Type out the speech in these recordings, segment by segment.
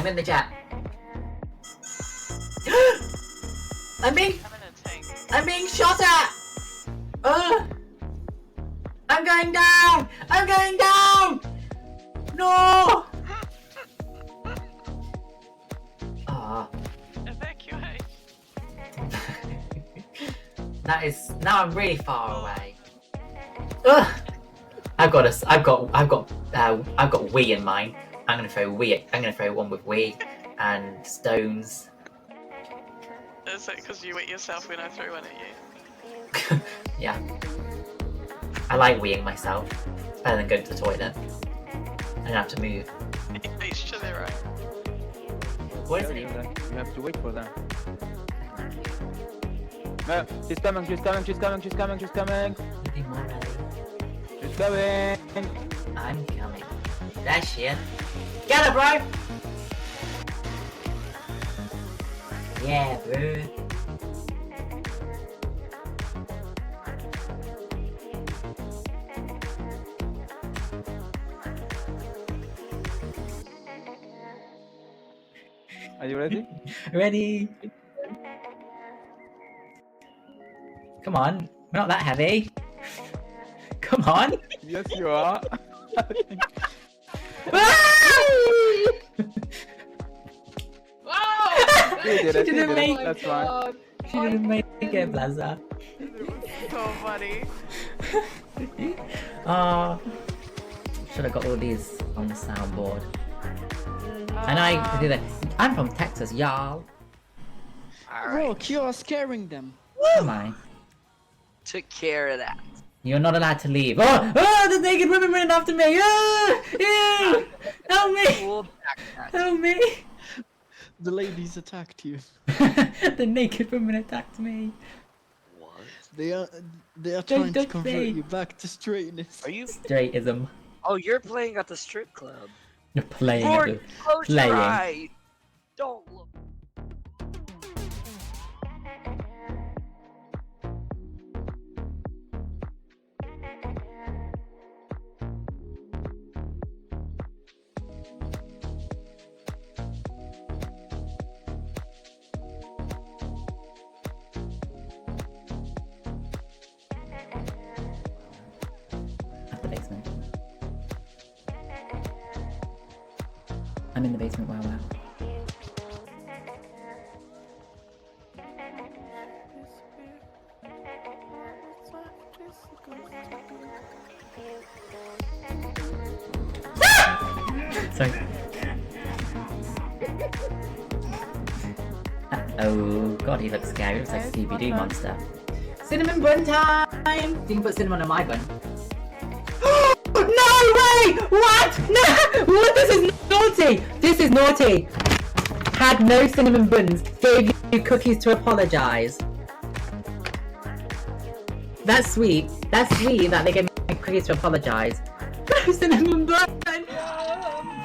in the chat. I'm being shot at! I'm going down! I'm going down! No! Ah. Evacuate. That is, now I'm really far away. Ugh! I've got Wii in mine. I'm gonna throw one with Wii and stones. Is it because you hit yourself when I threw one at you? Yeah. I like Wiiing myself. Better than going to the toilet. I don't have to move. Each to their own. What is it? You have to wait for them. No, she's coming, she's coming, she's coming, she's coming, she's coming. Anything more ready? She's coming. I'm coming. There she is. Get her, bro! Yeah, bro. Are you ready? Ready? Come on, we're not that heavy. Come on! Yes, you are. You did it, She you didn't did make it. That's fine. She didn't make it, Blaza. So funny. Should have got all these on the soundboard. And I did it. I'm from Texas, y'all. Look, you are scaring them. Am I? Took care of that. You're not allowed to leave. Oh, the naked women running after me. Help me! We'll backtrack. Help me! The ladies attacked you. The naked women attacked me. What? They are trying to don't convert say. you back to straightness. Are you? Straightism. Oh, you're playing at the strip club. You're playing at Gordon, the... close playing. your eyes. Don't look. At the basement. I'm in the basement, wow. Sorry. Oh god, he looks scary. He looks like a Scooby-Doo monster. Cinnamon bun time! You can put cinnamon on my bun. No way! What? No! What? This is naughty! This is naughty! Had no cinnamon buns. Gave you cookies to apologize. That's sweet. That's sweet that they gave me cookies to apologize. No cinnamon bun!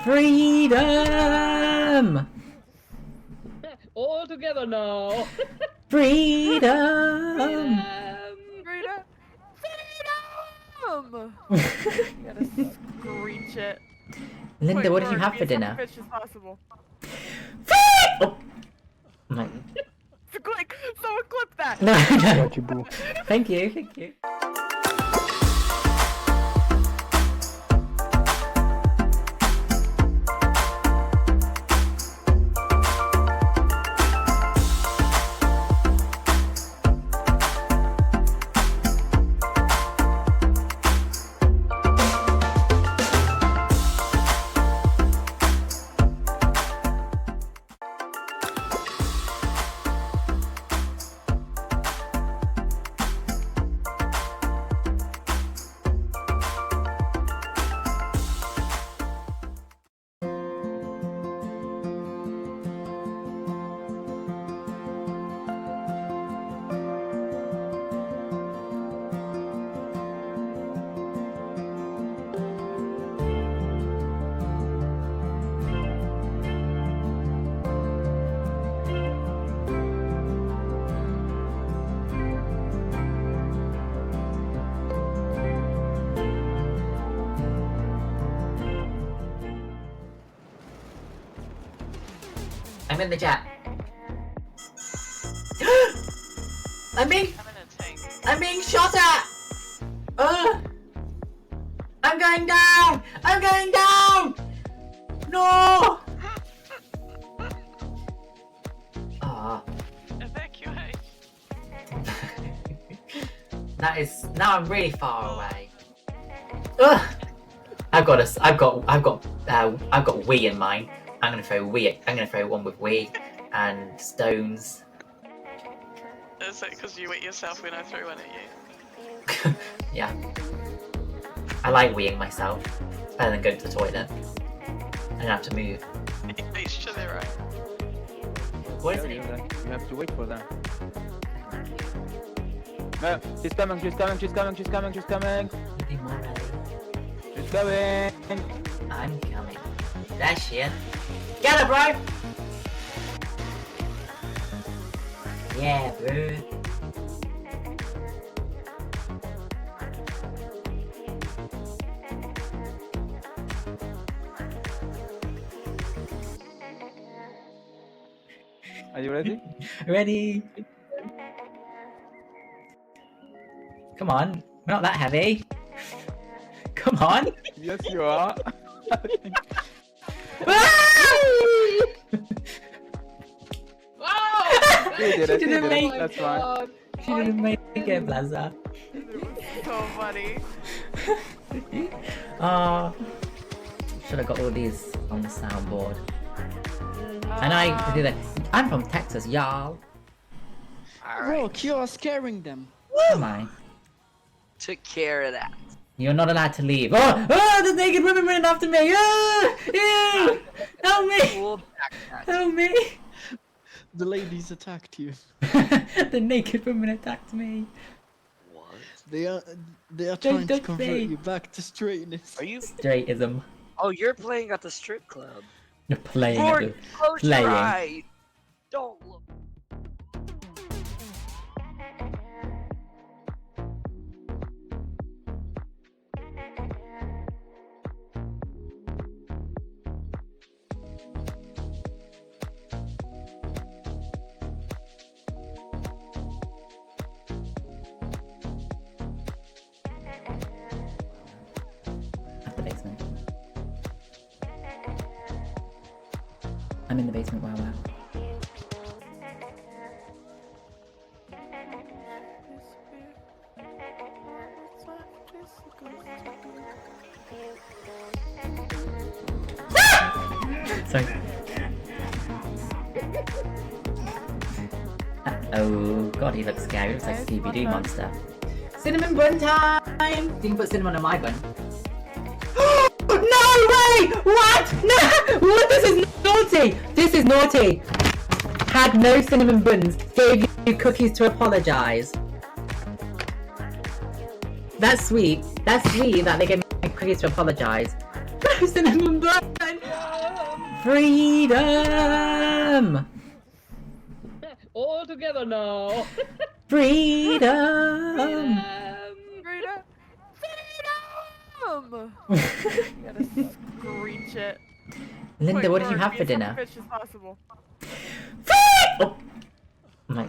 Freedom! All together now. Freedom! Freedom! Gotta screech it. Linda, what did you have for dinner? As as possible. Oh. No. Quick, someone clip that. No, no. Got you, boo. Thank you, thank you. in the chat. I'm being I'm in a tank. I'm being shot at! I'm going down! I'm going down! No! Ah, Evacuate. that is now I'm really far away. Ugh! I've got Wii in mine. I'm gonna throw one with Wii and stones. Is it because you hit yourself when I threw one at you? Yeah. I like Wiiing myself. Better than going to the toilet. I don't have to move. Each to their own. What is it? You have to wait for them. No, she's coming, she's coming, she's coming, she's coming, she's coming. Be more ready. She's coming. I'm coming. There she is. Get her, bro! Yeah, bro. Are you ready? Ready? Come on, we're not that heavy. Come on. Yes, you are. Oh! You did it, She you didn't did make it. That's fine. God. She didn't make it, Blaza. So funny. Should have got all these on the soundboard. And I do that. I'm from Texas, y'all. Rock, you are scaring them. Am I? Took care of that. You're not allowed to leave. Oh, the naked women running after me. Ew! Help me! Cool back that. Help me! The ladies attacked you. The naked women attacked me. What? They are trying to don't convert say. you back to straightness. Are you? Straightism. Oh, you're playing at the strip club. You're playing at Gordon, the... close playing. your eyes. Don't look. At the basement. I'm in the basement, wow. Sorry. Oh god, he looks scary. He looks like a Scooby-Doo monster. Cinnamon bun time! You can put cinnamon on my bun. No way! What? No! What? This is naughty! This is naughty! Had no cinnamon buns. Gave you cookies to apologize. That's sweet. That's sweet that they gave me cookies to apologize. No cinnamon bun! Freedom! All together now. Freedom! Gotta screech it. Linda, what did you have for dinner? As as possible. Oh. My...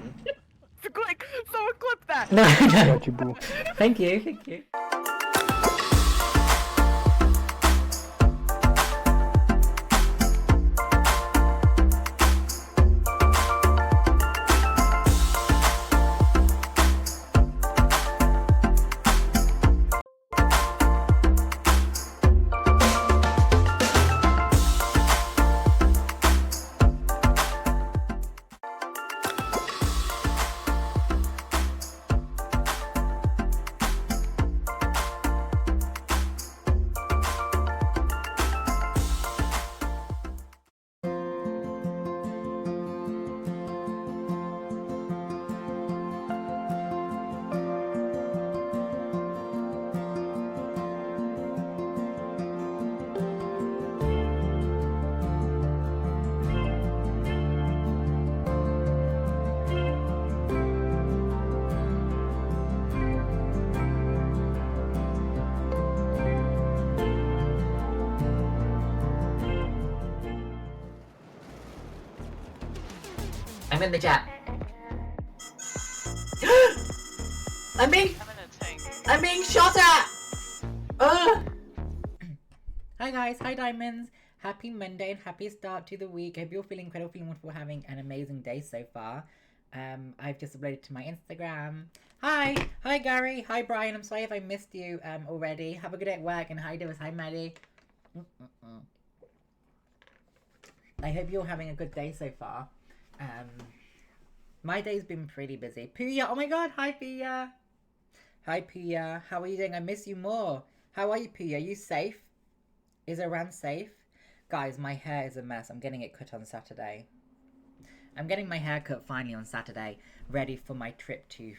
Quick, someone clip that. No, no. Got you, boo. Thank you, thank you. I'm in the chat. I'm being I'm in a tank. I'm being shot at! Ugh! Hi guys, hi Diamonds. Happy Monday and happy start to the week. I hope you're feeling incredible, feeling wonderful, having an amazing day so far. I've just uploaded to my Instagram. Hi Gary, hi Brian. I'm sorry if I missed you already. Have a good day at work, and hi Doris, hi Maddie. I hope you're having a good day so far. My day's been pretty busy. Puya, oh my god, hi Puya. Hi Puya, how are you doing? I miss you more. How are you Puya? Are you safe? Is Iran safe? Guys, my hair is a mess. I'm getting it cut on Saturday. I'm getting my hair cut finally on Saturday, ready for my trip to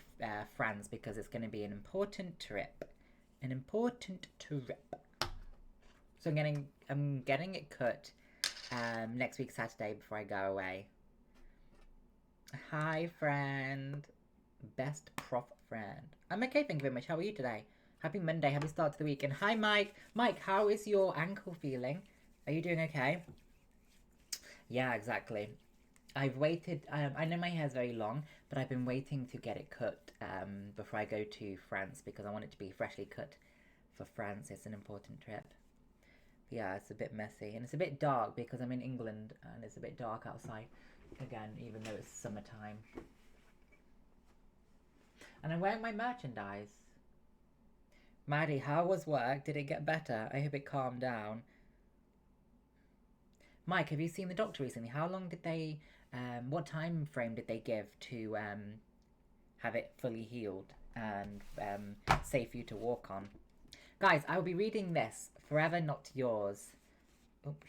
France, because it's going to be an important trip. An important trip. So I'm getting it cut next week Saturday before I go away. Hi friend. Best prof friend. I'm okay, thank you very much. How are you today? Happy Monday, happy start to the week. And hi Mike. Mike, how is your ankle feeling? Are you doing okay? Yeah, exactly. I've waited, I know my hair's very long, but I've been waiting to get it cut before I go to France, because I want it to be freshly cut for France. It's an important trip. But yeah, it's a bit messy, and it's a bit dark because I'm in England and it's a bit dark outside again, even though it's summertime. And I'm wearing my merchandise. Maddie, how was work? Did it get better? I hope it calmed down. Mike, have you seen the doctor recently? How long did they, what time frame did they give to have it fully healed and safe for you to walk on? Guys, I will be reading this, Forever Not Yours. Oops.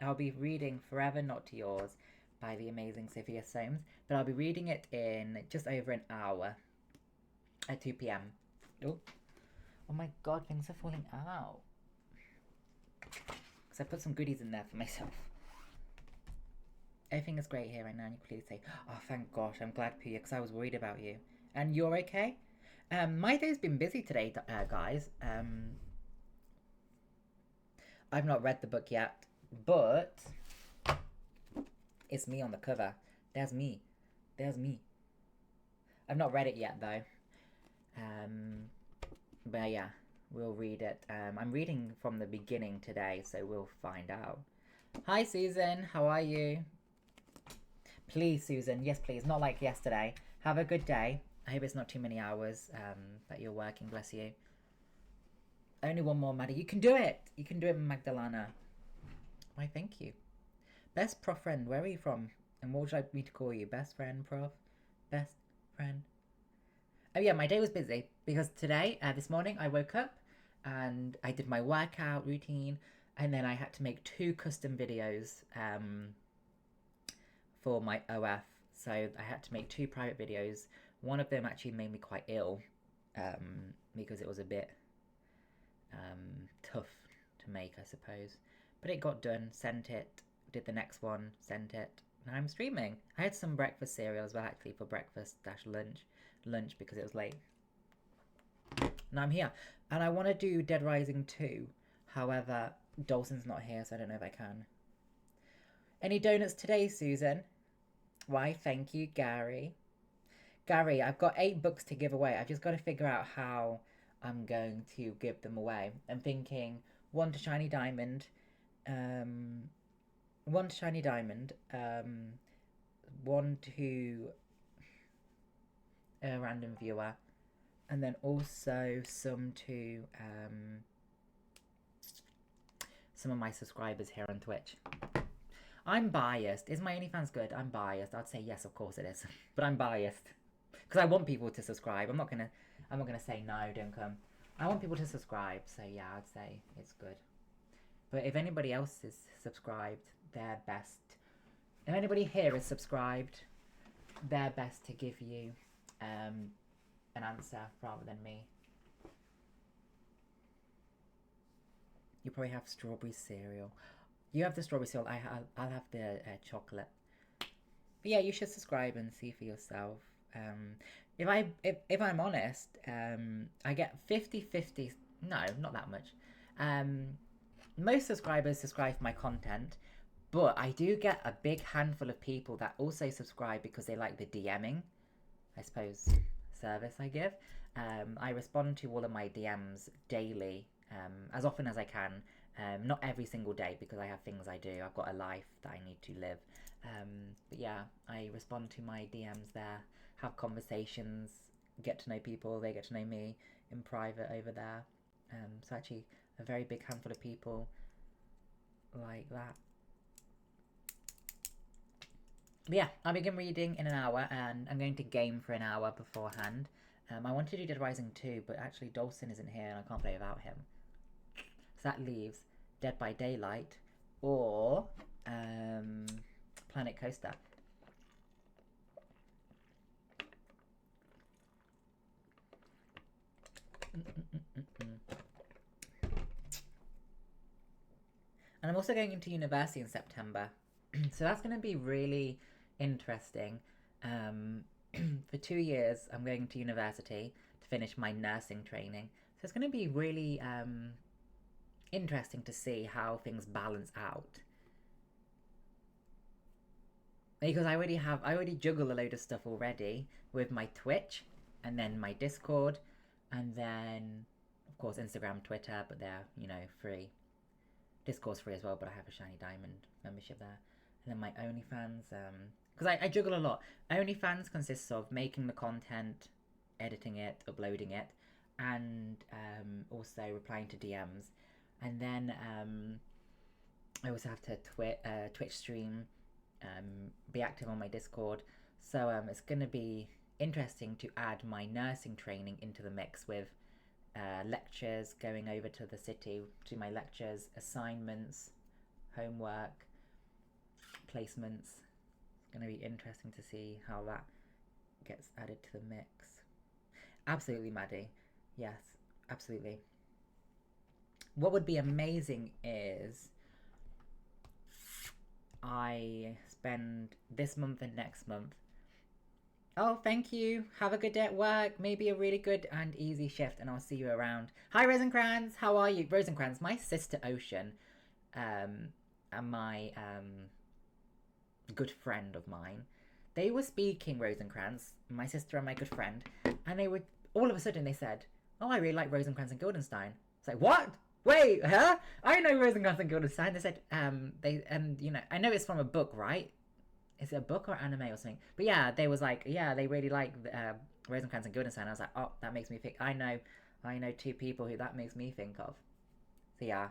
I'll be reading Forever Not Yours by the amazing Sophia Soames, but I'll be reading it in just over an hour at 2 p.m. Oh my god, things are falling out. Because I put some goodies in there for myself. Everything is great here right now, and you're clearly safe. Oh, thank gosh, I'm glad, Pia, because I was worried about you. And you're okay? My day's been busy today, guys. I've not read the book yet, but it's me on the cover. There's me. There's me. I've not read it yet, though. But yeah, we'll read it. I'm reading from the beginning today, so we'll find out. Hi, Susan. How are you? Please, Susan. Yes, please. Not like yesterday. Have a good day. I hope it's not too many hours that you're working. Bless you. Only one more, Maddie. You can do it. You can do it, Magdalena. Why, thank you. Best prof friend. Where are you from? And what would you like me to call you? Best friend, prof? Best friend? Oh yeah, my day was busy because today, this morning, I woke up and I did my workout routine, and then I had to make 2 custom videos for my OF. So I had to make 2 private videos. One of them actually made me quite ill because it was a bit tough to make, I suppose. But it got done, sent it, did the next one, sent it. Now I'm streaming. I had some breakfast cereal as well, actually, for breakfast/lunch because it was late. Now I'm here, and I want to do Dead Rising 2. However, Dawson's not here, so I don't know if I can. Any donuts today, Susan? Why, thank you, Gary. Gary, I've got 8 books to give away. I've just got to figure out how I'm going to give them away. I'm thinking 1 to Shiny Diamond, 1 to Shiny Diamond, 1 to a random viewer, and then also some to some of my subscribers here on Twitch. I'm biased. Is my OnlyFans good? I'm biased. I'd say yes, of course it is, but I'm biased because I want people to subscribe. I'm not gonna say no, don't come. I want people to subscribe, so yeah, I'd say it's good. But if anybody else is subscribed, they're best. If anybody here is subscribed, they're best to give you an answer rather than me. You probably have strawberry cereal. You have the strawberry cereal. I'll have the chocolate. But yeah, you should subscribe and see for yourself. If I'm honest, I get 50-50. No, not that much. Most subscribers subscribe for my content, But I do get a big handful of people that also subscribe because they like the DMing, I suppose, service I give. I respond to all of my DMs daily, as often as I can. Not every single day because I have things I do. I've got a life that I need to live. But yeah, I respond to my DMs there, have conversations, get to know people, they get to know me in private over there. So actually a very big handful of people like that. But yeah, I'll begin reading in an hour, and I'm going to game for an hour beforehand. I wanted to do Dead Rising 2, but actually Dawson isn't here and I can't play without him. So that leaves Dead by Daylight or Planet Coaster. And I'm also going into university in September. So that's going to be really interesting. For 2 years, I'm going to university to finish my nursing training. So it's going to be really interesting to see how things balance out. Because I already juggle a load of stuff already with my Twitch and then my Discord and then, of course, Instagram, Twitter, but they're, you know, free. Discord's free as well, but I have a Shiny Diamond membership there. And then my OnlyFans, because I juggle a lot. OnlyFans consists of making the content, editing it, uploading it, and also replying to DMs. And then I also have to Twitch stream, be active on my Discord. So it's going to be interesting to add my nursing training into the mix with lectures, going over to the city to my lectures, assignments, homework, placements. It's going to be interesting to see how that gets added to the mix. Absolutely, Maddie. Yes, absolutely. What would be amazing is I spend this month and next month. Oh, thank you. Have a good day at work. Maybe a really good and easy shift, and I'll see you around. Hi, Rosencrantz. How are you? Rosencrantz, my sister Ocean, and my good friend of mine, they were speaking, Rosencrantz, my sister and my good friend, and they would, all of a sudden they said, oh, I really like Rosencrantz and Guildenstein. It's like, what? Wait, huh? I know Rosencrantz and Guildenstein. They said, you know, I know it's from a book, right? Is it a book or anime or something? But yeah, they was like, yeah, they really like Rosencrantz and Guildenstein. I was like, oh, that makes me think. I know 2 people who that makes me think of. So yeah,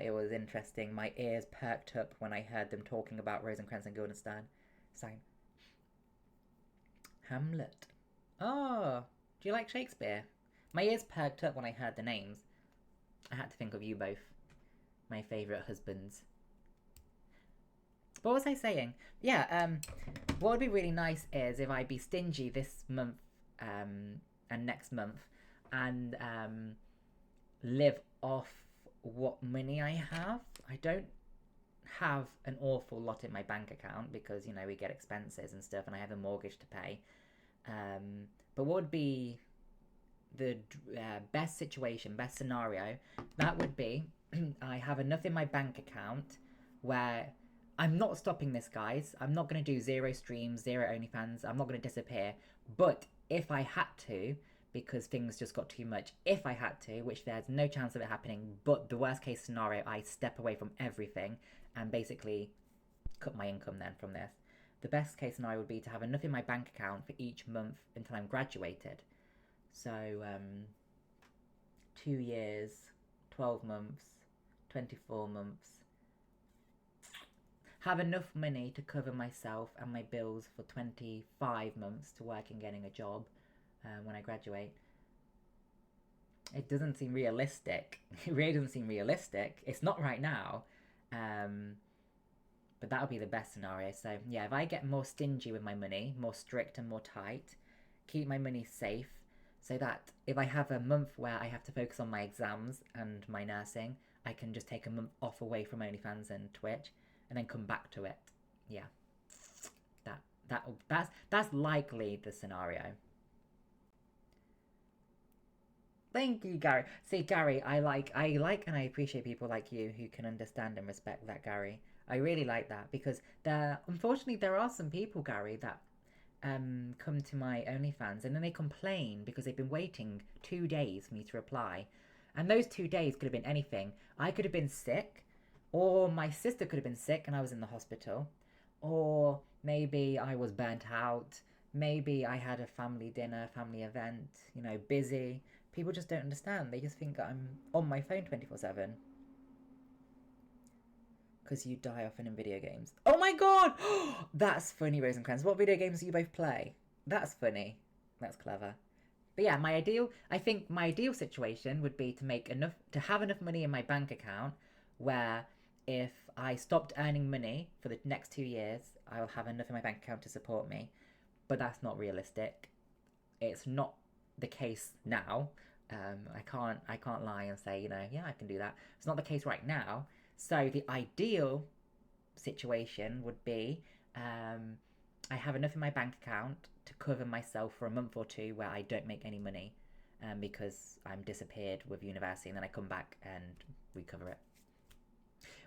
it was interesting. My ears perked up when I heard them talking about Rosencrantz and Guildenstein. Hamlet. Oh, do you like Shakespeare? My ears perked up when I heard the names. I had to think of you both, my favourite husbands. What was I saying? Yeah, what would be really nice is if I be stingy this month and next month and live off what money I have. I don't have an awful lot in my bank account because, you know, we get expenses and stuff and I have a mortgage to pay. But what would be the best situation, best scenario, that would be I have enough in my bank account where I'm not stopping this, guys. I'm not going to do 0 streams, 0 OnlyFans. I'm not going to disappear. But if I had to, because things just got too much, if I had to, which there's no chance of it happening, but the worst case scenario, I step away from everything and basically cut my income then from this. The best case scenario would be to have enough in my bank account for each month until I'm graduated. So, 2 years, 12 months, 24 months. Have enough money to cover myself and my bills for 25 months to work and getting a job when I graduate. It doesn't seem realistic. It really doesn't seem realistic. It's not right now. But that would be the best scenario. So, yeah, if I get more stingy with my money, more strict and more tight, keep my money safe, so that if I have a month where I have to focus on my exams and my nursing, I can just take a month off away from OnlyFans and Twitch, and then come back to it. Yeah, that's likely the scenario. Thank you, Gary. See, Gary, I like and I appreciate people like you who can understand and respect that, Gary. I really like that because unfortunately there are some people, Gary, that come to my OnlyFans and then they complain because they've been waiting 2 days for me to reply. And those 2 days could have been anything. I could have been sick, or my sister could have been sick and I was in the hospital, or maybe I was burnt out, maybe I had a family dinner, family event, you know, busy. People just don't understand. They just think I'm on my phone 24/7. Because you die often in video games. Oh my god! That's funny, Rosencrantz. What video games do you both play? That's funny. That's clever. But yeah, I think my ideal situation would be to have enough money in my bank account where if I stopped earning money for the next 2 years, I'll have enough in my bank account to support me. But that's not realistic. It's not the case now. I can't lie and say, you know, yeah, I can do that. It's not the case right now. So the ideal situation would be I have enough in my bank account to cover myself for a month or two where I don't make any money because I'm disappeared with university, and then I come back and recover it.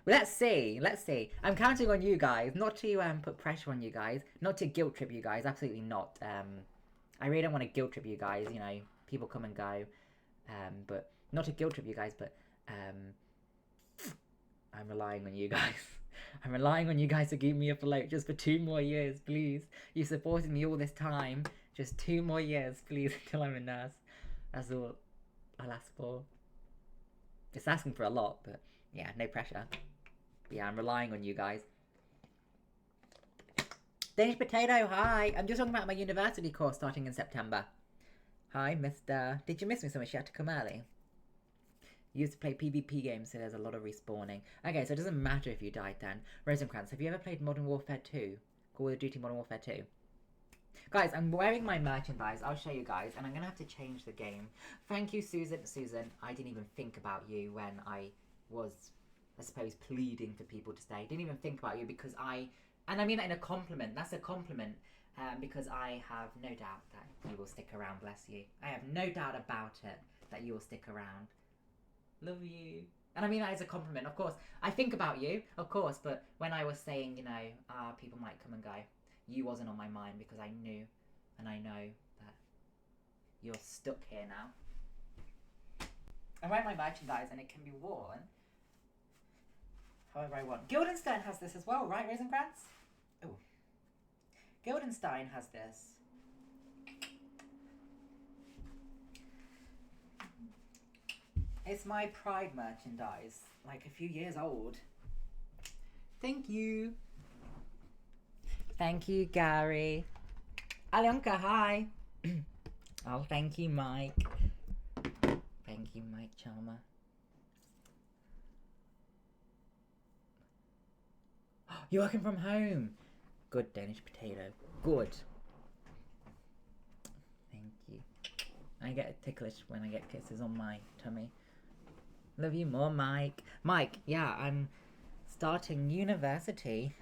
Well, let's see. I'm counting on you guys, not to put pressure on you guys, not to guilt trip you guys, absolutely not. I really don't want to guilt trip you guys, you know, people come and go, but not to guilt trip you guys, but I'm relying on you guys. I'm relying on you guys to keep me afloat just for 2 more years, please. You've supported me all this time. Just 2 more years, please, until I'm a nurse. That's all I'll ask for. It's asking for a lot, but yeah, no pressure. But yeah, I'm relying on you guys. Danish Potato, hi. I'm just talking about my university course starting in September. Hi, Mr. Did you miss me so much? You had to come early. You used to play PvP games, so there's a lot of respawning. Okay, so it doesn't matter if you died then. Rosencrantz, have you ever played Modern Warfare 2? Call of Duty Modern Warfare 2? Guys, I'm wearing my merchandise. I'll show you guys, and I'm going to have to change the game. Thank you, Susan. Susan, I didn't even think about you when I was, I suppose, pleading for people to stay. I didn't even think about you because and I mean that in a compliment. That's a compliment because I have no doubt that you will stick around, bless you. I have no doubt about it that you will stick around. Love you. And I mean that as a compliment, of course. I think about you, of course, but when I was saying, you know, people might come and go, you wasn't on my mind because I knew and I know that you're stuck here now. I wear my merchandise and it can be worn however I want. Guildenstern has this as well, right, Rosencrantz? Oh. Guildenstein has this. It's my Pride merchandise, like a few years old. Thank you. Thank you, Gary. Alyonka, hi. Oh, thank you, Mike. Thank you, Mike Chalmer. You're working from home. Good, Danish Potato. Good. Thank you. I get ticklish when I get kisses on my tummy. Love you more, Mike. Mike, yeah, I'm starting university.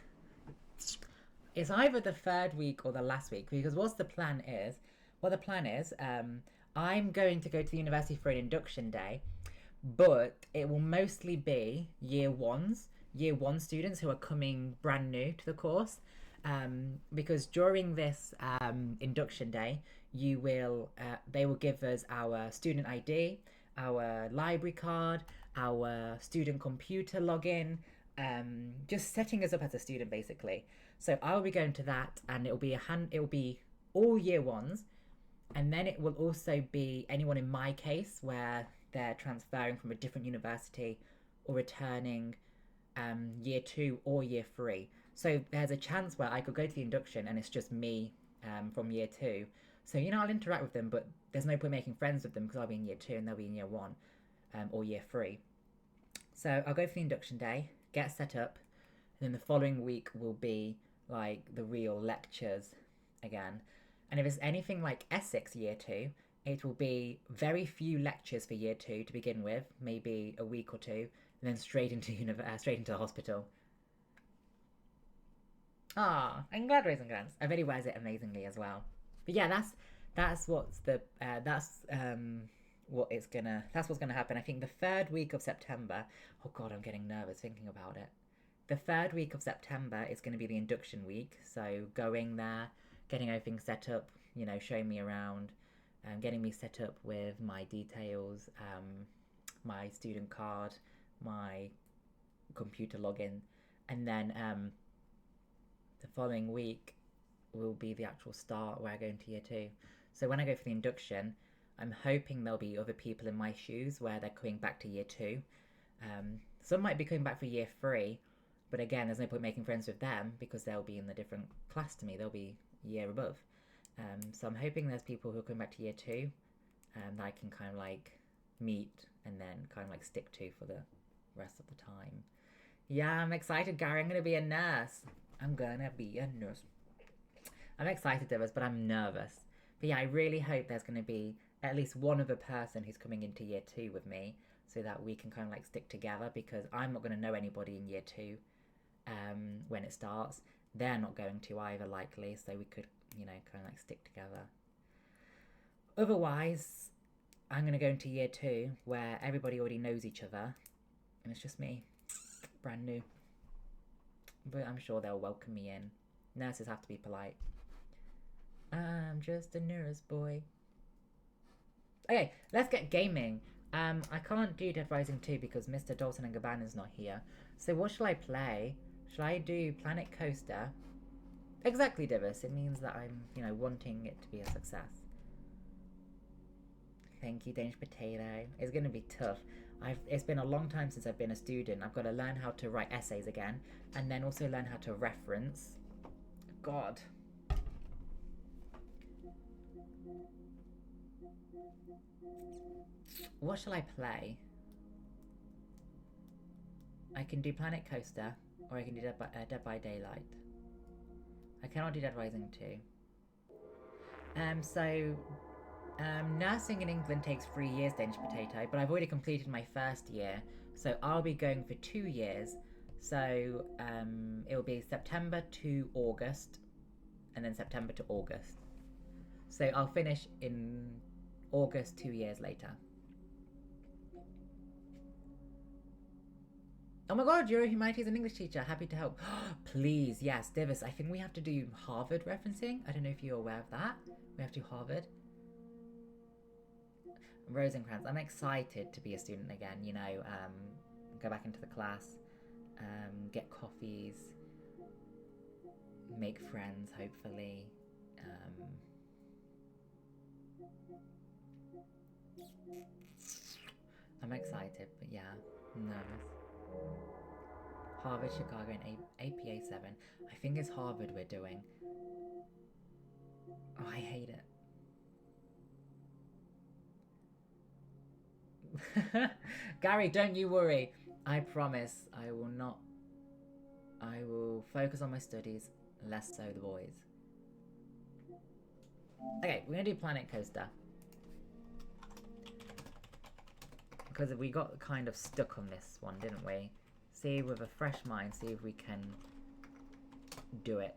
It's either the 3rd week or the last week, because what the plan is, I'm going to go to the university for an induction day, but it will mostly be year 1 students who are coming brand new to the course, because during this induction day, they will give us our student ID, our library card, our student computer login, just setting us up as a student basically. So I'll be going to that, and it'll be all year 1s, and then it will also be anyone in my case where they're transferring from a different university or returning year 2 or year 3. So there's a chance where I could go to the induction and it's just me from year 2. So, you know, I'll interact with them, but there's no point making friends with them because I'll be in year 2 and they'll be in year 1 or year 3. So I'll go for the induction day, get set up, and then the following week will be like the real lectures again. And if it's anything like Essex year 2, it will be very few lectures for year 2 to begin with, maybe a week or 2, and then straight into the hospital. Ah, I'm glad Rosencrantz. I bet he wears it amazingly as well. But yeah, that's what's gonna happen. I think the 3rd week of September. Oh god, I'm getting nervous thinking about it. the third week of September is going to be the induction week. So going there, getting everything set up, you know, showing me around, getting me set up with my details, my student card, my computer login, and then the following week will be the actual start where I go into year 2. So when I go for the induction, I'm hoping there'll be other people in my shoes where they're coming back to year 2. Some might be coming back for year 3, but again, there's no point making friends with them because they'll be in the different class to me. They'll be a year above. So I'm hoping there's people who are coming back to year 2 that I can kind of like meet and then kind of like stick to for the rest of the time. Yeah, I'm excited, Gary. I'm going to be a nurse. I'm going to be a nurse. I'm excited, Divas, but I'm nervous. But yeah, I really hope there's going to be at least one other person who's coming into year 2 with me so that we can kind of like stick together, because I'm not going to know anybody in year 2 when it starts. They're not going to either, likely, so we could, you know, kind of like stick together. Otherwise, I'm going to go into year 2 where everybody already knows each other and it's just me, brand new. But I'm sure they'll welcome me in. Nurses have to be polite. I'm just a nurse boy. Okay, let's get gaming. I can't do Dead Rising 2 because Mr. Dalton and Gabbana's not here. So what shall I play? Shall I do Planet Coaster? Exactly, Divas. It means that I'm, you know, wanting it to be a success. Thank you, Danish Potato. It's going to be tough. It's been a long time since I've been a student. I've got to learn how to write essays again, and then also learn how to reference. God. What shall I play? I can do Planet Coaster, or I can do Dead by Daylight. I cannot do Dead Rising 2. Nursing in England takes 3 years, Danish Potato, but I've already completed my first year, so I'll be going for 2 years. So it'll be September to August, and then September to August. So I'll finish in August 2 years later. Oh my god, you're a humanities and English teacher. Happy to help. Please, yes, Divis. I think we have to do Harvard referencing. I don't know if you're aware of that. We have to do Harvard. Rosencrantz. I'm excited to be a student again, you know, go back into the class, get coffees, make friends, hopefully. I'm excited, but yeah, nervous. Harvard, Chicago, and APA 7. I think it's Harvard we're doing. Oh, I hate it. Gary, don't you worry. I promise I will not. I will focus on my studies, less so the boys. Okay, we're gonna do Planet Coaster. Because we got kind of stuck on this one, didn't we? See, with a fresh mind, see if we can do it.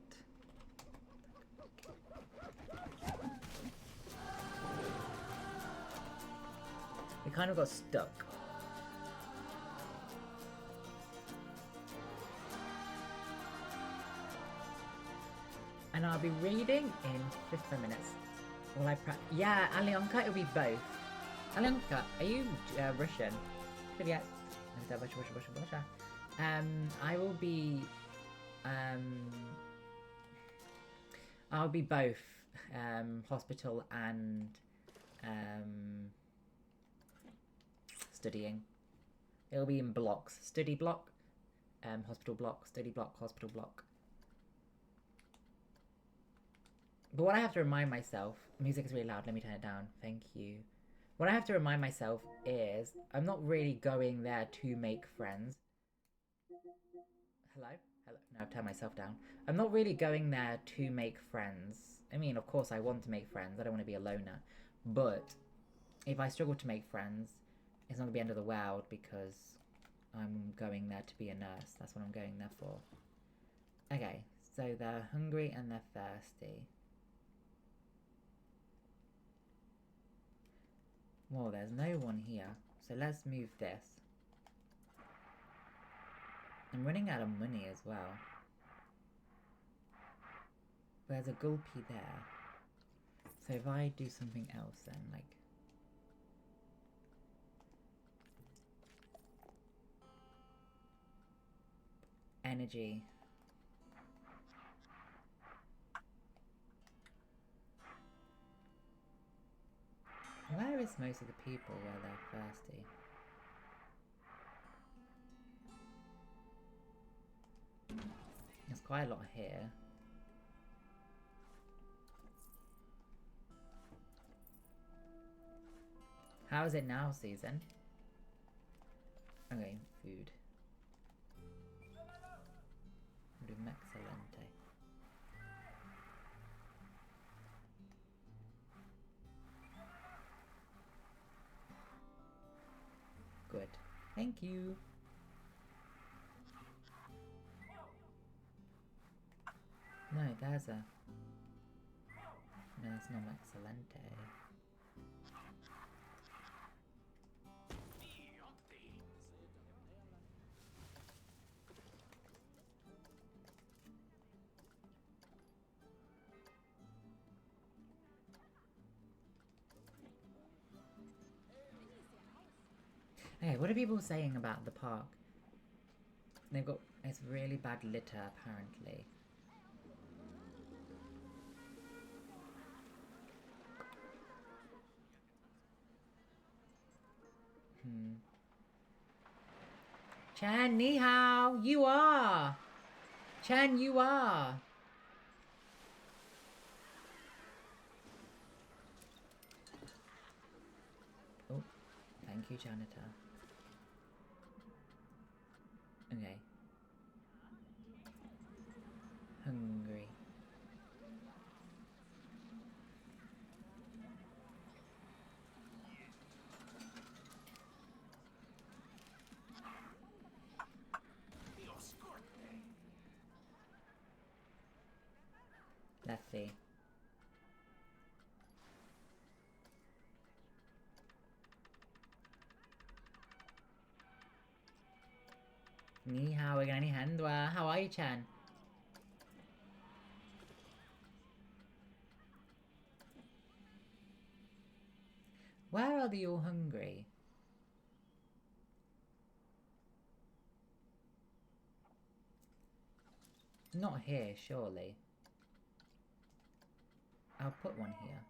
We kind of got stuck. And I'll be reading in 15 minutes. Will I yeah, Alyonka, it'll be both. Alyonka, are you Russian? Yeah. I will be I'll be both hospital and studying. It'll be in blocks. Study block, hospital block, study block, hospital block. But what I have to remind myself, music is really loud, let me turn it down, thank you. What I have to remind myself is, I'm not really going there to make friends. Hello? Hello? No, I've turned myself down. I'm not really going there to make friends. I mean, of course I want to make friends, I don't want to be a loner. But, if I struggle to make friends, it's not going to be the end of the world because I'm going there to be a nurse. That's what I'm going there for. Okay, so they're hungry and they're thirsty. Well, there's no one here, so let's move this. I'm running out of money as well. There's a gulpy there. So if I do something else then, like... Energy. Where is most of the people where they're thirsty? There's quite a lot here. How is it now, Susan? Okay, food. Excelente. Good. Thank you. No, there's a... No, it's not excelente. Okay, what are people saying about the park? They've got... It's really bad litter, apparently. Chan, ni hao! You are! Chan, you are! Oh, thank you, janitor. Okay. Hungry. Let's see. Ni hao, gani handwa. How are you, Chan? Where are they all hungry? Not here, surely. I'll put one here.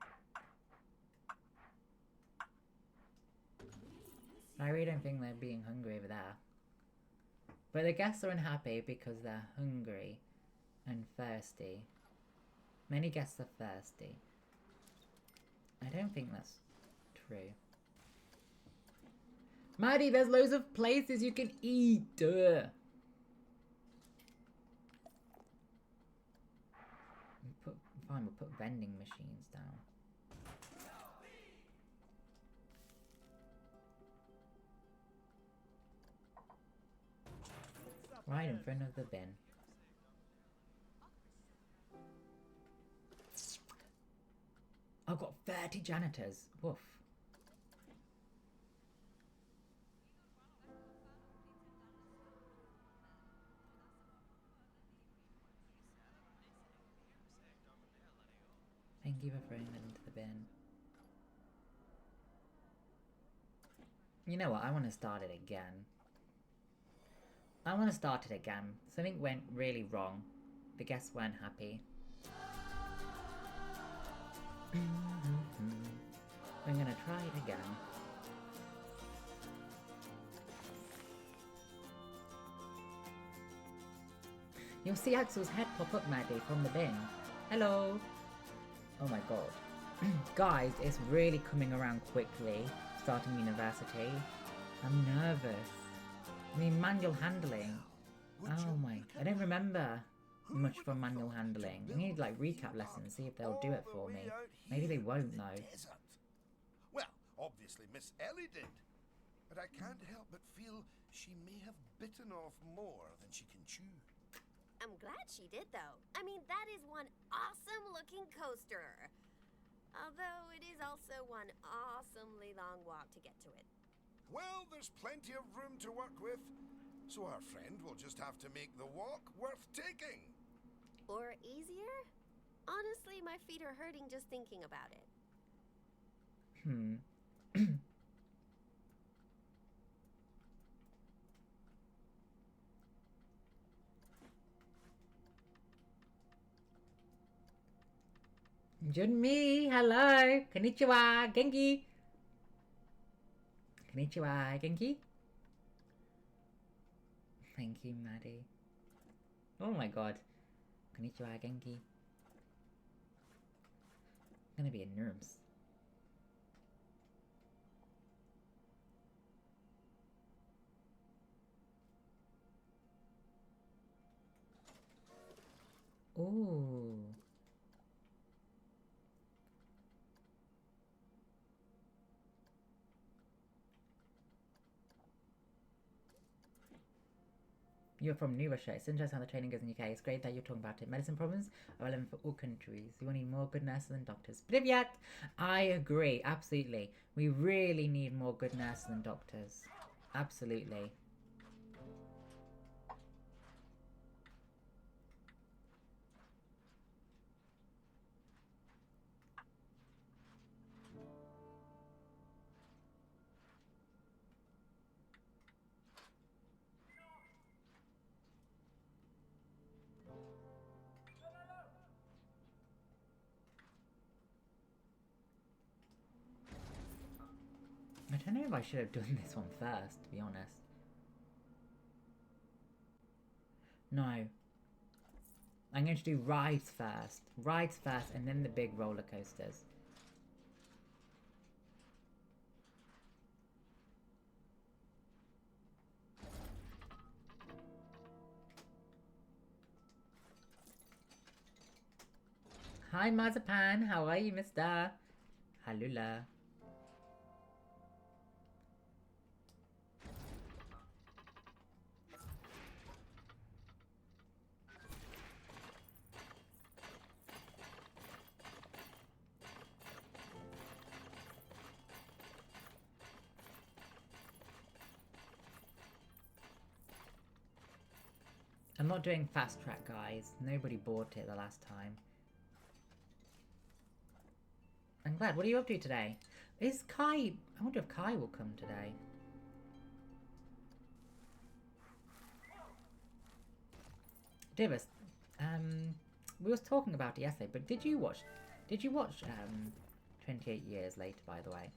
I really don't think they're being hungry over there. But the guests are unhappy because they're hungry and thirsty. Many guests are thirsty. I don't think that's true. Maddie, there's loads of places you can eat! Duh. Fine, we'll put vending machines down. Right in front of the bin. I've got 30 janitors. Woof. Thank you for throwing them into the bin. You know what? I want to start it again. I want to start it again. Something went really wrong. The guests weren't happy. I'm gonna try it again. You'll see Axel's head pop up, Maddie, from the bin. Hello! Oh my god. Guys, it's really coming around quickly, starting university. I'm nervous. I mean, manual handling. Oh my, I don't remember much from manual handling. I need like recap lessons, see if they'll do it for me. Maybe they won't though. Well, obviously Miss Ellie did. But I can't help but feel she may have bitten off more than she can chew. I'm glad she did, though. I mean, that is one awesome-looking coaster. Although it is also one awesomely long walk to get to it. Well, there's plenty of room to work with. So our friend will just have to make the walk worth taking. Or easier? Honestly, my feet are hurting just thinking about it. Junmi, hello. Konnichiwa, Genki. Konnichiwa, Genki. Thank you, Maddie. Oh my god. Konnichiwa, Genki. I'm gonna be in nerves. Ooh. You're from New Russia. It's interesting how the training goes in the UK. It's great that you're talking about it. Medicine problems are relevant for all countries. You need more good nurses and doctors. Privyat! I agree, absolutely. We really need more good nurses and doctors. Absolutely. I don't know if I should have done this one first, to be honest. No. I'm going to do rides first. Rides first and then the big roller coasters. Hi Mazapan, how are you, mister? Halula. I'm not doing fast track, guys. Nobody bought it the last time. I'm glad. What are you up to today? Is Kai... I wonder if Kai will come today. Divis, we was talking about it yesterday, but did you watch 28 Years Later, by the way?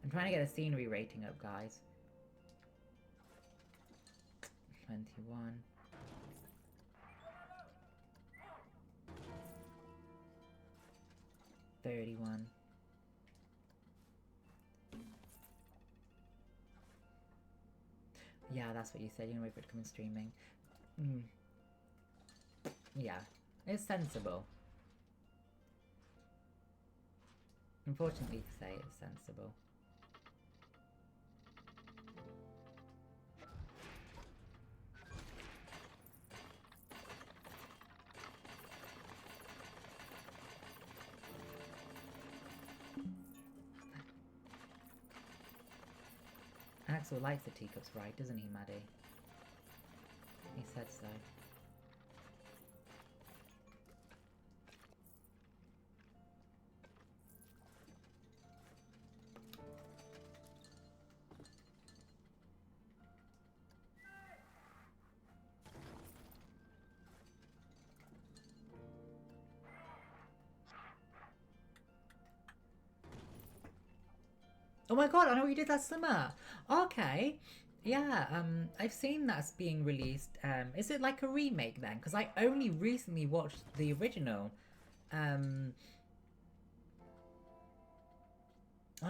I'm trying to get a scenery rating up, guys. 21. $31. Yeah, that's what you said. You're gonna wait for it to come in streaming. Yeah, it's sensible. Unfortunately, to say it's sensible. Axel likes the teacups, right, doesn't he, Maddie? He said so. Oh my god, I know what you did last summer! Okay! Yeah, I've seen that's being released. Is it like a remake then? Because I only recently watched the original. I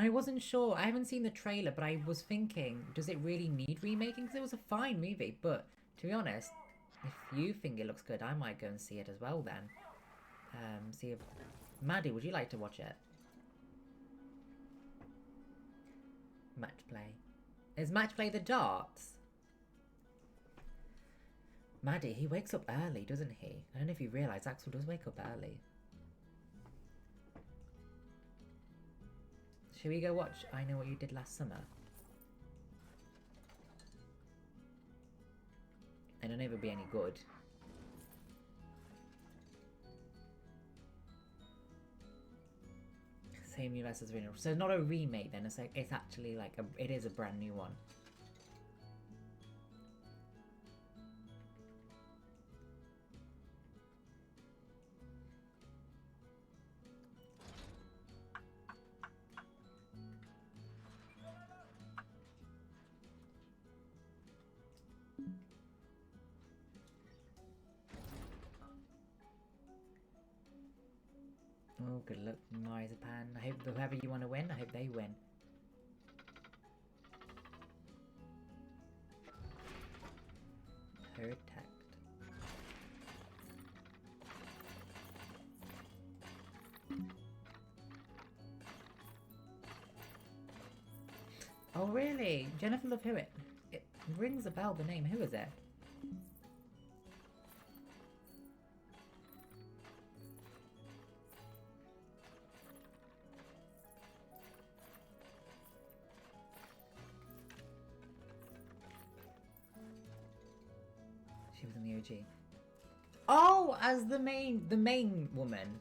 wasn't sure. I haven't seen the trailer, but I was thinking, does it really need remaking? Because it was a fine movie, but to be honest, if you think it looks good, I might go and see it as well then. See if... Maddie, would you like to watch it? Match play. Is match play the darts? Maddie, he wakes up early, doesn't he? I don't know if you realise Axel does wake up early. Should we go watch I Know What You Did Last Summer? I don't know if it'll be any good. Same universe as original. So it's not a remake then, it's actually like it is a brand new one. Oh, good luck, Marzipan. I hope whoever you want to win, I hope they win. Protect. Oh, really? Jennifer Love Hewitt. It rings a bell, the name. Who is it? She was in the OG. Oh, as the main woman.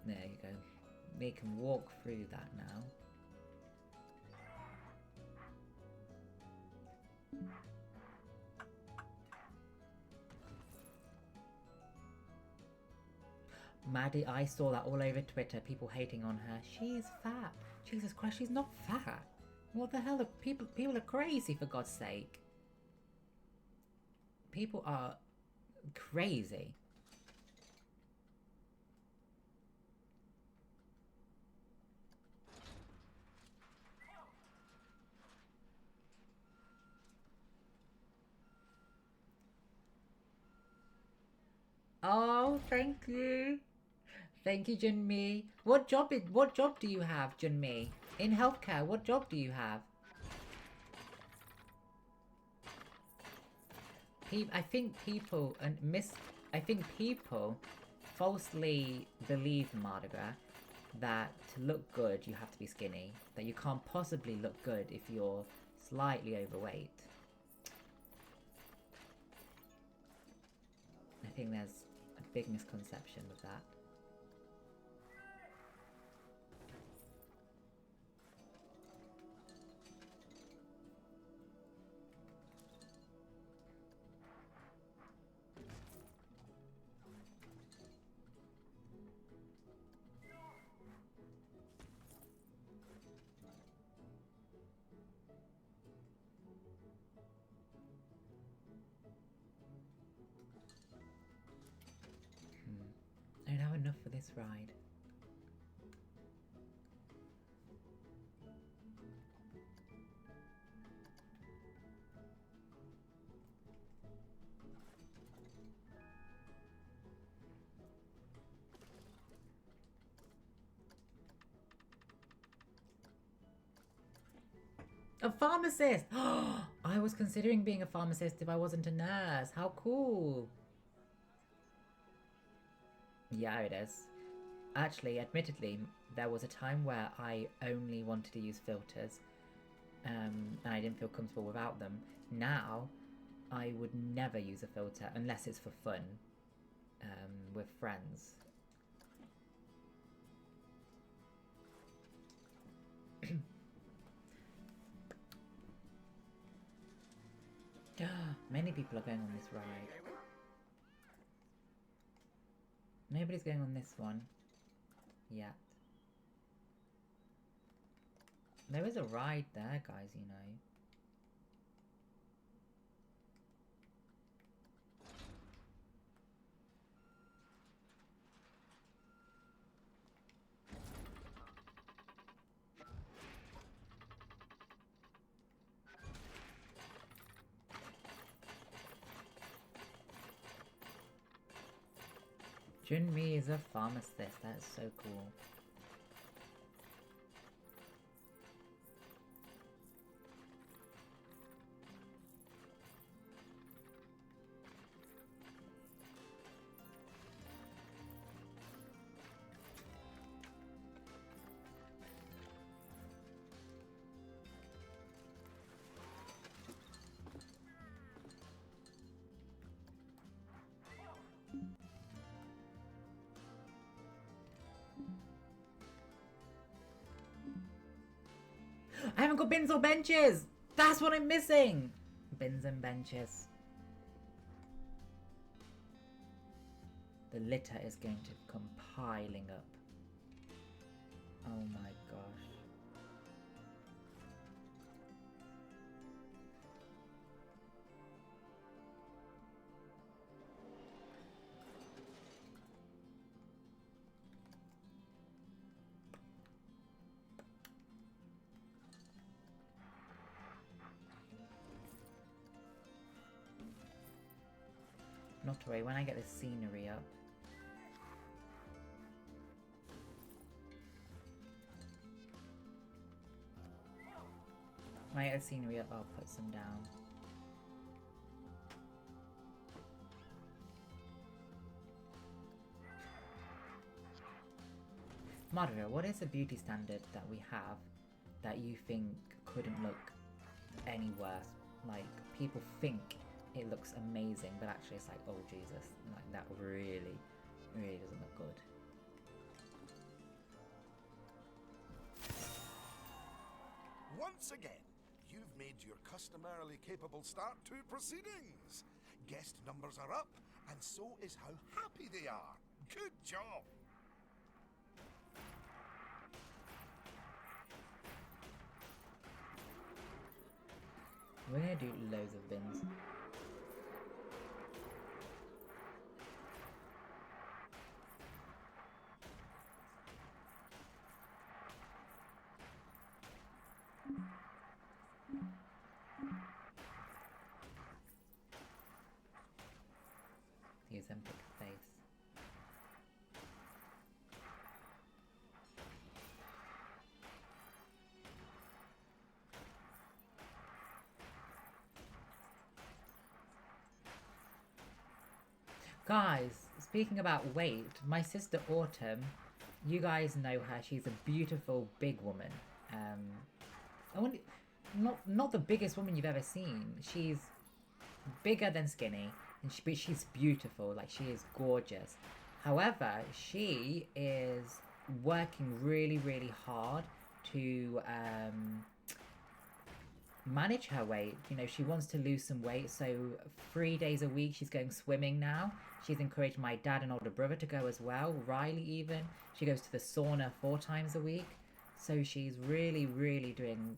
There you go. We can walk through that now. Maddie, I saw that all over Twitter, people hating on her. She's fat. Jesus Christ, she's not fat. What the hell? People are crazy, for God's sake. People are crazy. Oh, thank you. Thank you, Junmi. What job do you have, Junmi? In healthcare, what job do you have? I think people falsely believe, Mardigra, that to look good you have to be skinny. That you can't possibly look good if you're slightly overweight. I think there's a big misconception with that. I don't have enough for this ride. A pharmacist! I was considering being a pharmacist if I wasn't a nurse. How cool! Yeah, it is. Actually, admittedly, there was a time where I only wanted to use filters, and I didn't feel comfortable without them. Now, I would never use a filter unless it's for fun, with friends. Many people are going on this ride. Nobody's going on this one yet. There is a ride there, guys, you know. Junmi is a pharmacist. That's so cool. I haven't got bins or benches! That's what I'm missing! Bins and benches. The litter is going to come piling up. Oh my gosh. Not to worry, when I get the scenery up. When I get the scenery up, I'll put some down. Madara, what is a beauty standard that we have that you think couldn't look any worse? Like, people think it looks amazing, but actually it's like, oh Jesus, like that really, really doesn't look good. Once again, you've made your customarily capable start to proceedings. Guest numbers are up, and so is how happy they are. Good job. We're gonna do loads of bins. The Ozempic face. Guys, speaking about weight, my sister Autumn, you guys know her. She's a beautiful big woman. I want not the biggest woman you've ever seen. She's bigger than skinny, and but she's beautiful. Like, she is gorgeous. However, she is working really, really hard to manage her weight. You know, she wants to lose some weight, so 3 days a week she's going swimming now. She's encouraged my dad and older brother to go as well, Riley even. She goes to the sauna 4 times a week. So she's really, really doing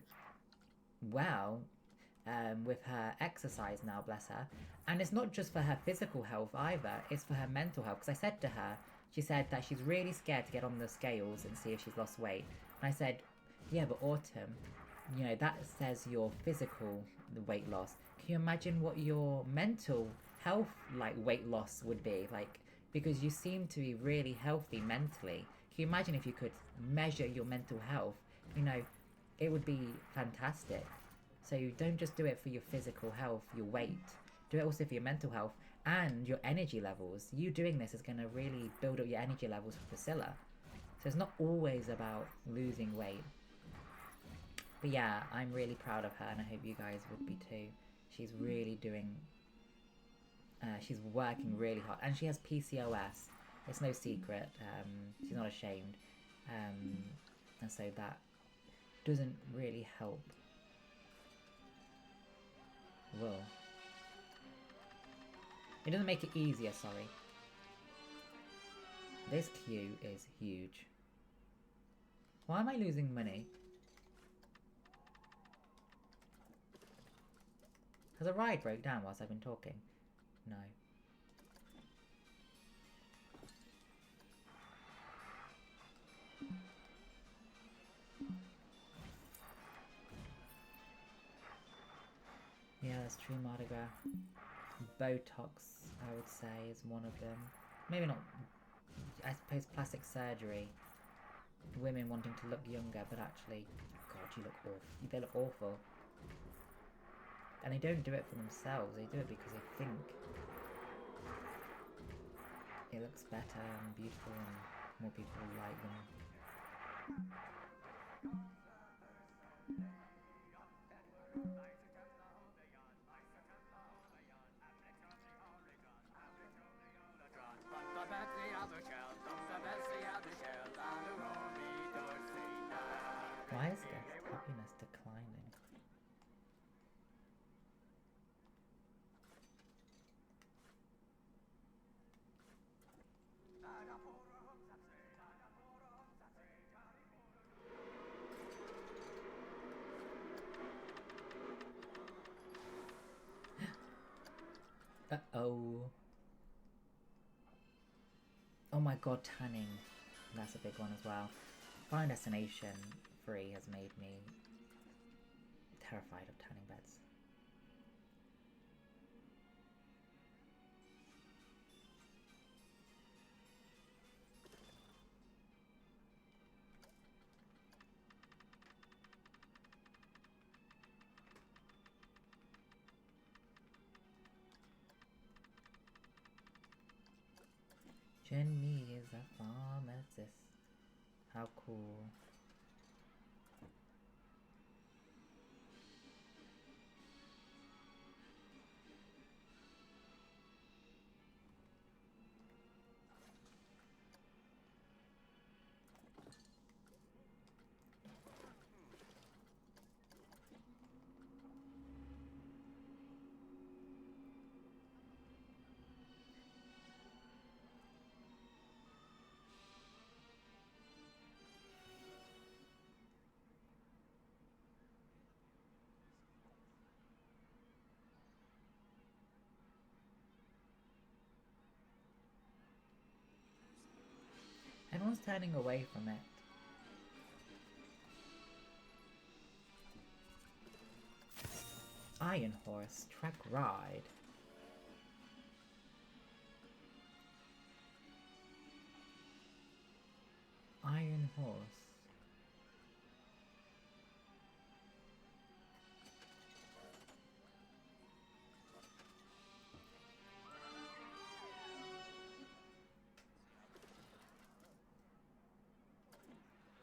well with her exercise now, bless her. And it's not just for her physical health either, it's for her mental health. Because I said to her, she said that she's really scared to get on the scales and see if she's lost weight. And I said, yeah, but Autumn, you know, that says your physical weight loss. Can you imagine what your mental health, like, weight loss would be? Like, because you seem to be really healthy mentally. Can you imagine if you could measure your mental health? You know, it would be fantastic. So you don't just do it for your physical health, your weight. Do it also for your mental health and your energy levels. You doing this is going to really build up your energy levels for Priscilla. So it's not always about losing weight. But yeah, I'm really proud of her, and I hope you guys would be too. She's really doing... she's working really hard. And she has PCOS. It's no secret. She's not ashamed. And so that doesn't really help. Well, it doesn't make it easier, sorry. This queue is huge. Why am I losing money? Has a ride broke down whilst I've been talking? No. Yeah, that's true, Mardi Gras. Botox, I would say, is one of them. Maybe not, I suppose plastic surgery. Women wanting to look younger, but actually, God, you look awful. They look awful. And they don't do it for themselves, they do it because they think it looks better and beautiful and more people will like them. Why is this happiness decline? Uh-oh. Oh my god, tanning. That's a big one as well. Final Destination 3 has made me terrified of tanning beds. Jenny is a pharmacist. How cool. Everyone's turning away from it. Iron Horse Track Ride. Iron Horse.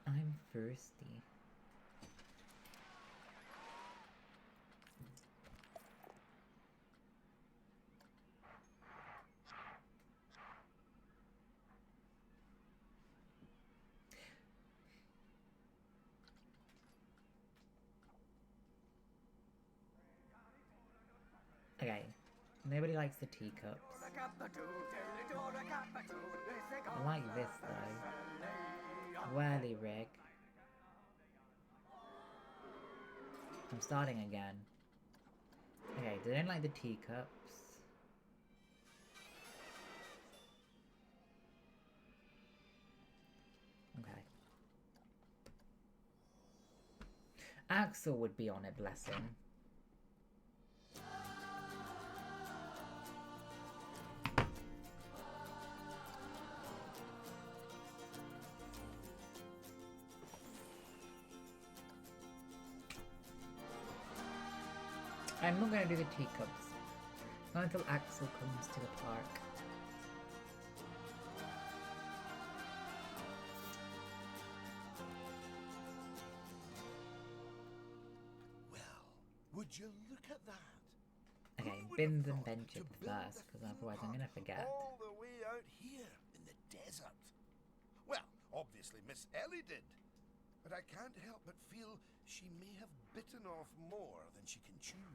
I'm thirsty. Okay, nobody likes the teacups. I like this though. Whirly rig. I'm starting again. Okay, they don't like the teacups. Okay. Axel would be on it, bless him. I'm not going to do the teacups. Not until Axel comes to the park. Well, would you look at that? Okay, Who would bins have and thought benches to build first, a because theme otherwise I'm park going to forget. all the way out here in the desert. Well, obviously Miss Ellie did. But I can't help but feel she may have bitten off more than she can chew.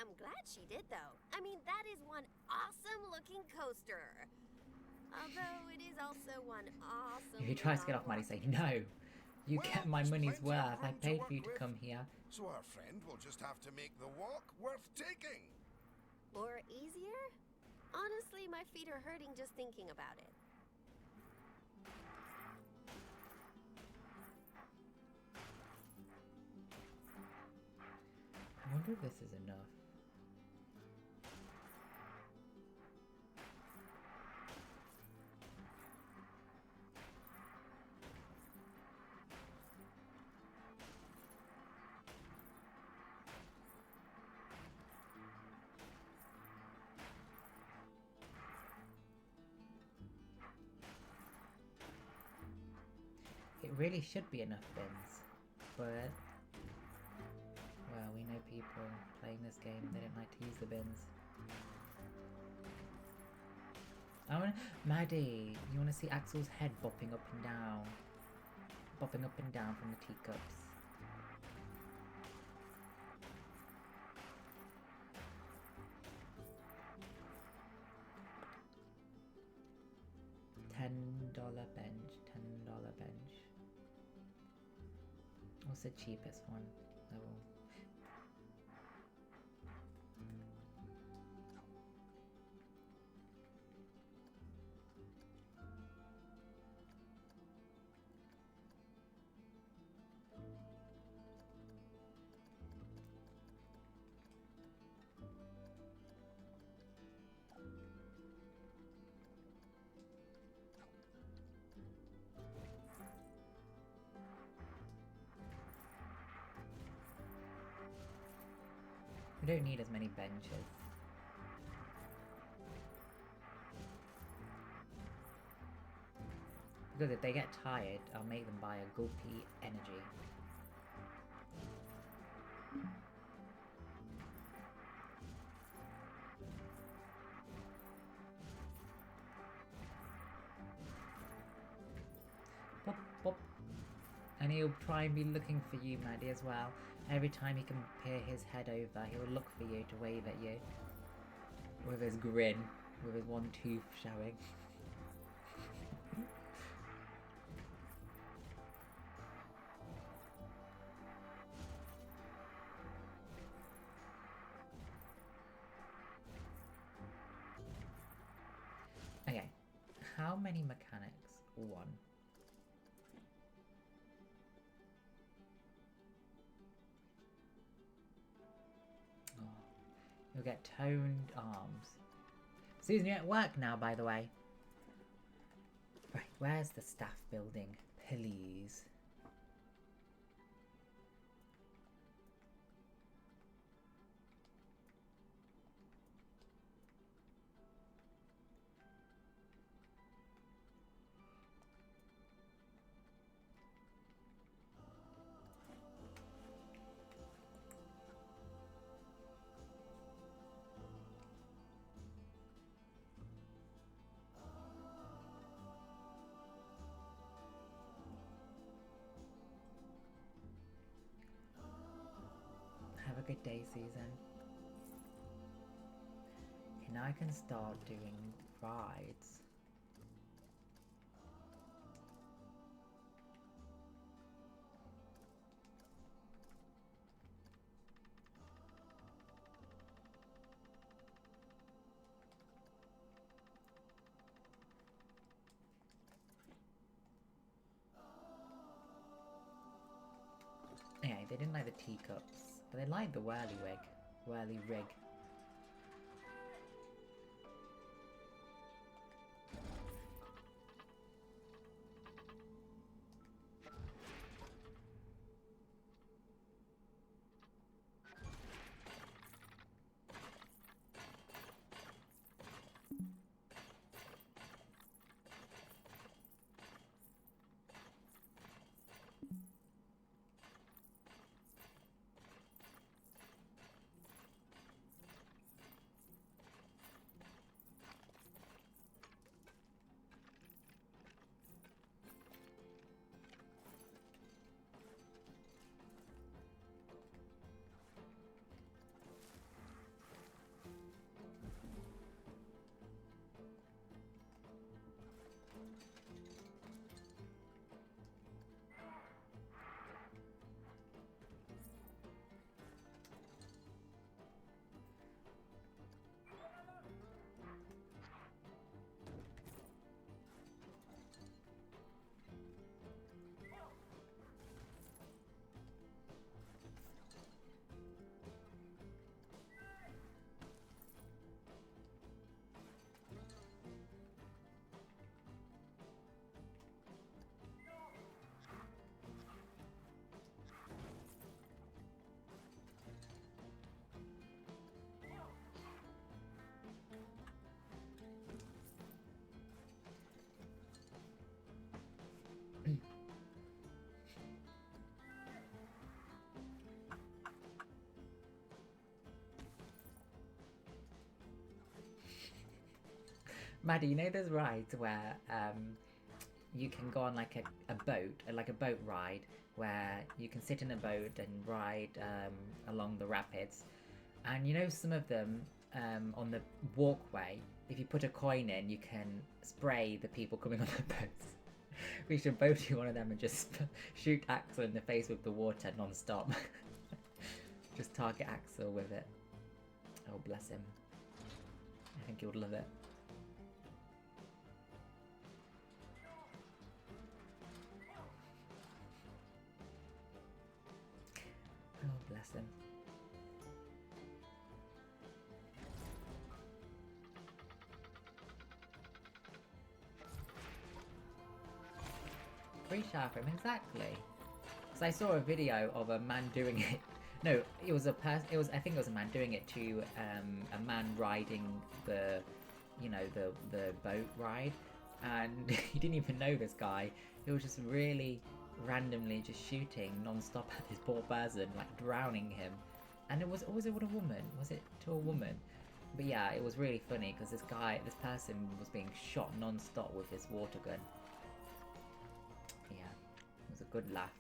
I'm glad she did, though. I mean, that is one awesome-looking coaster. Although it is also one awesome. If he tries to get off money, say no. You Well, get my there's money's plenty of worth. I room to paid work for you to with. come here. So our friend will just have to make the walk worth taking. Or easier? Honestly, my feet are hurting just thinking about it. I wonder if this is enough. It really should be enough bins, but well, we know people playing this game, they don't like to use the bins. Maddie, you want to see Axel's head bopping up and down? Bopping up and down from the teacups. $10 bench, $10 bench. What's the cheapest one? We don't need as many benches. Because if they get tired, I'll make them buy a Gulpy Energy. Pop, pop. And he'll try and be looking for you, Maddie, as well. Every time he can peer his head over, he'll look for you to wave at you. With his grin, with his one tooth showing. Okay, how many mechanics? One. Oh, you'll get toned arms. Susan, you're at work now, by the way. Right, where's the staff building? Please. Have a good day, Susan. Okay, now I can start doing rides. Okay, they didn't like the teacups, but they liked the whirly rig. Maddie, you know there's rides where you can go on like a boat, like a boat ride, where you can sit in a boat and ride along the rapids. And you know some of them on the walkway, if you put a coin in, you can spray the people coming on the boats. We should both do one of them and just shoot Axel in the face with the water non-stop. Just target Axel with it. Oh, bless him. I think he would love it. Oh, bless him. Free shower for him, exactly. Because I saw a video of a man doing it No, it was a person. It was. I think it was a man doing it to a man riding the, you know, the boat ride, and he didn't even know this guy. He was just really randomly just shooting non-stop at this poor person, like drowning him. And was it with a woman? Was it to a woman? But yeah, it was really funny because this person was being shot non-stop with his water gun. Yeah, it was a good laugh.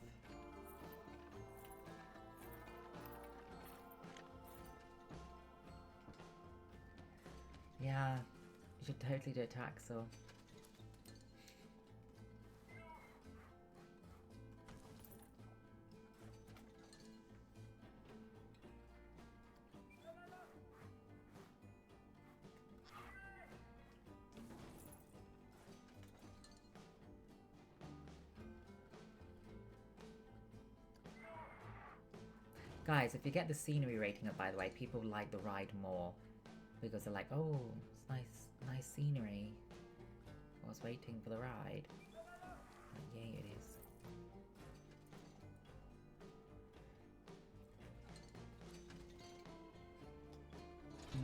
Yeah, you should totally do a Taxel. Guys, if you get the scenery rating up, by the way, people like the ride more because they're like, oh, it's nice scenery. I was waiting for the ride. Like, yay, it is.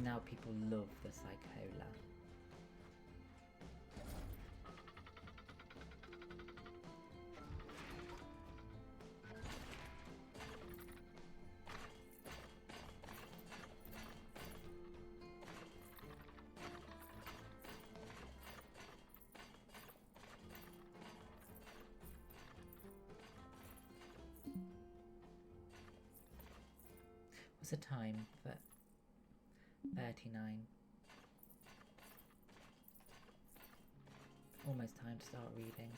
Now people love the Psychola. What's the time? 39. Almost time to start reading.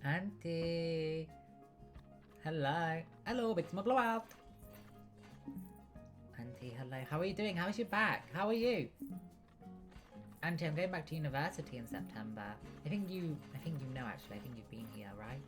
Auntie! Hello! Hello, it's my blowout! Auntie, hello. How are you doing? How's your back? How are you? Auntie, I'm going back to university in September. I think you know actually. I think you've been here, right?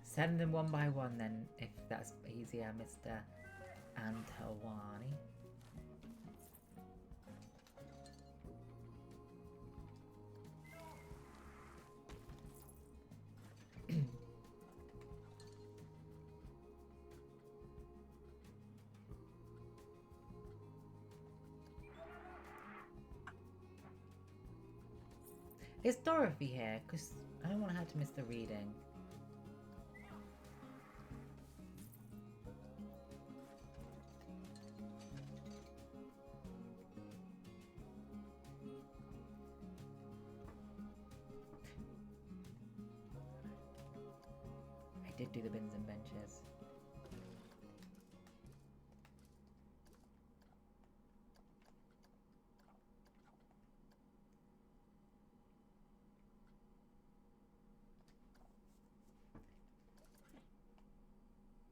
Send them one by one then, if that's easier, Mr. Antawani. Is Dorothy here? Because I don't want her to miss the reading. I did do the bins and benches.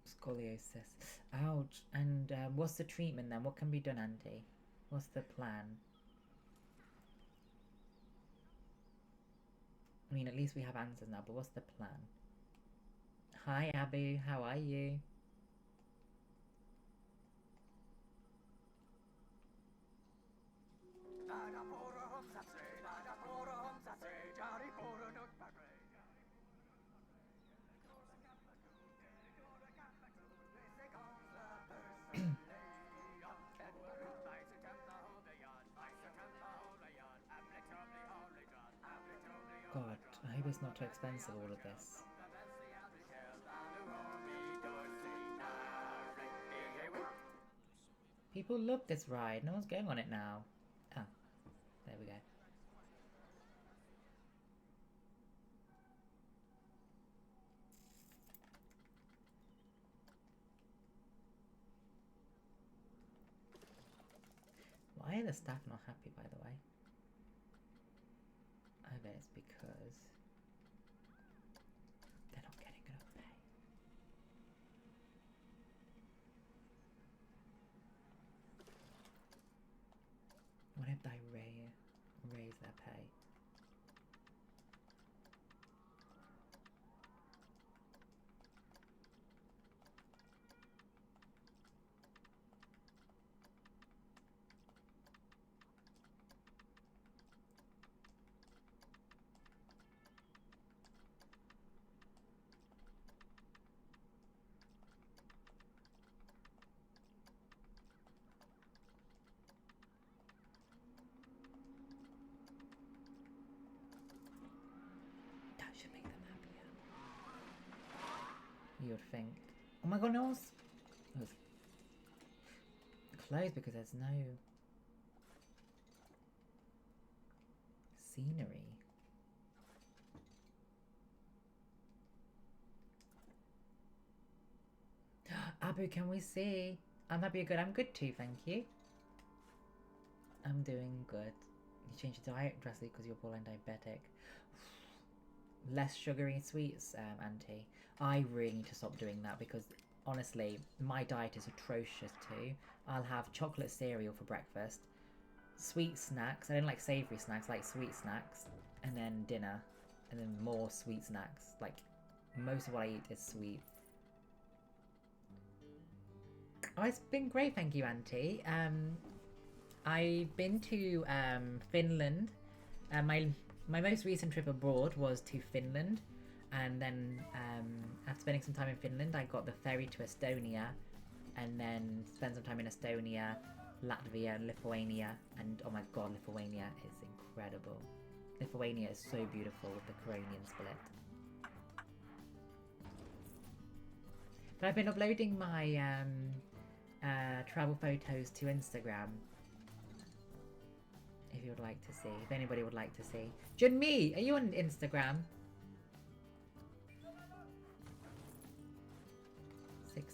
Scoliosis. Ouch. And what's the treatment then? What can be done, Auntie? What's the plan? I mean, at least we have answers now, but what's the plan? Hi, Abu. How are you? Maybe it's not too expensive, all of this. People love this ride. No one's going on it now. Ah, there we go. Why are the staff not happy, by the way? I bet it's because they're not getting enough pay. What if they raise their pay? That should make them happier. You would think. Oh my god, no one's... Oh, it's closed because there's no... scenery. Abu, can we see? I'm happy you're good. I'm good too, thank you. I'm doing good. You changed your diet drastically because you're borderline diabetic. Less sugary sweets, Auntie. I really need to stop doing that because honestly, my diet is atrocious too. I'll have chocolate cereal for breakfast, sweet snacks. I don't like savoury snacks, I like sweet snacks, and then dinner, and then more sweet snacks. Like, most of what I eat is sweet. Oh, it's been great, thank you, Auntie. I've been to Finland. My most recent trip abroad was to Finland, and then after spending some time in Finland, I got the ferry to Estonia, and then spent some time in Estonia, Latvia, Lithuania, and oh my god, Lithuania is incredible. Lithuania is so beautiful with the Curonian split. But I've been uploading my travel photos to Instagram. If you would like to see, if anybody would like to see. Junmi, are you on Instagram? 64%.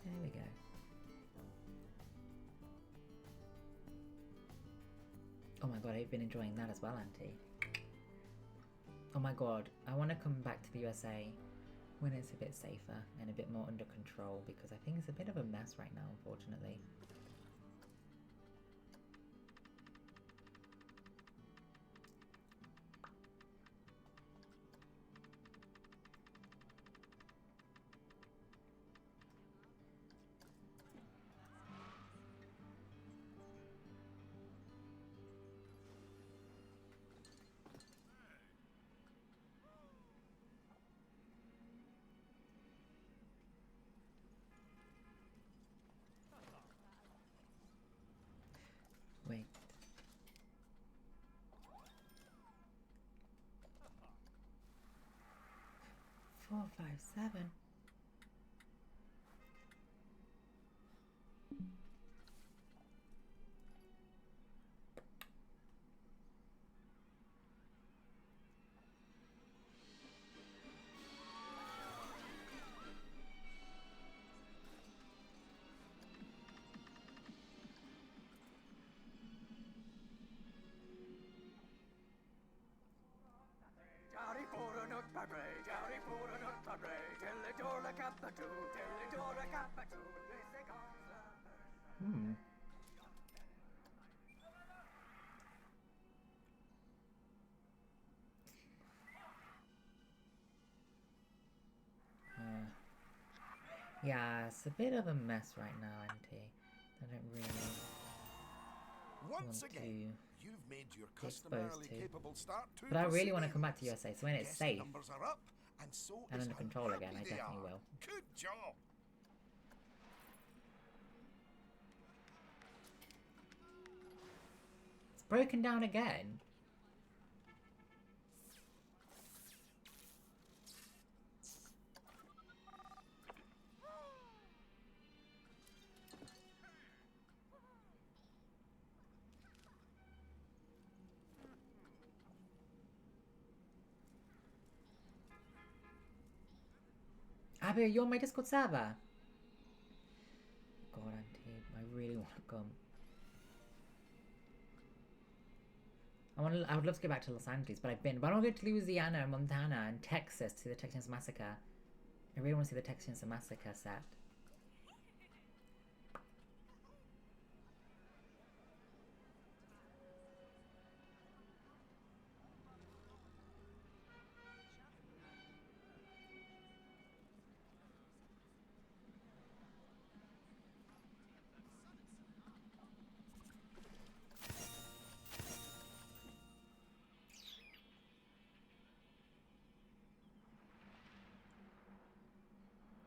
There we go. Oh my god, I've been enjoying that as well, Auntie. Oh my god, I want to come back to the USA when it's a bit safer and a bit more under control because I think it's a bit of a mess right now, unfortunately. Wait. Four, 5, 7. Yeah, it's a bit of a mess right now, Auntie. I don't really Once want again, to. you've made your be exposed customarily to. capable start to But I really want to come back to proceedings. USA, so when it's Guest safe numbers are up, and so and is under how control again, I happy they definitely are. will. Good job. It's broken down again. Abby, you're on my Discord server. God, Auntie, I really want to come. I would love to go back to Los Angeles, but I've been. But I want to go to Louisiana, Montana, and Texas to see the Texas Massacre. I really want to see the Texas Massacre set.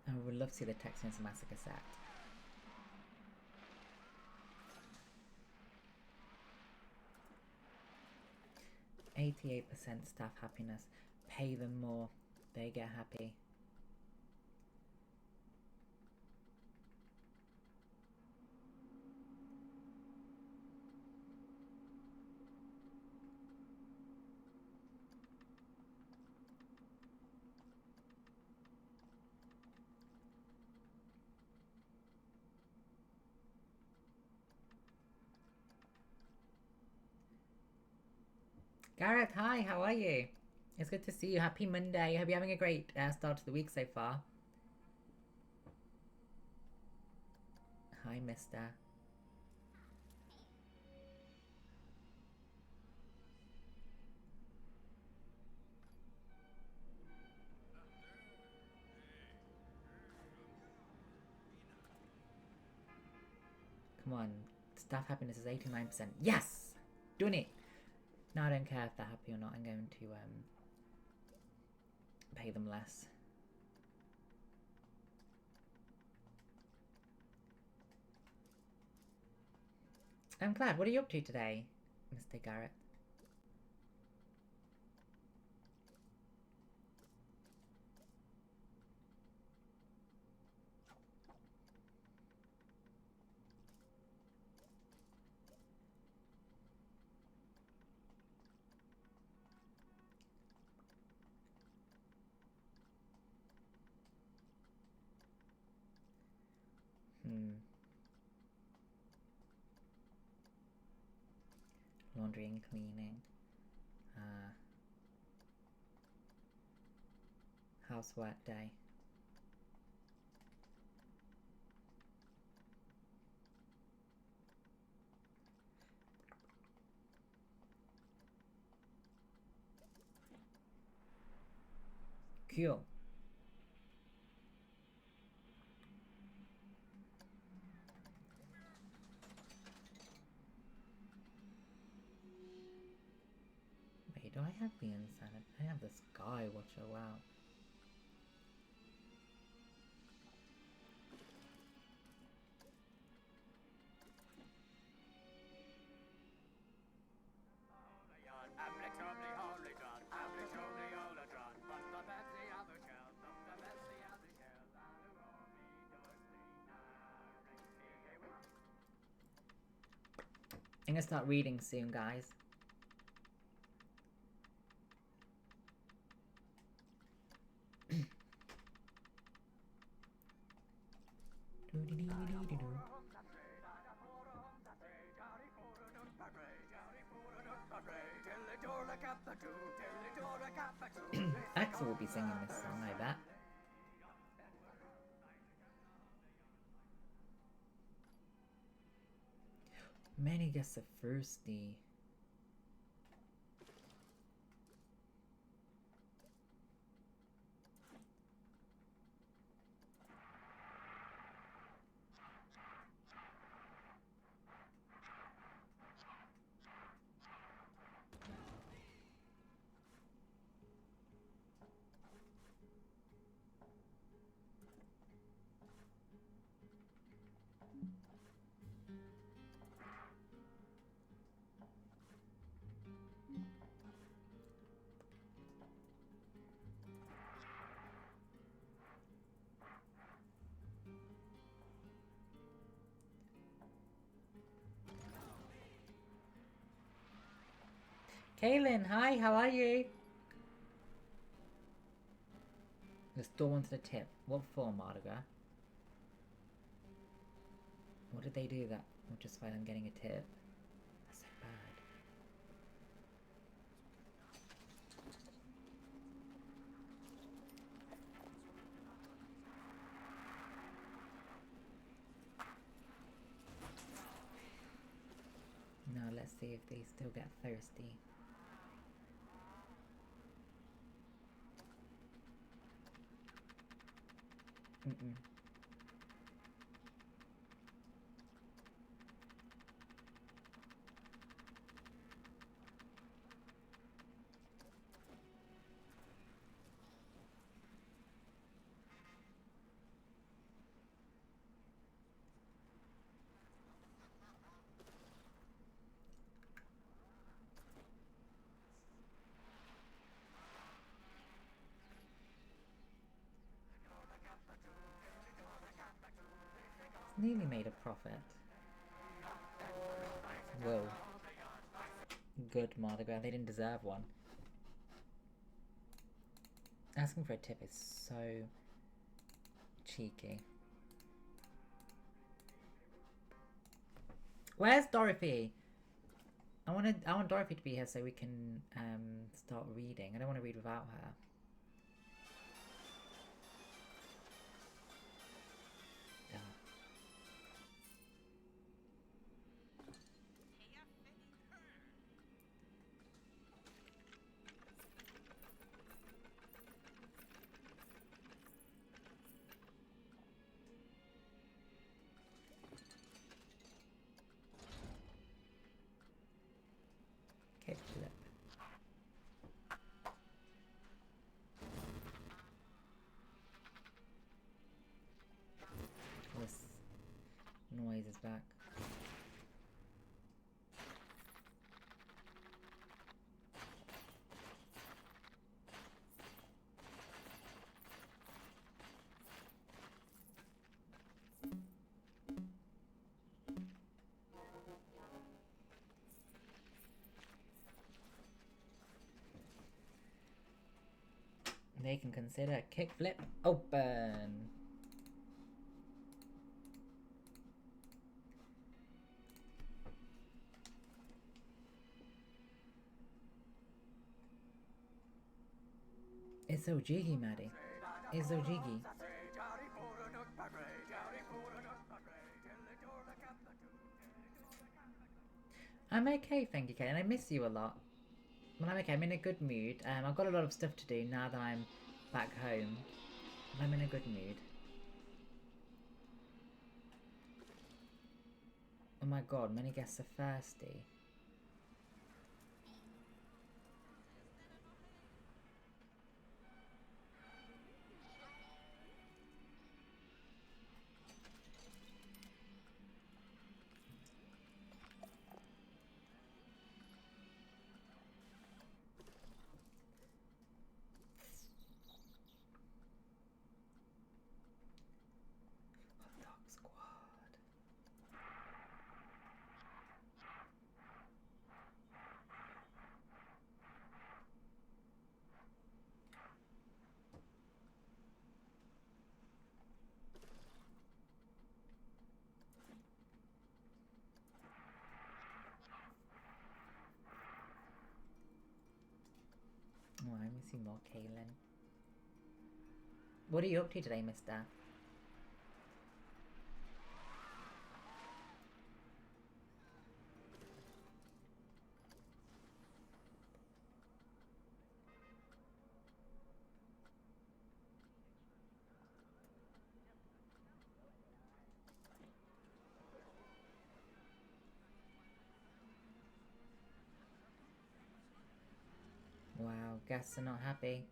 I would love to see the Texas Massacre set. %88% staff happiness. Pay them more. They get happy. Gareth, hi, how are you? It's good to see you. Happy Monday. Hope you're having a great start to the week so far. Hi, mister. Come on. Staff happiness is 89%. Yes! Doing it! Now I don't care if they're happy or not. I'm going to pay them less. I'm glad. What are you up to today, Mr. Garrett? Laundry and cleaning. Housework day. Cool. Wait, do I have the insanity? I have the Sky Watcher, wow. I'm gonna start reading soon, guys. Axel will be singing this song, I bet. Many guests are thirsty. Kaylin, hi, how are you? The store wanted a tip. What for, Mardiga? What did they do that will justify them getting a tip? That's so bad. Now let's see if they still get thirsty. Mm-mm. Nearly made a profit. Whoa. Good, Mardiga. They didn't deserve one. Asking for a tip is so cheeky. Where's Dorothy? I want Dorothy to be here so we can start reading. I don't want to read without her. Okay, flip. This noise is back. They can consider kickflip open. It's so jiggy, Maddie. It's so jiggy. I'm okay, thank you, Kate, and I miss you a lot. Well, I'm okay. I'm in a good mood. I've got a lot of stuff to do now that I'm back home. I'm in a good mood. Oh my god, many guests are thirsty. Hot dog squad. Oh, I miss you more, Kaylin. What are you up to today, mister? Wow, guests are not happy.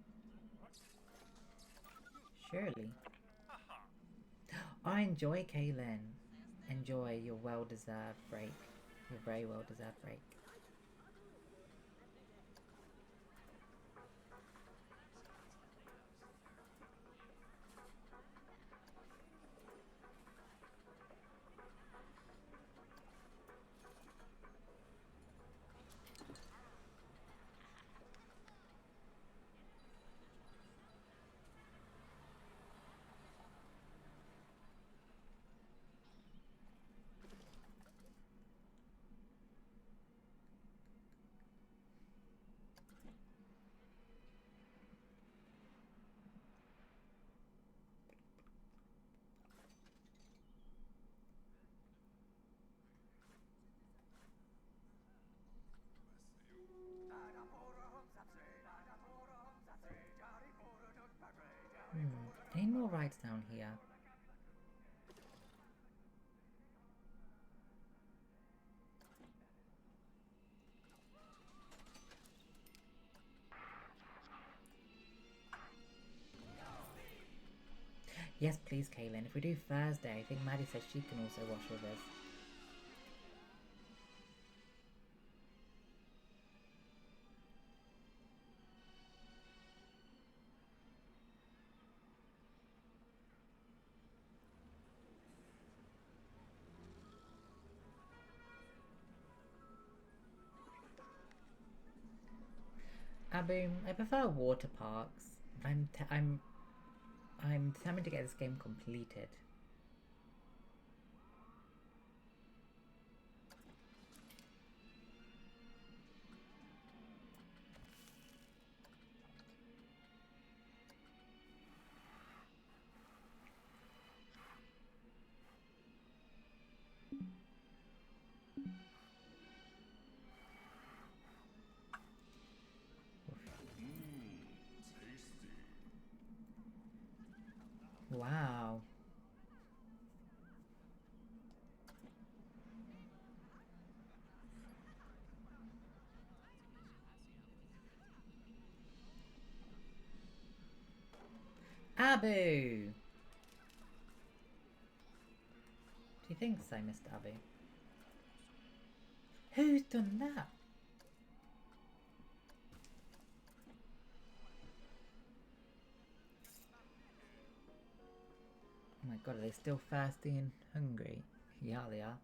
Surely. I enjoy, Kaylin. Enjoy your well-deserved break. Your very well-deserved break. rides down here. Yes, please, Kaylin. If we do Thursday, I think Maddie says she can also wash with us. Abu, I prefer water parks. I'm determined to get this game completed. Wow. Abu! Do you think so, Mr. Abu? Who's done that? Oh my god, are they still thirsty and hungry? Yeah, they are.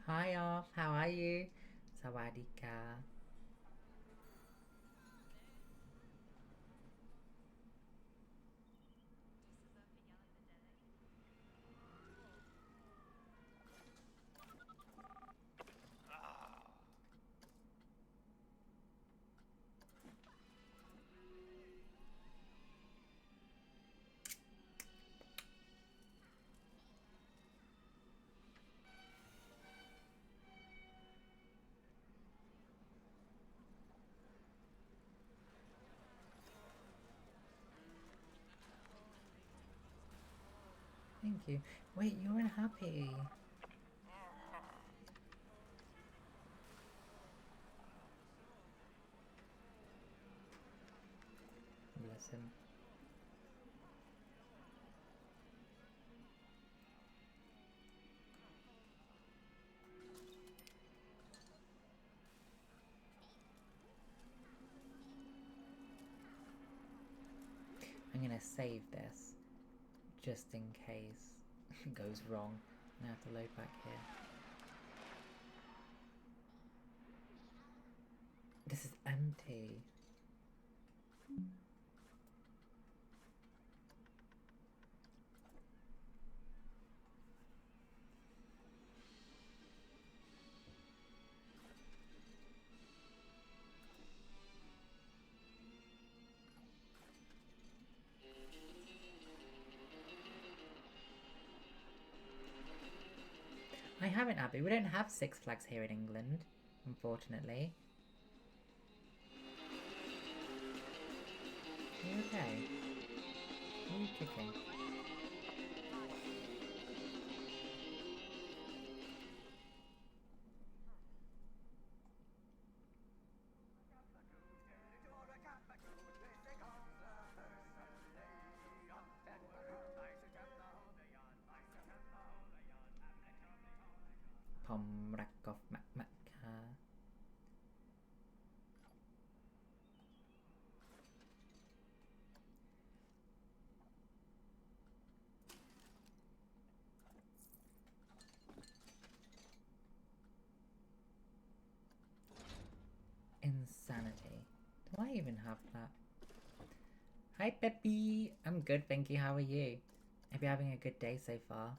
Hi all, how are you? Sawadika. Thank you. Wait, you're unhappy. Bless him. I'm gonna save this just in case it goes wrong. I have to load back here. This is empty. I haven't, Abby. We don't have Six Flags here in England, unfortunately. Are you okay? Are you kicking? Pomrakov Makmaka. Insanity. Do I even have that? Hi Peppy! I'm good, thank you. How are you? Hope you're having a good day so far.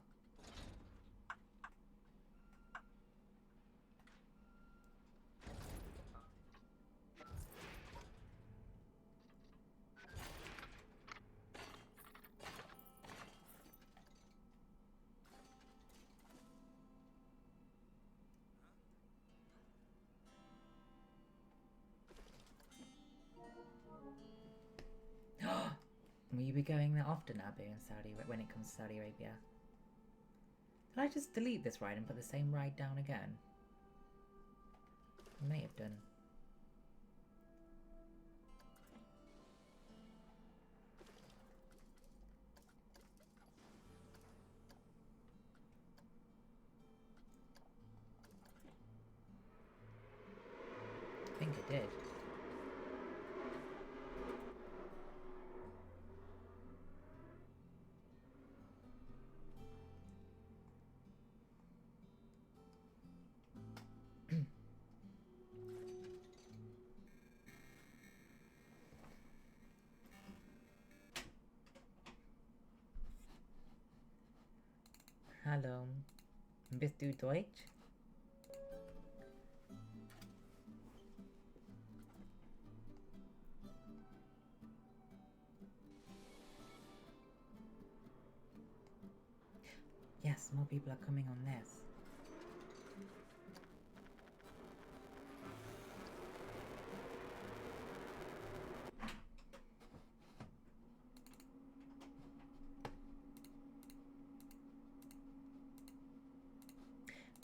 Will you be going there often, Abu, in Saudi when it comes to Saudi Arabia? Did I just delete this ride and put the same ride down again? I may have done. I think I did. Hallo, bist du Deutsch? Yes, more people are coming on this.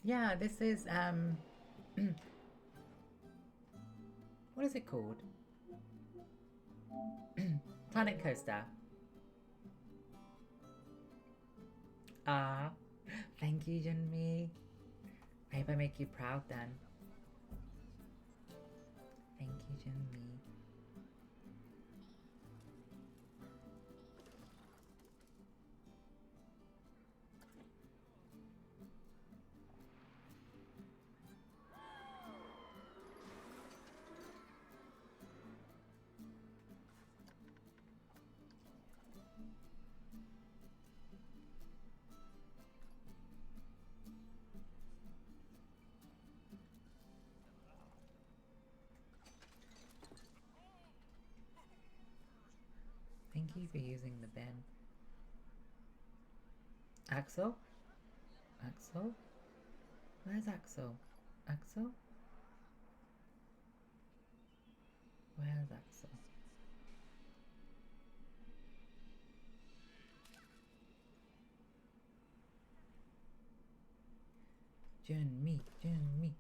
Yeah, this is what is it called? Planet Coaster. Ah, thank you, Junmi. I hope I make you proud then. Thank you, Junmi. Thank you for using the bin. Axel? Axel? Where's Axel? Axel? Where's Axel? Junmi, Junmi.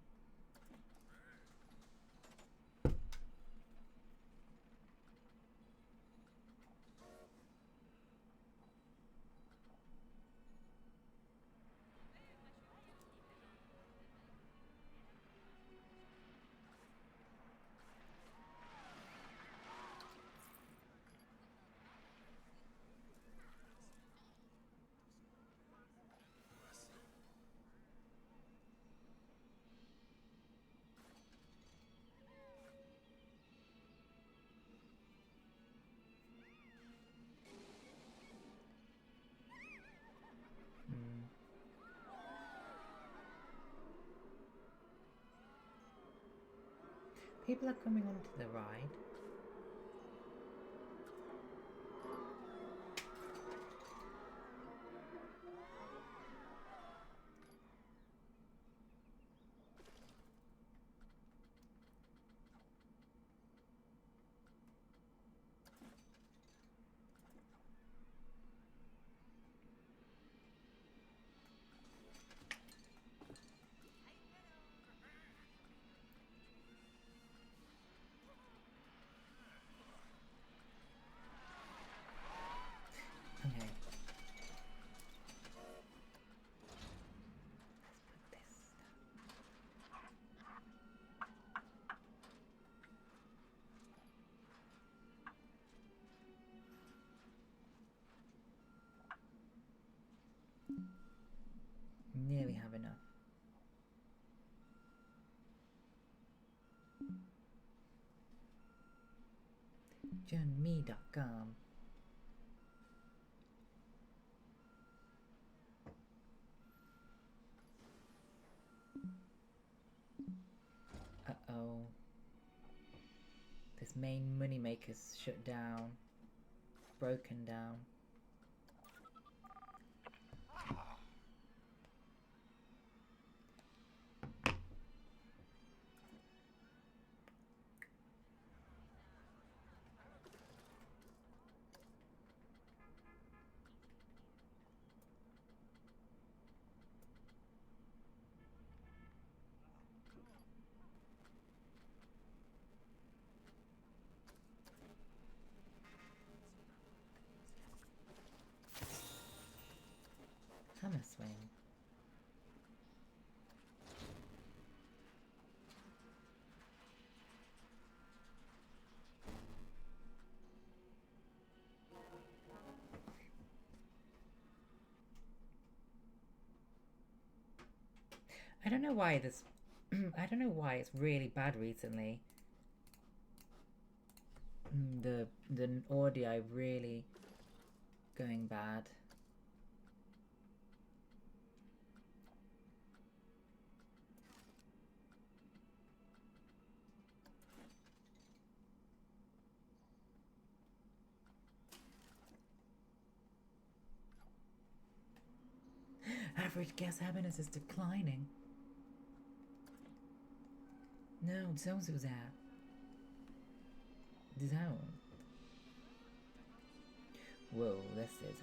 People are coming onto the ride. Okay. Let's put this down. Nearly have enough. Junmi.com. Uh-oh. This main moneymaker's shut down. Broken down. I don't know why this... I don't know why it's really bad recently. The audio really going bad. Average guess happiness is declining. No, Zozo's there. Zone. Whoa, this is...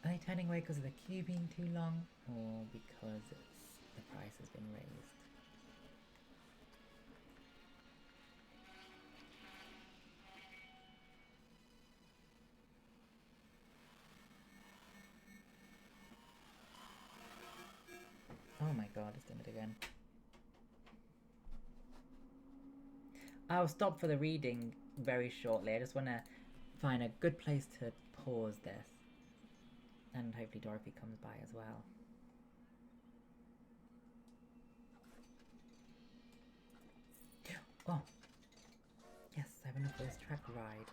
Are they turning away because of the queue being too long, or because the price has been raised? Oh my god, it's done it again. I'll stop for the reading very shortly. I just want to find a good place to pause this. And hopefully Dorothy comes by as well. Oh! Yes, having a first track ride.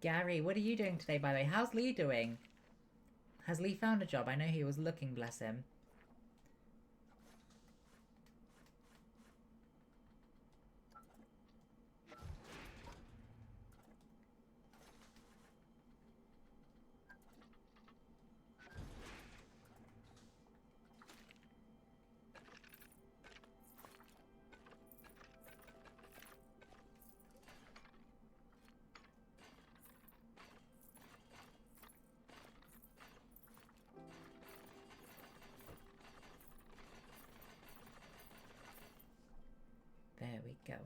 Gary, what are you doing today, by the way? How's Lee doing? Has Lee found a job? I know he was looking, bless him. There we go.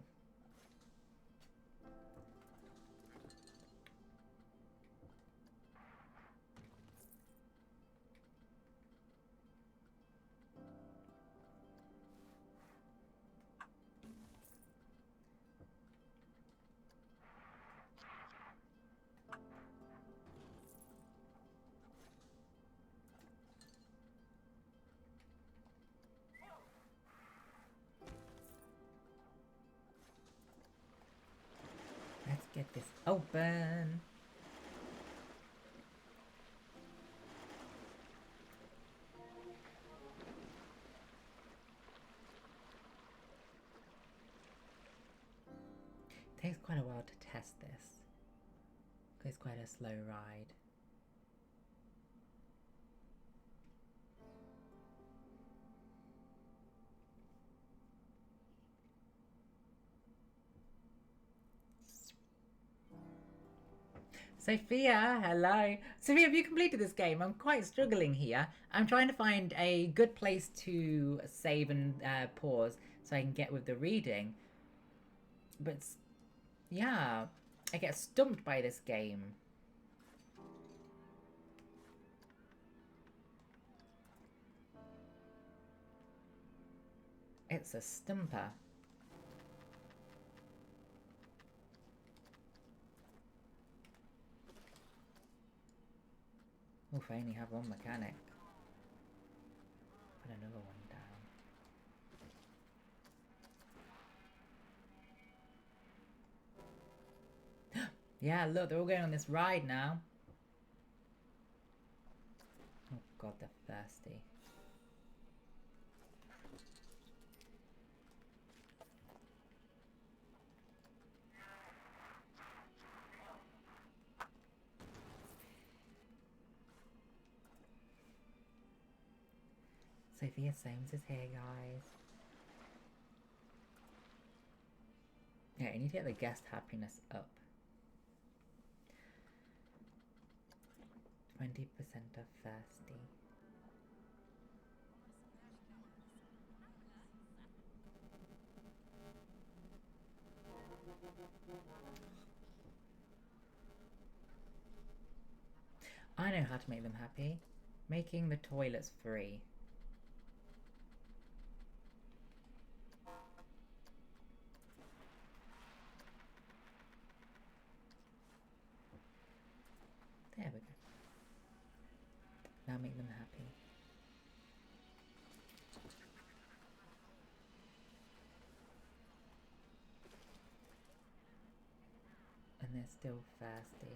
Let's get this open. Takes quite a while to test this. It's quite a slow ride. Sophia, hello. Sophia, have you completed this game? I'm quite struggling here. I'm trying to find a good place to save and pause so I can get with the reading. But, yeah, I get stumped by this game. It's a stumper. Oof, I only have one mechanic. Put another one down. Yeah, look, they're all going on this ride now. Oh god, they're thirsty. Sophia Soames is here, guys. Yeah, you need to get the guest happiness up. 20% are thirsty. I know how to make them happy. Making the toilets free. There we go. Now make them happy. And they're still thirsty.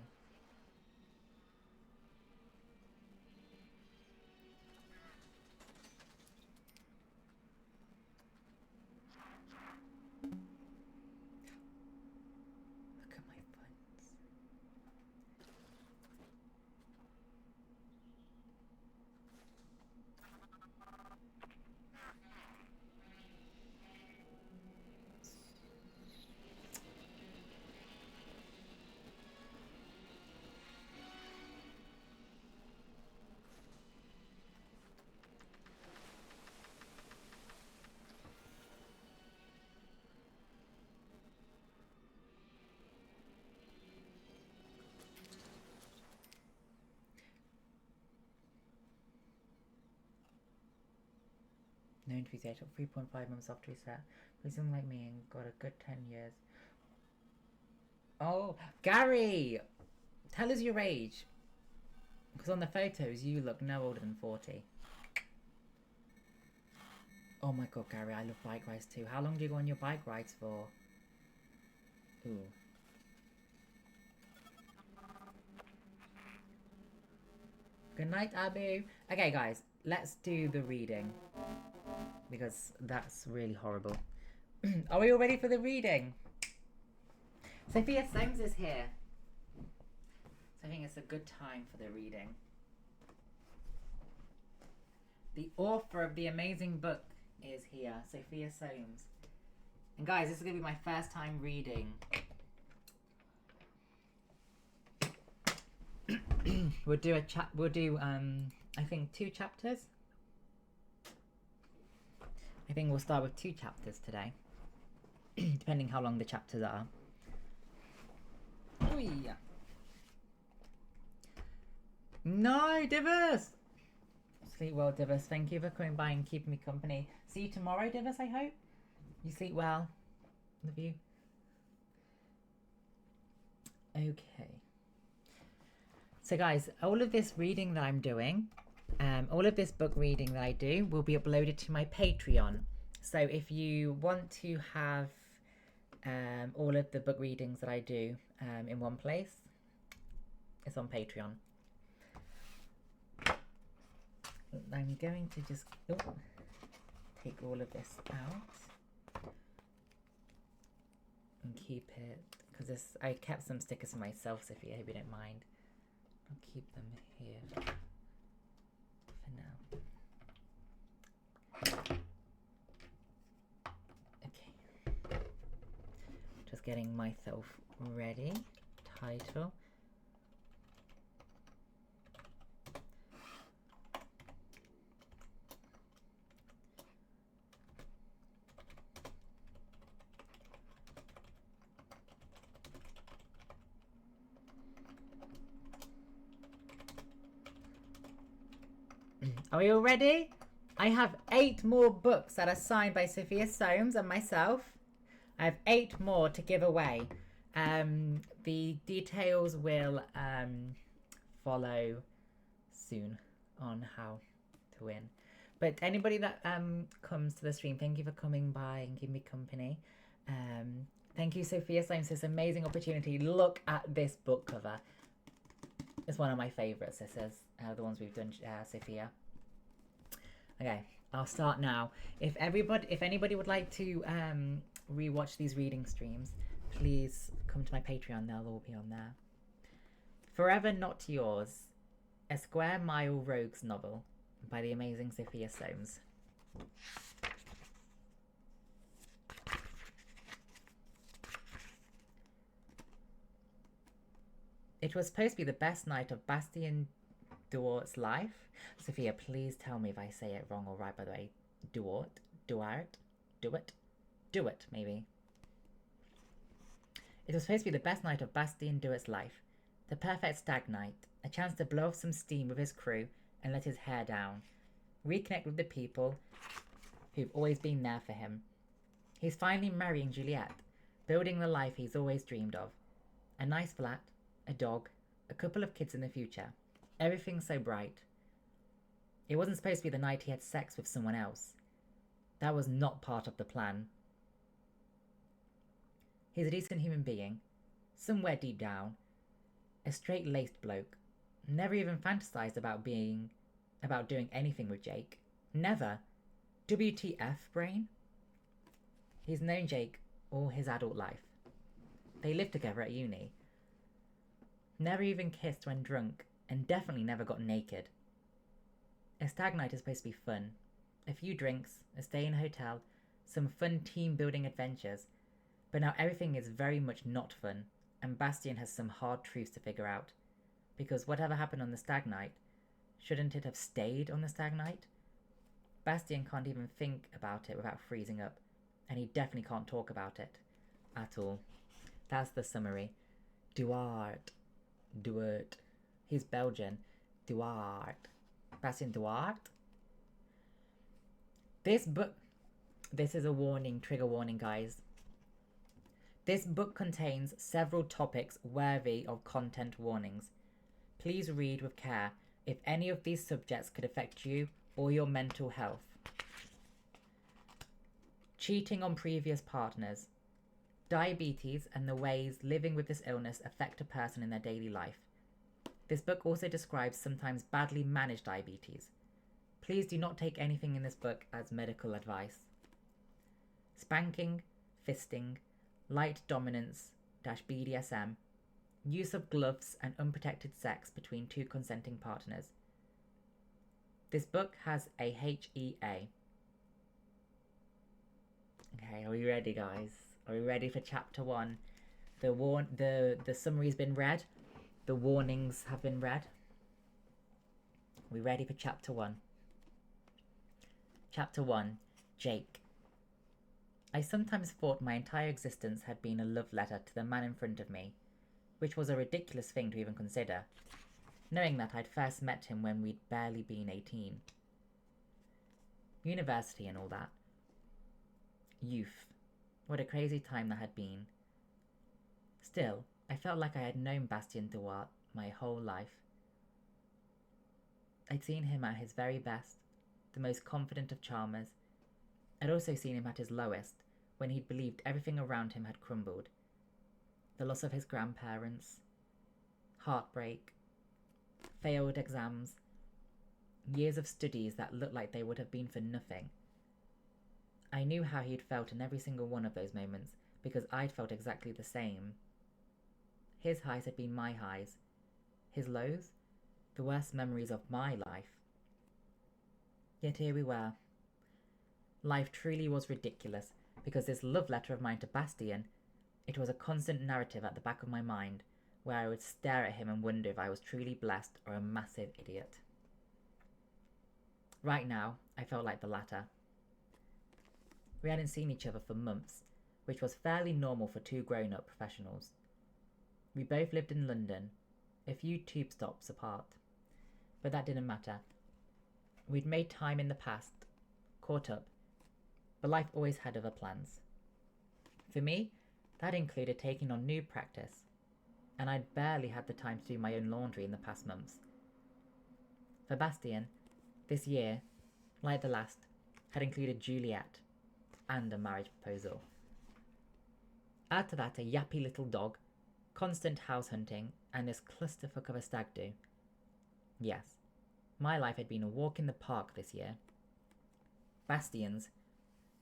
Look at my buns. No enthusiasm, 3.5 months after reset. Resume like me and got a good 10 years. Oh, Gary! Tell us your age. Because on the photos, you look no older than 40. Oh my god, Gary, I love bike rides too. How long do you go on your bike rides for? Ooh. Good night, Abu. Okay, guys, let's do the reading. Because that's really horrible. Are we all ready for the reading? Sophia Soames is here. So I think it's a good time for the reading. The author of the amazing book is here, Sophia Soames. And guys, this is going to be my first time reading. We'll do I think 2 chapters. I think we'll start with 2 chapters today. Depending how long the chapters are. Oh yeah. No, Divas! Sleep well, Divas. Thank you for coming by and keeping me company. See you tomorrow, Divas, I hope. You sleep well. Love you. Okay. So guys, all of this reading that I'm doing, all of this book reading that I do will be uploaded to my Patreon. So if you want to have all of the book readings that I do in one place, it's on Patreon. I'm going to just take all of this out and keep it, because I kept some stickers for myself, so if you hope you don't mind, I'll keep them here for now. Okay, just getting myself ready. Title. Are we all ready? I have 8 more books that are signed by Sophia Soames and myself. I have 8 more to give away. The details will follow soon on how to win. But anybody that comes to the stream, thank you for coming by and giving me company. Thank you, Sophia Soames, for this amazing opportunity. Look at this book cover. It's one of my favourites, this is. The ones we've done, Sophia. Okay, I'll start now. If anybody would like to rewatch these reading streams, please come to my Patreon. They'll all be on there. Forever Not Yours, a Square Mile Rogues novel by the amazing Sophia Soames. It was supposed to be the best night of Bastien Duart's life. Sophia, please tell me if I say it wrong or right, by the way. Duart, maybe. It was supposed to be the best night of Bastien Duart's life. The perfect stag night. a chance to blow off some steam with his crew and let his hair down, reconnect with the people who've always been there for him. He's finally marrying Juliet, building the life he's always dreamed of. A nice flat, a dog, a couple of kids in the future. Everything so bright. It wasn't supposed to be the night he had sex with someone else. That was not part of the plan. He's a decent human being, somewhere deep down, a straight-laced bloke, never even fantasized about doing anything with Jake. Never. WTF, brain? He's known Jake all his adult life. They lived together at uni. Never even kissed when drunk, and definitely never got naked. A stag night is supposed to be fun. A few drinks, a stay in a hotel, some fun team-building adventures. But now everything is very much not fun, and Bastien has some hard truths to figure out. Because whatever happened on the stag night, shouldn't it have stayed on the stag night? Bastien can't even think about it without freezing up, and he definitely can't talk about it. At all. That's the summary. Duarte. He's Belgian. Duarte. Bastien Duarte? This is a warning, trigger warning, guys. This book contains several topics worthy of content warnings. Please read with care if any of these subjects could affect you or your mental health. Cheating on previous partners. Diabetes and the ways living with this illness affect a person in their daily life. This book also describes sometimes badly managed diabetes. Please do not take anything in this book as medical advice. Spanking, fisting, light dominance -BDSM, use of gloves and unprotected sex between two consenting partners. This book has a HEA. Okay, are we ready, guys? Are we ready for chapter 1? The summary's been read. The warnings have been read. Are we ready for chapter 1? Chapter 1. Jake. I sometimes thought my entire existence had been a love letter to the man in front of me, which was a ridiculous thing to even consider, knowing that I'd first met him when we'd barely been 18. University and all that. Youth. What a crazy time that had been. Still, I felt like I had known Bastien Duarte my whole life. I'd seen him at his very best, the most confident of charmers. I'd also seen him at his lowest, when he'd believed everything around him had crumbled. The loss of his grandparents, heartbreak, failed exams, years of studies that looked like they would have been for nothing. I knew how he'd felt in every single one of those moments, because I'd felt exactly the same. His highs had been my highs. His lows, the worst memories of my life. Yet here we were. Life truly was ridiculous, because this love letter of mine to Bastien, it was a constant narrative at the back of my mind, where I would stare at him and wonder if I was truly blessed or a massive idiot. Right now, I felt like the latter. We hadn't seen each other for months, which was fairly normal for two grown-up professionals. We both lived in London, a few tube stops apart. But that didn't matter. We'd made time in the past, caught up, but life always had other plans. For me, that included taking on new practice, and I'd barely had the time to do my own laundry in the past months. For Bastien, this year, like the last, had included Juliet and a marriage proposal. Add to that a yappy little dog, constant house hunting, and this clusterfuck of a stag do. Yes, my life had been a walk in the park this year. Bastien's,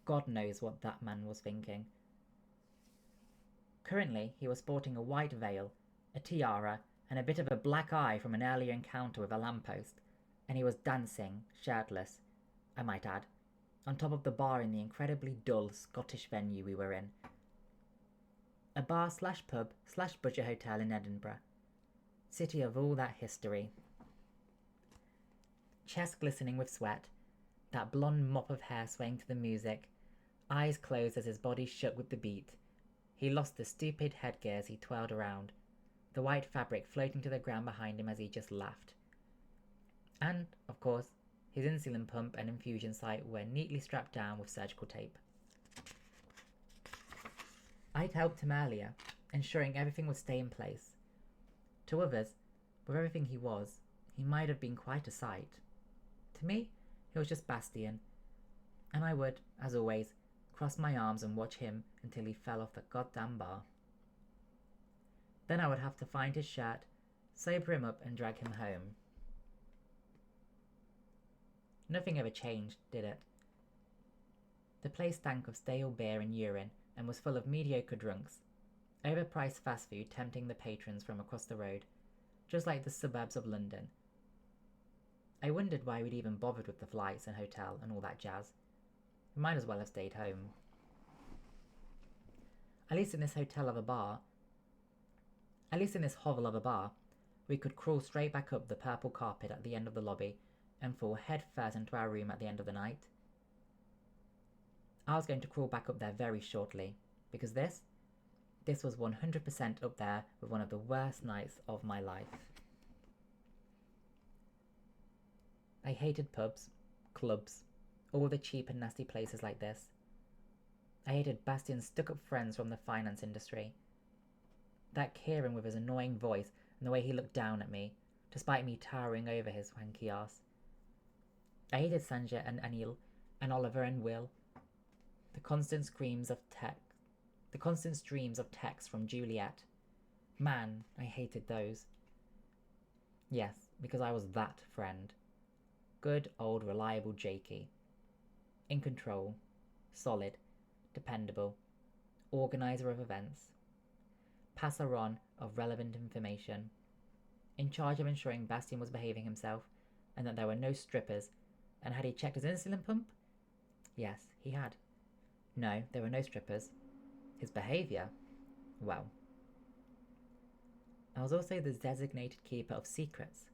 God knows what that man was thinking. Currently, he was sporting a white veil, a tiara, and a bit of a black eye from an earlier encounter with a lamppost, and he was dancing, shirtless, I might add, on top of the bar in the incredibly dull Scottish venue we were in. A bar/pub/budget hotel in Edinburgh. City of all that history. Chest glistening with sweat, that blonde mop of hair swaying to the music, eyes closed as his body shook with the beat. He lost the stupid headgears he twirled around. the white fabric floating to the ground behind him as he just laughed. And, of course, his insulin pump and infusion site were neatly strapped down with surgical tape. I'd helped him earlier, ensuring everything would stay in place. To others, with everything he was, he might have been quite a sight. To me, he was just Bastien, and I would, as always, cross my arms and watch him until he fell off the goddamn bar. Then I would have to find his shirt, sober him up and drag him home. Nothing ever changed, did it? The place stank of stale beer and urine and was full of mediocre drunks, overpriced fast food tempting the patrons from across the road, just like the suburbs of London. I wondered why we'd even bothered with the flights and hotel and all that jazz. We might as well have stayed home. At least in this hovel of a bar, we could crawl straight back up the purple carpet at the end of the lobby and fall head first into our room at the end of the night. I was going to crawl back up there very shortly, because this was 100% up there with one of the worst nights of my life. I hated pubs, clubs, all the cheap and nasty places like this. I hated Bastien's stuck-up friends from the finance industry. That Kieran with his annoying voice and the way he looked down at me, despite me towering over his wanky ass. I hated Sanja and Anil, and Oliver and Will. The constant streams of text from Juliet. Man, I hated those. Yes, because I was that friend. Good old reliable Jakey. In control, solid, dependable, organizer of events, passer on of relevant information, in charge of ensuring Bastien was behaving himself and that there were no strippers. And had he checked his insulin pump? Yes, he had. No, there were no strippers. His behaviour? Well. I was also the designated keeper of secrets.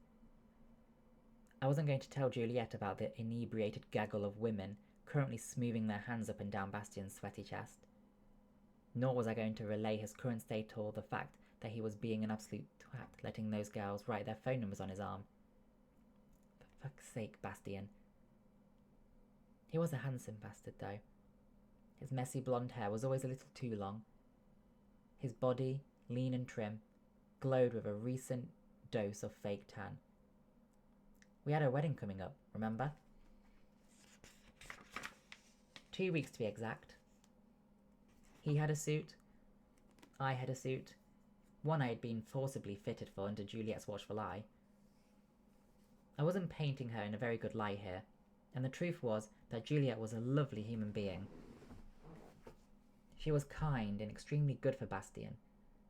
I wasn't going to tell Juliet about the inebriated gaggle of women currently smoothing their hands up and down Bastien's sweaty chest. Nor was I going to relay his current state or the fact that he was being an absolute twat letting those girls write their phone numbers on his arm. For fuck's sake, Bastien. He was a handsome bastard, though. His messy blonde hair was always a little too long. His body, lean and trim, glowed with a recent dose of fake tan. We had a wedding coming up, remember? 2 weeks to be exact. He had a suit. I had a suit. One I had been forcibly fitted for under Juliet's watchful eye. I wasn't painting her in a very good light here, and the truth was that Juliet was a lovely human being. She was kind and extremely good for Bastien,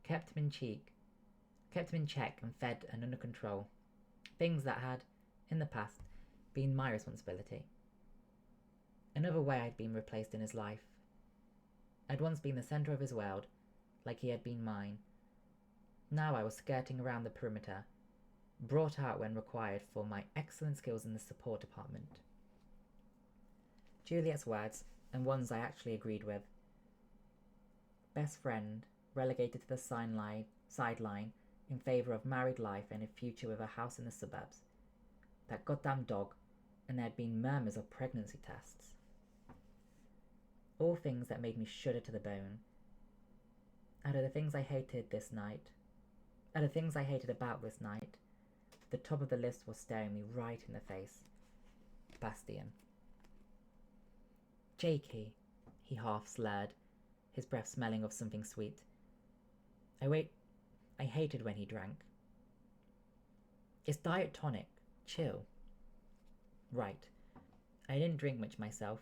kept him in check and fed and under control, things that had, in the past, been my responsibility. Another way I'd been replaced in his life. I'd once been the centre of his world, like he had been mine. Now I was skirting around the perimeter, brought out when required for my excellent skills in the support department. Juliet's words, and ones I actually agreed with. Best friend, relegated to the sideline in favour of married life and a future with a house in the suburbs. That goddamn dog, and there had been murmurs of pregnancy tests. All things that made me shudder to the bone. Out of the things I hated about this night, the top of the list was staring me right in the face. Bastien. Jakey, he half slurred, his breath smelling of something sweet. I hated when he drank. It's diet tonic. Chill. Right. I didn't drink much myself.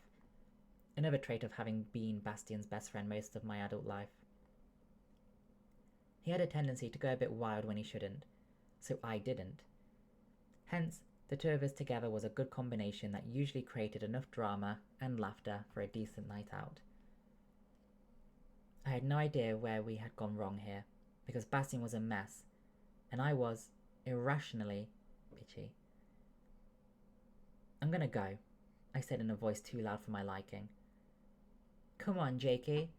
Another trait of having been Bastien's best friend most of my adult life. He had a tendency to go a bit wild when he shouldn't, so I didn't. Hence, the two of us together was a good combination that usually created enough drama and laughter for a decent night out. I had no idea where we had gone wrong here, because Bastien was a mess, and I was, irrationally, bitchy. I'm gonna go, I said in a voice too loud for my liking. Come on, Jakey.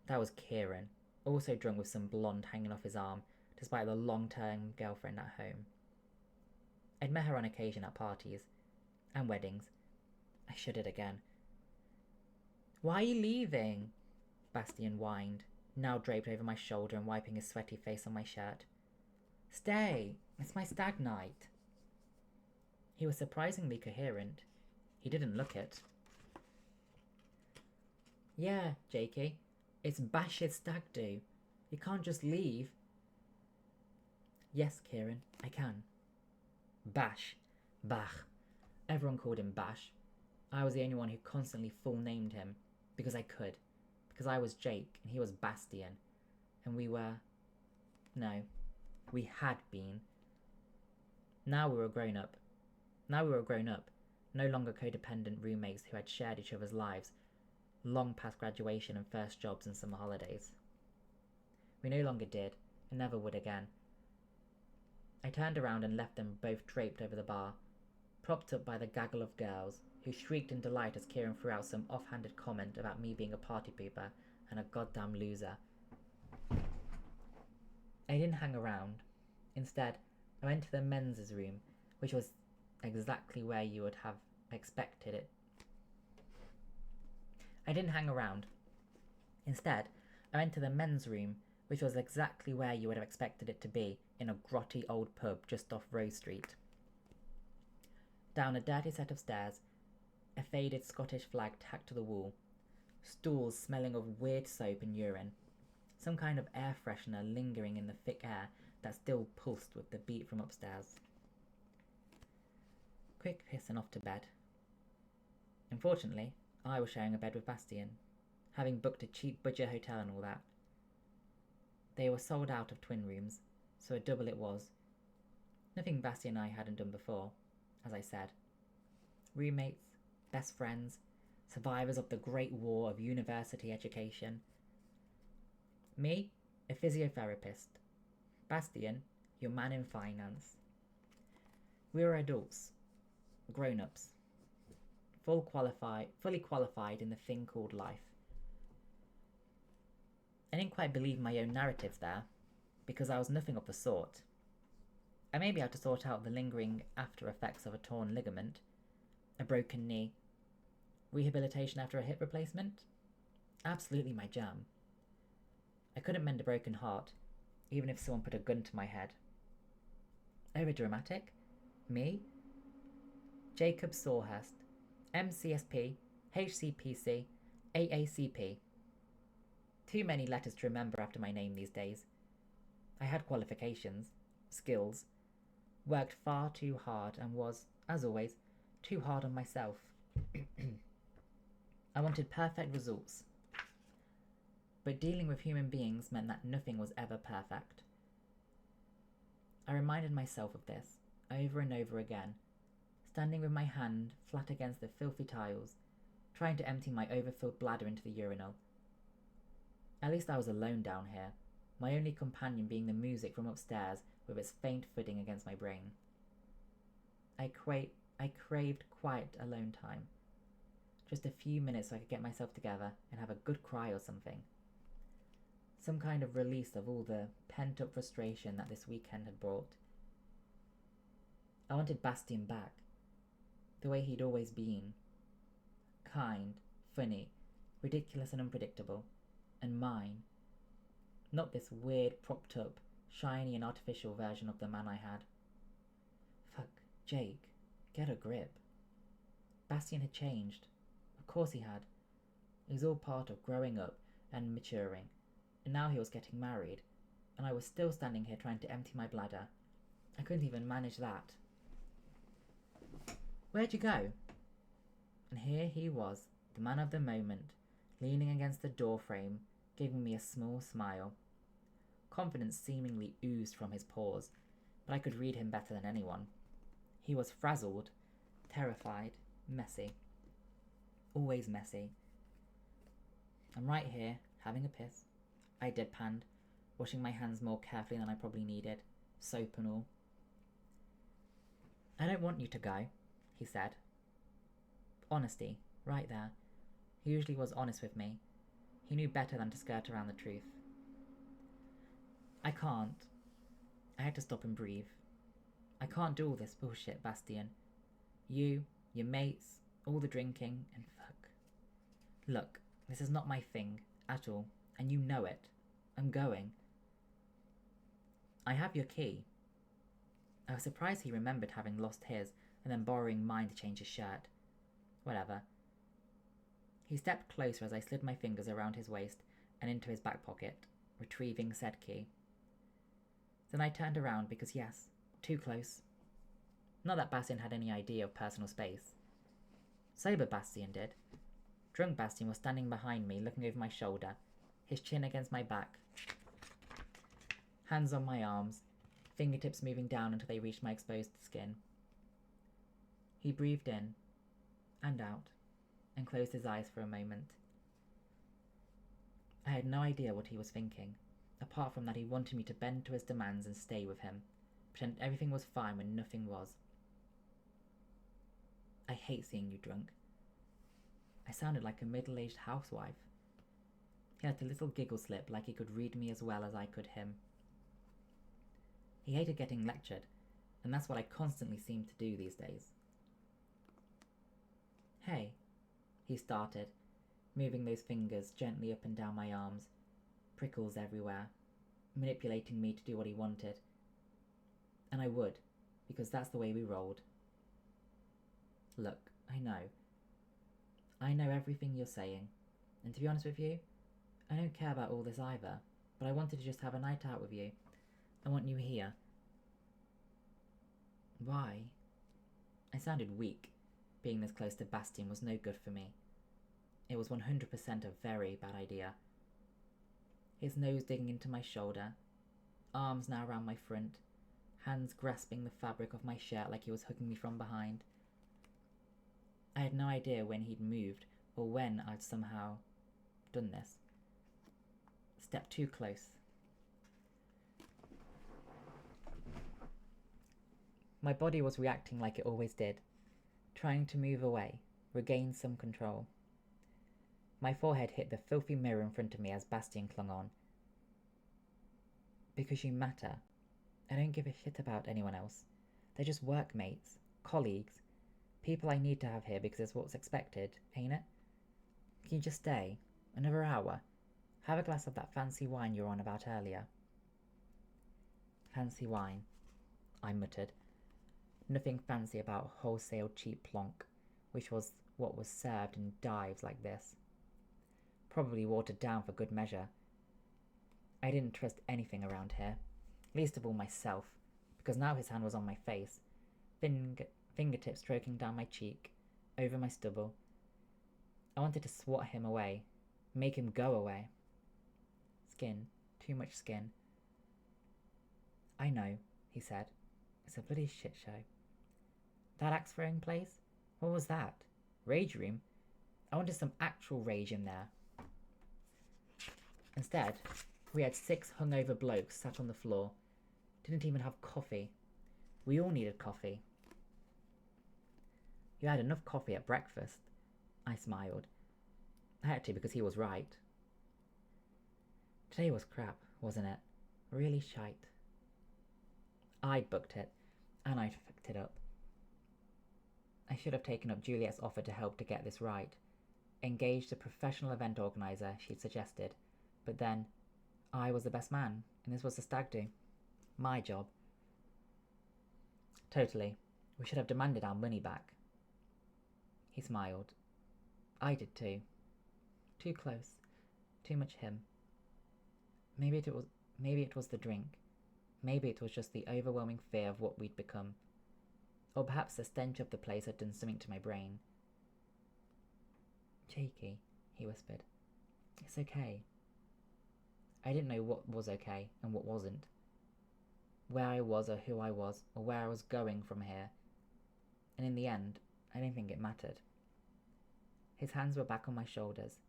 That was Kieran, also drunk with some blonde hanging off his arm, despite the long-term girlfriend at home. I'd met her on occasion at parties and weddings. I shuddered again. "Why are you leaving?" Bastien whined, now draped over my shoulder and wiping his sweaty face on my shirt. "Stay, it's my stag night." He was surprisingly coherent. He didn't look it. "Yeah, Jakey, it's Bash's stag do. You can't just leave." "Yes, Kieran, I can." Bash. Bach. Everyone called him Bash. I was the only one who constantly full-named him, because I could. Because I was Jake, and he was Bastien. And we were... No. We had been. Now we were grown up. No longer codependent roommates who had shared each other's lives, long past graduation and first jobs and summer holidays. We no longer did, and never would again. I turned around and left them both draped over the bar, propped up by the gaggle of girls, who shrieked in delight as Kieran threw out some offhanded comment about me being a party pooper and a goddamn loser. I didn't hang around. Instead, I went to the men's room, which was exactly where you would have expected it. I didn't hang around. Instead, I went to the men's room, which was exactly where you would have expected it to be, in a grotty old pub just off Rose Street. Down a dirty set of stairs, a faded Scottish flag tacked to the wall, stools smelling of weird soap and urine, some kind of air freshener lingering in the thick air that still pulsed with the beat from upstairs. Quick piss and off to bed. Unfortunately, I was sharing a bed with Bastien, having booked a cheap budget hotel and all that. They were sold out of twin rooms, so a double it was. Nothing Bastien and I hadn't done before, as I said. Roommates, best friends, survivors of the Great War of university education. Me, a physiotherapist. Bastien, your man in finance. We were adults, grown-ups, fully qualified in the thing called life. I didn't quite believe my own narratives there, because I was nothing of the sort. I may be able to sort out the lingering after effects of a torn ligament, a broken knee, rehabilitation after a hip replacement. Absolutely my jam. I couldn't mend a broken heart, even if someone put a gun to my head. Overdramatic? Me? Jacob Sawhurst, MCSP, HCPC, AACP. Too many letters to remember after my name these days. I had qualifications, skills, worked far too hard and was, as always, too hard on myself. I wanted perfect results. But dealing with human beings meant that nothing was ever perfect. I reminded myself of this, over and over again, standing with my hand flat against the filthy tiles, trying to empty my overfilled bladder into the urinal. At least I was alone down here, my only companion being the music from upstairs with its faint thudding against my brain. I craved quiet alone time. Just a few minutes so I could get myself together and have a good cry or something. Some kind of release of all the pent-up frustration that this weekend had brought. I wanted Bastien back, the way he'd always been. Kind, funny, ridiculous and unpredictable. And mine. Not this weird, propped-up, shiny and artificial version of the man I had. Fuck, Jake, get a grip. Bastien had changed. Of course he had. It was all part of growing up and maturing. And now he was getting married, and I was still standing here trying to empty my bladder. I couldn't even manage that. Where'd you go? And here he was, the man of the moment, leaning against the doorframe, giving me a small smile. Confidence seemingly oozed from his pores, but I could read him better than anyone. He was frazzled, terrified, messy. Always messy. I'm right here, having a piss. I deadpanned, washing my hands more carefully than I probably needed, soap and all. I don't want you to go, he said. Honesty, right there. He usually was honest with me. He knew better than to skirt around the truth. I can't. I had to stop and breathe. I can't do all this bullshit, Bastian. You, your mates, all the drinking, and fuck. Look, this is not my thing, at all, and you know it. I'm going. I have your key. I was surprised he remembered having lost his and then borrowing mine to change his shirt. Whatever. He stepped closer as I slid my fingers around his waist and into his back pocket, retrieving said key. Then I turned around because yes, too close. Not that Bastian had any idea of personal space. Sober Bastian did. Drunk Bastian was standing behind me, looking over my shoulder, his chin against my back. Hands on my arms, fingertips moving down until they reached my exposed skin. He breathed in and out and closed his eyes for a moment. I had no idea what he was thinking, apart from that he wanted me to bend to his demands and stay with him, pretend everything was fine when nothing was. I hate seeing you drunk. I sounded like a middle-aged housewife. He let a little giggle slip like he could read me as well as I could him. He hated getting lectured, and that's what I constantly seem to do these days. Hey, he started, moving those fingers gently up and down my arms, prickles everywhere, manipulating me to do what he wanted. And I would, because that's the way we rolled. Look, I know everything you're saying, and to be honest with you, I don't care about all this either, but I wanted to just have a night out with you. I want you here. Why? I sounded weak. Being this close to Bastian was no good for me. It was 100% a very bad idea. His nose digging into my shoulder, arms now around my front, hands grasping the fabric of my shirt like he was hugging me from behind. I had no idea when he'd moved or when I'd somehow done this. Step too close. My body was reacting like it always did, trying to move away, regain some control. My forehead hit the filthy mirror in front of me as Bastian clung on. Because you matter. I don't give a shit about anyone else. They're just workmates, colleagues, people I need to have here because it's what's expected, ain't it? Can you just stay? Another hour? Have a glass of that fancy wine you were on about earlier. Fancy wine, I muttered. Nothing fancy about wholesale cheap plonk, which was what was served in dives like this. Probably watered down for good measure. I didn't trust anything around here, least of all myself, because now his hand was on my face, fingertips stroking down my cheek, over my stubble. I wanted to swat him away, make him go away. Skin, too much skin. I know, he said. It's a bloody shit show. That axe throwing place? What was that? Rage room? I wanted some actual rage in there. Instead, we had 6 hungover blokes sat on the floor. Didn't even have coffee. We all needed coffee. You had enough coffee at breakfast. I smiled. I had to because he was right. Today was crap, wasn't it? Really shite. I'd booked it, and I'd fucked it up. I should have taken up Juliet's offer to help to get this right, engaged a professional event organiser she'd suggested, but then, I was the best man, and this was the stag do. My job. Totally. We should have demanded our money back. He smiled. I did too. Too close. Too much him. Maybe it was the drink. Maybe it was just the overwhelming fear of what we'd become. Or perhaps the stench of the place had done something to my brain. Jakey, he whispered. It's okay. I didn't know what was okay and what wasn't. Where I was or who I was or where I was going from here. And in the end, I didn't think it mattered. His hands were back on my shoulders,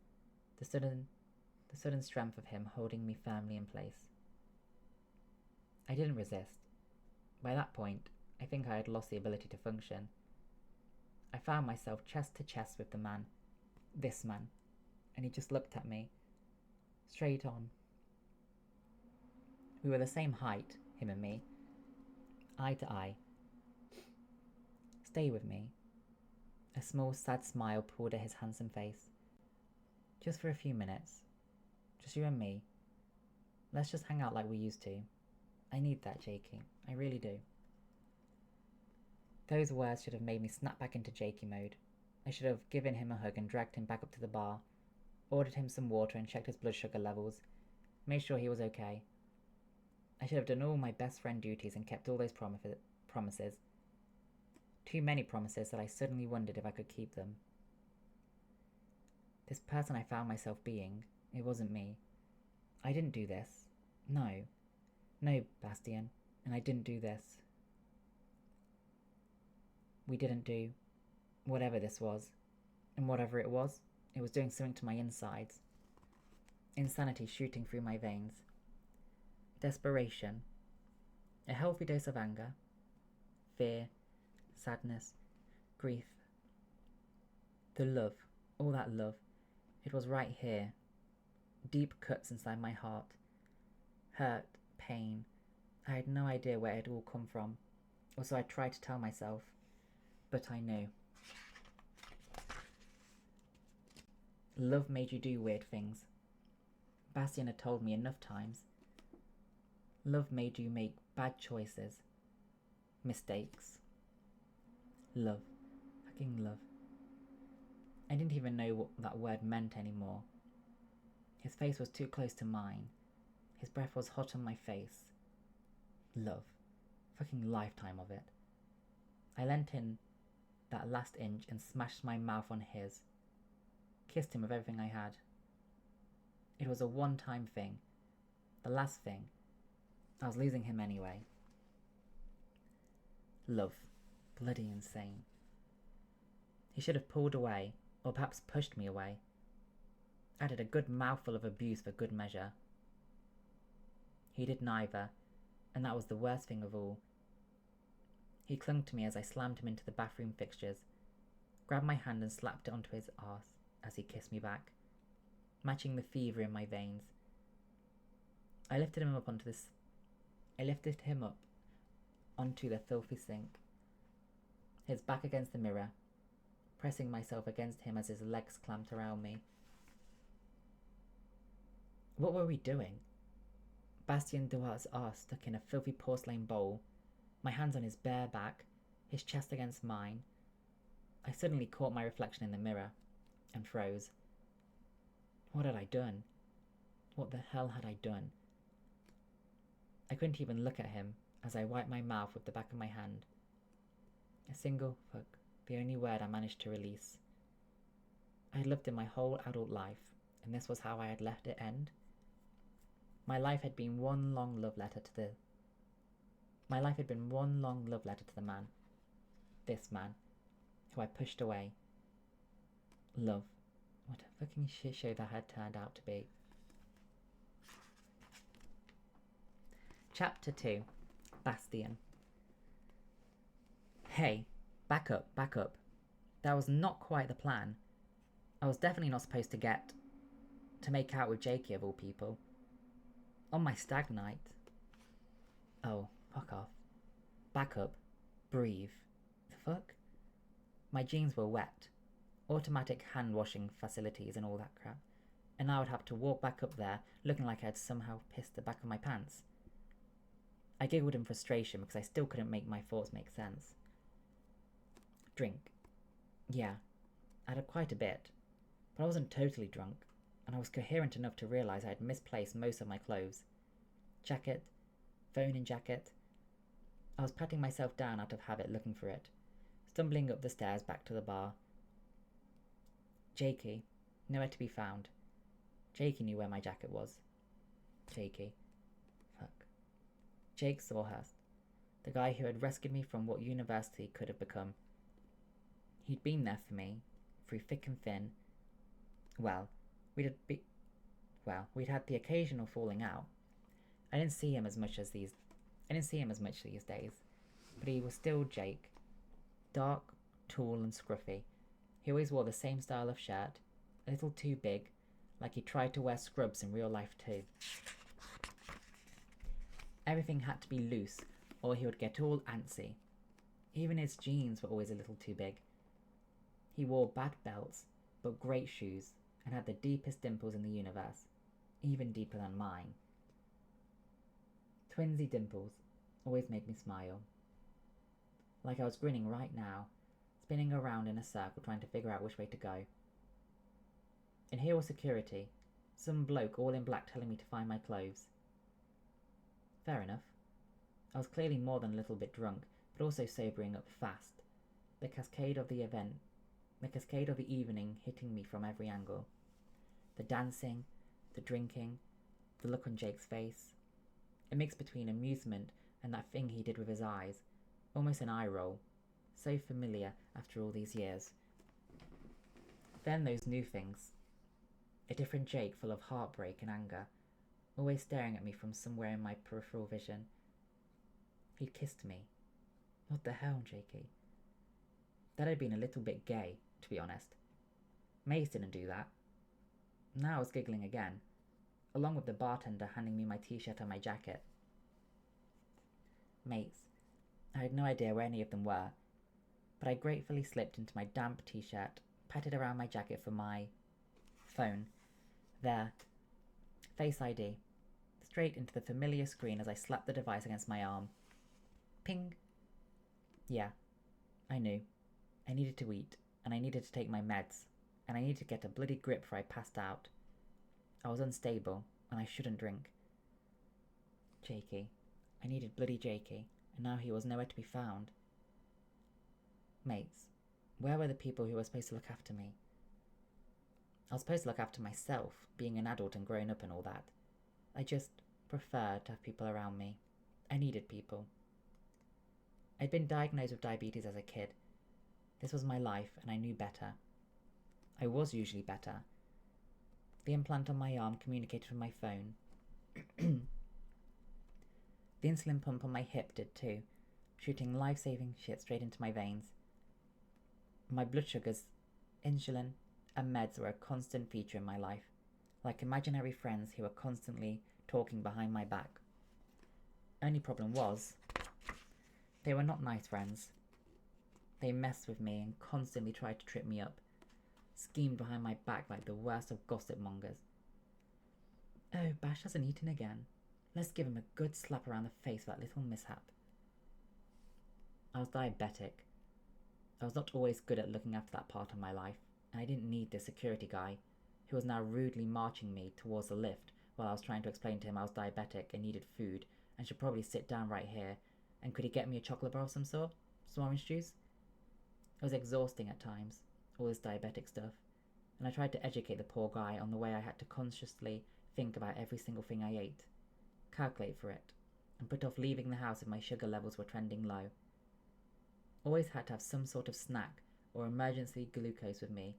the sudden strength of him holding me firmly in place. I didn't resist. By that point, I think I had lost the ability to function. I found myself chest to chest with the man, this man, and he just looked at me, straight on. We were the same height, him and me, eye to eye. Stay with me. A small, sad smile pulled at his handsome face. Just for a few minutes. Just you and me. Let's just hang out like we used to. I need that, Jakey. I really do. Those words should have made me snap back into Jakey mode. I should have given him a hug and dragged him back up to the bar, ordered him some water and checked his blood sugar levels, made sure he was okay. I should have done all my best friend duties and kept all those promises. Too many promises that I suddenly wondered if I could keep them. This person I found myself being, it wasn't me. I didn't do this. No. No, Bastian, and I didn't do this. We didn't do whatever this was, and whatever it was doing something to my insides. Insanity shooting through my veins. Desperation. A healthy dose of anger. Fear. Sadness. Grief. The love. All that love. It was right here. Deep cuts inside my heart. Hurt. Pain. I had no idea where it had all come from, or so I tried to tell myself. But I knew. Love made you do weird things. Bastian had told me enough times. Love made you make bad choices. Mistakes. Love. Fucking love. I didn't even know what that word meant anymore. His face was too close to mine. His breath was hot on my face. Love. Fucking lifetime of it. I leant in that last inch and smashed my mouth on his. Kissed him with everything I had. It was a one-time thing. The last thing. I was losing him anyway. Love. Bloody insane. He should have pulled away, or perhaps pushed me away. Added a good mouthful of abuse for good measure. He did neither, and that was the worst thing of all. He clung to me as I slammed him into the bathroom fixtures, grabbed my hand and slapped it onto his arse as he kissed me back, matching the fever in my veins. I lifted him up onto the filthy sink, his back against the mirror, pressing myself against him as his legs clamped around me. What were we doing? Bastien Duarte's arse stuck in a filthy porcelain bowl, my hands on his bare back, his chest against mine. I suddenly caught my reflection in the mirror, and froze. What had I done? What the hell had I done? I couldn't even look at him as I wiped my mouth with the back of my hand. A single fuck, the only word I managed to release. I had loved him my whole adult life, and this was how I had left it end. My life had been one long love letter to the man. This man, who I pushed away. Love. What a fucking shit show that had turned out to be. Chapter 2. Bastian. Hey, back up. That was not quite the plan. I was definitely not supposed to make out with Jakey of all people. On my stag night. Oh, fuck off. Back up. Breathe. The fuck? My jeans were wet. Automatic hand washing facilities and all that crap. And I would have to walk back up there looking like I'd somehow pissed the back of my pants. I giggled in frustration because I still couldn't make my thoughts make sense. Drink. Yeah, I had quite a bit. But I wasn't totally drunk, and I was coherent enough to realise I had misplaced most of my clothes. Jacket, phone and jacket. I was patting myself down out of habit looking for it, stumbling up the stairs back to the bar. Jakey, nowhere to be found. Jakey knew where my jacket was. Jakey. Fuck. Jake Sawhurst, the guy who had rescued me from what university could have become. He'd been there for me, through thick and thin. Well, we'd had the occasional falling out. I didn't see him as much these days, but he was still Jake. Dark, tall and scruffy. He always wore the same style of shirt, a little too big, like he tried to wear scrubs in real life too. Everything had to be loose, or he would get all antsy. Even his jeans were always a little too big. He wore bad belts, but great shoes, and had the deepest dimples in the universe, even deeper than mine. Twinsy dimples always made me smile. Like I was grinning right now, spinning around in a circle trying to figure out which way to go. And here was security, some bloke all in black telling me to find my clothes. Fair enough. I was clearly more than a little bit drunk, but also sobering up fast. The cascade of the evening hitting me from every angle. The dancing, the drinking, the look on Jake's face. A mix between amusement and that thing he did with his eyes, almost an eye roll, so familiar after all these years. Then those new things. A different Jake full of heartbreak and anger, always staring at me from somewhere in my peripheral vision. He'd kissed me. What the hell, Jakey? That had been a little bit gay, to be honest. Mace didn't do that. Now I was giggling again, along with the bartender handing me my t-shirt and my jacket. Mates. I had no idea where any of them were, but I gratefully slipped into my damp t-shirt, patted around my jacket for my phone. There. Face ID. Straight into the familiar screen as I slapped the device against my arm. Ping. Yeah, I knew. I needed to eat, and I needed to take my meds, and I needed to get a bloody grip before I passed out. I was unstable, and I shouldn't drink. Jakey. I needed bloody Jakey, and now he was nowhere to be found. Mates, where were the people who were supposed to look after me? I was supposed to look after myself, being an adult and grown up and all that. I just preferred to have people around me. I needed people. I'd been diagnosed with diabetes as a kid. This was my life, and I knew better. I was usually better. The implant on my arm communicated with my phone. The insulin pump on my hip did too, shooting life-saving shit straight into my veins. My blood sugars, insulin, and meds were a constant feature in my life, like imaginary friends who were constantly talking behind my back. Only problem was, they were not nice friends. They messed with me and constantly tried to trip me up, schemed behind my back like the worst of gossip mongers. Oh, Bash hasn't eaten again. Let's give him a good slap around the face for that little mishap. I was diabetic. I was not always good at looking after that part of my life, and I didn't need the security guy, who was now rudely marching me towards the lift while I was trying to explain to him I was diabetic and needed food and should probably sit down right here, and could he get me a chocolate bar of some sort? Some orange juice? It was exhausting at times, all this diabetic stuff, and I tried to educate the poor guy on the way I had to consciously think about every single thing I ate, calculate for it, and put off leaving the house if my sugar levels were trending low. Always had to have some sort of snack or emergency glucose with me,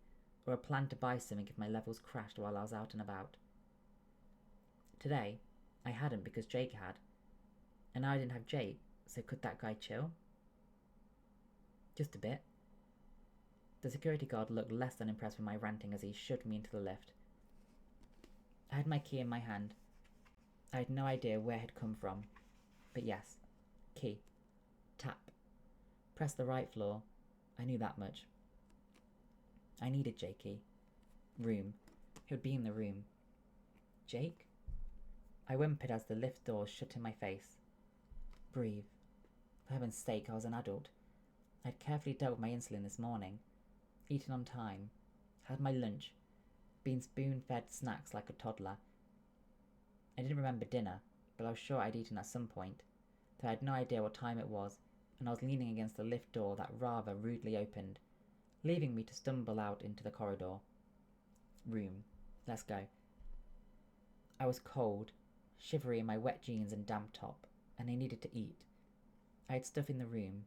or a plan to buy something if my levels crashed while I was out and about. Today, I hadn't because Jake had, and now I didn't have Jake, so could that guy chill? Just a bit. The security guard looked less than impressed with my ranting as he shoved me into the lift. I had my key in my hand. I had no idea where it had come from, but yes, key. Tap. Press the right floor. I knew that much. I needed Jakey. Room. He would be in the room. Jake? I whimpered as the lift doors shut in my face. Breathe. For heaven's sake, I was an adult. I'd carefully dealt with my insulin this morning. Eaten on time. Had my lunch. Been spoon-fed snacks like a toddler. I didn't remember dinner, but I was sure I'd eaten at some point, though I had no idea what time it was, and I was leaning against the lift door that rather rudely opened, leaving me to stumble out into the corridor. Room. Let's go. I was cold, shivery in my wet jeans and damp top, and I needed to eat. I had stuff in the room.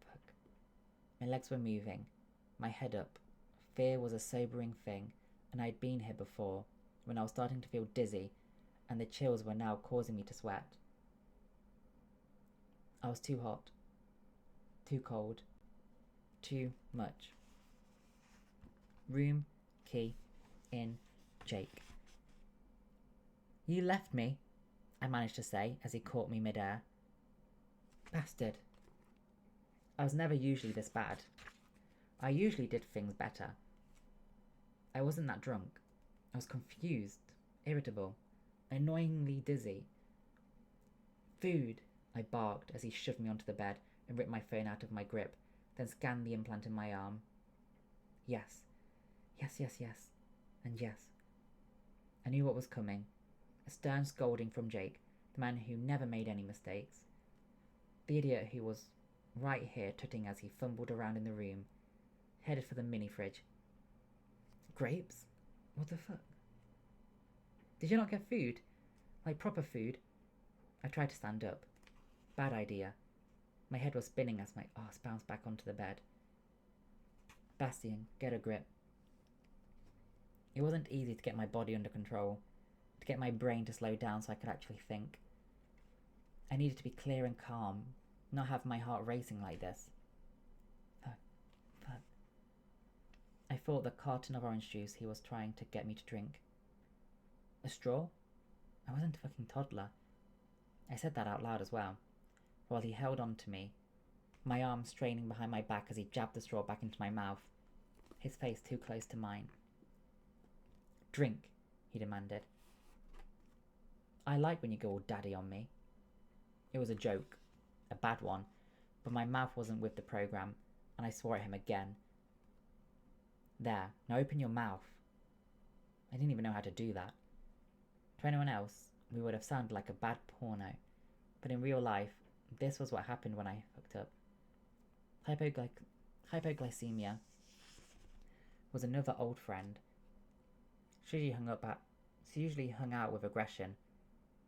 Fuck. My legs were moving, my head up. Fear was a sobering thing, and I had been here before, when I was starting to feel dizzy, and the chills were now causing me to sweat. I was too hot, too cold, too much. Room, key, in, Jake. You left me, I managed to say as he caught me mid-air. Bastard. I was never usually this bad. I usually did things better. I wasn't that drunk. I was confused, irritable, annoyingly dizzy. Food, I barked as he shoved me onto the bed and ripped my phone out of my grip, then scanned the implant in my arm. Yes. Yes, yes, yes. And yes. I knew what was coming. A stern scolding from Jake, the man who never made any mistakes. The idiot who was right here tutting as he fumbled around in the room, headed for the mini fridge. Grapes? What the fuck? Did you not get food? Like proper food? I tried to stand up. Bad idea. My head was spinning as my arse bounced back onto the bed. Bastian, get a grip. It wasn't easy to get my body under control, to get my brain to slow down so I could actually think. I needed to be clear and calm, not have my heart racing like this. Fuck. I thought the carton of orange juice he was trying to get me to drink. A straw? I wasn't a fucking toddler. I said that out loud as well, while he held on to me, my arm straining behind my back as he jabbed the straw back into my mouth, his face too close to mine. Drink, he demanded. I like when you go all daddy on me. It was a joke, a bad one, but my mouth wasn't with the program, and I swore at him again. There, now open your mouth. I didn't even know how to do that. To anyone else, we would have sounded like a bad porno, but in real life, this was what happened when I fucked up. Hypoglycemia was another old friend. She usually hung out with aggression,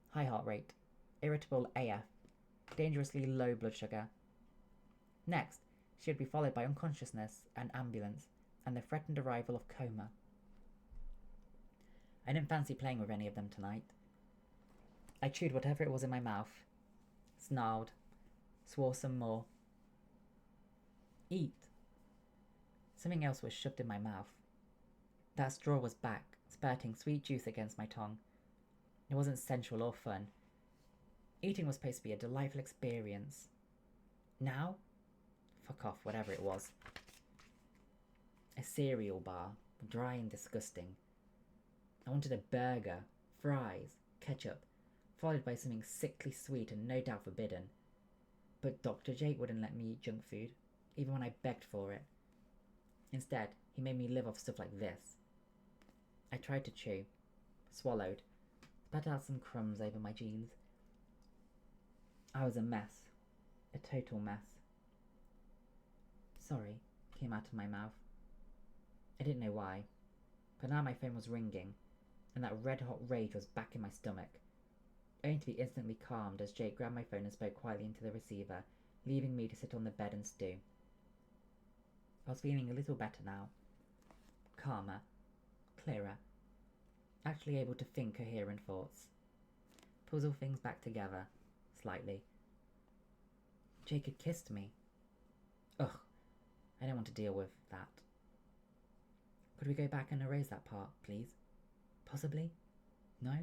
high heart rate, irritable AF, dangerously low blood sugar. Next, she would be followed by unconsciousness, an ambulance, and the threatened arrival of coma. I didn't fancy playing with any of them tonight. I chewed whatever it was in my mouth, snarled, swore some more. Eat. Something else was shoved in my mouth. That straw was back, spurting sweet juice against my tongue. It wasn't sensual or fun. Eating was supposed to be a delightful experience. Now? Fuck off, whatever it was. A cereal bar, dry and disgusting. I wanted a burger, fries, ketchup, followed by something sickly sweet and no doubt forbidden. But Dr. Jake wouldn't let me eat junk food, even when I begged for it. Instead, he made me live off stuff like this. I tried to chew, swallowed, spat out some crumbs over my jeans. I was a mess. A total mess. Sorry, came out of my mouth. I didn't know why, but now my phone was ringing, and that red-hot rage was back in my stomach, only to be instantly calmed as Jake grabbed my phone and spoke quietly into the receiver, leaving me to sit on the bed and stew. I was feeling a little better now. Calmer, clearer, actually able to think coherent thoughts. Puzzle things back together, slightly. Jake had kissed me. Ugh, I don't want to deal with that. Could we go back and erase that part, please? Possibly? No?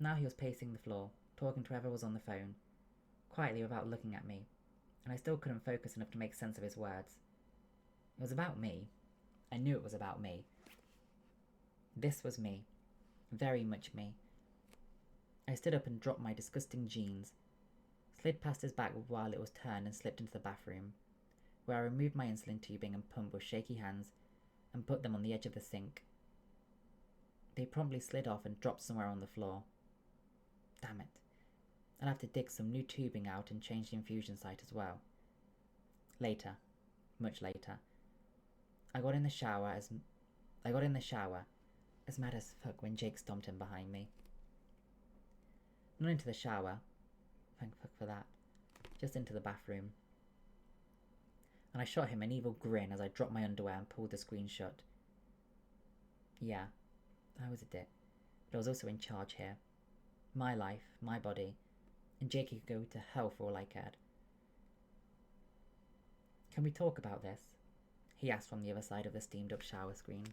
Now he was pacing the floor, talking to whoever was on the phone, quietly without looking at me, and I still couldn't focus enough to make sense of his words. It was about me. I knew it was about me. This was me. Very much me. I stood up and dropped my disgusting jeans, slid past his back while it was turned and slipped into the bathroom, where I removed my insulin tubing and pump with shaky hands and put them on the edge of the sink. They promptly slid off and dropped somewhere on the floor. Damn it. I'll have to dig some new tubing out and change the infusion site as well. Later. Much later. I got in the shower as mad as fuck when Jake stomped in behind me. Not into the shower. Thank fuck for that. Just into the bathroom. And I shot him an evil grin as I dropped my underwear and pulled the screen shut. Yeah, I was a dick, but I was also in charge here. My life, my body, and Jake could go to hell for all I cared. Can we talk about this? He asked from the other side of the steamed up shower screen.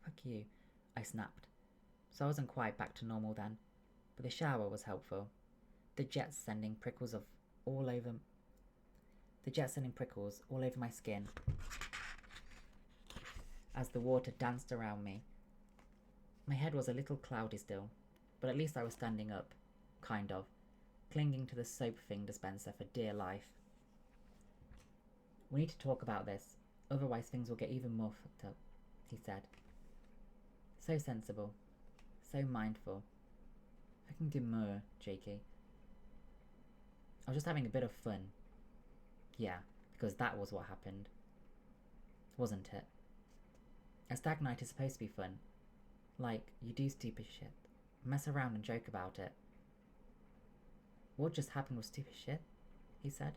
Fuck you, I snapped. So I wasn't quite back to normal then, but the shower was helpful. The jets sending prickles all over my skin as the water danced around me. My head was a little cloudy still, but at least I was standing up, kind of, clinging to the soap thing dispenser for dear life. We need to talk about this, otherwise things will get even more fucked up, he said. So sensible, so mindful. Fucking demure, Jakey. I was just having a bit of fun. Yeah, because that was what happened. Wasn't it? A stag night is supposed to be fun. Like, you do stupid shit. Mess around and joke about it. What just happened was stupid shit, he said.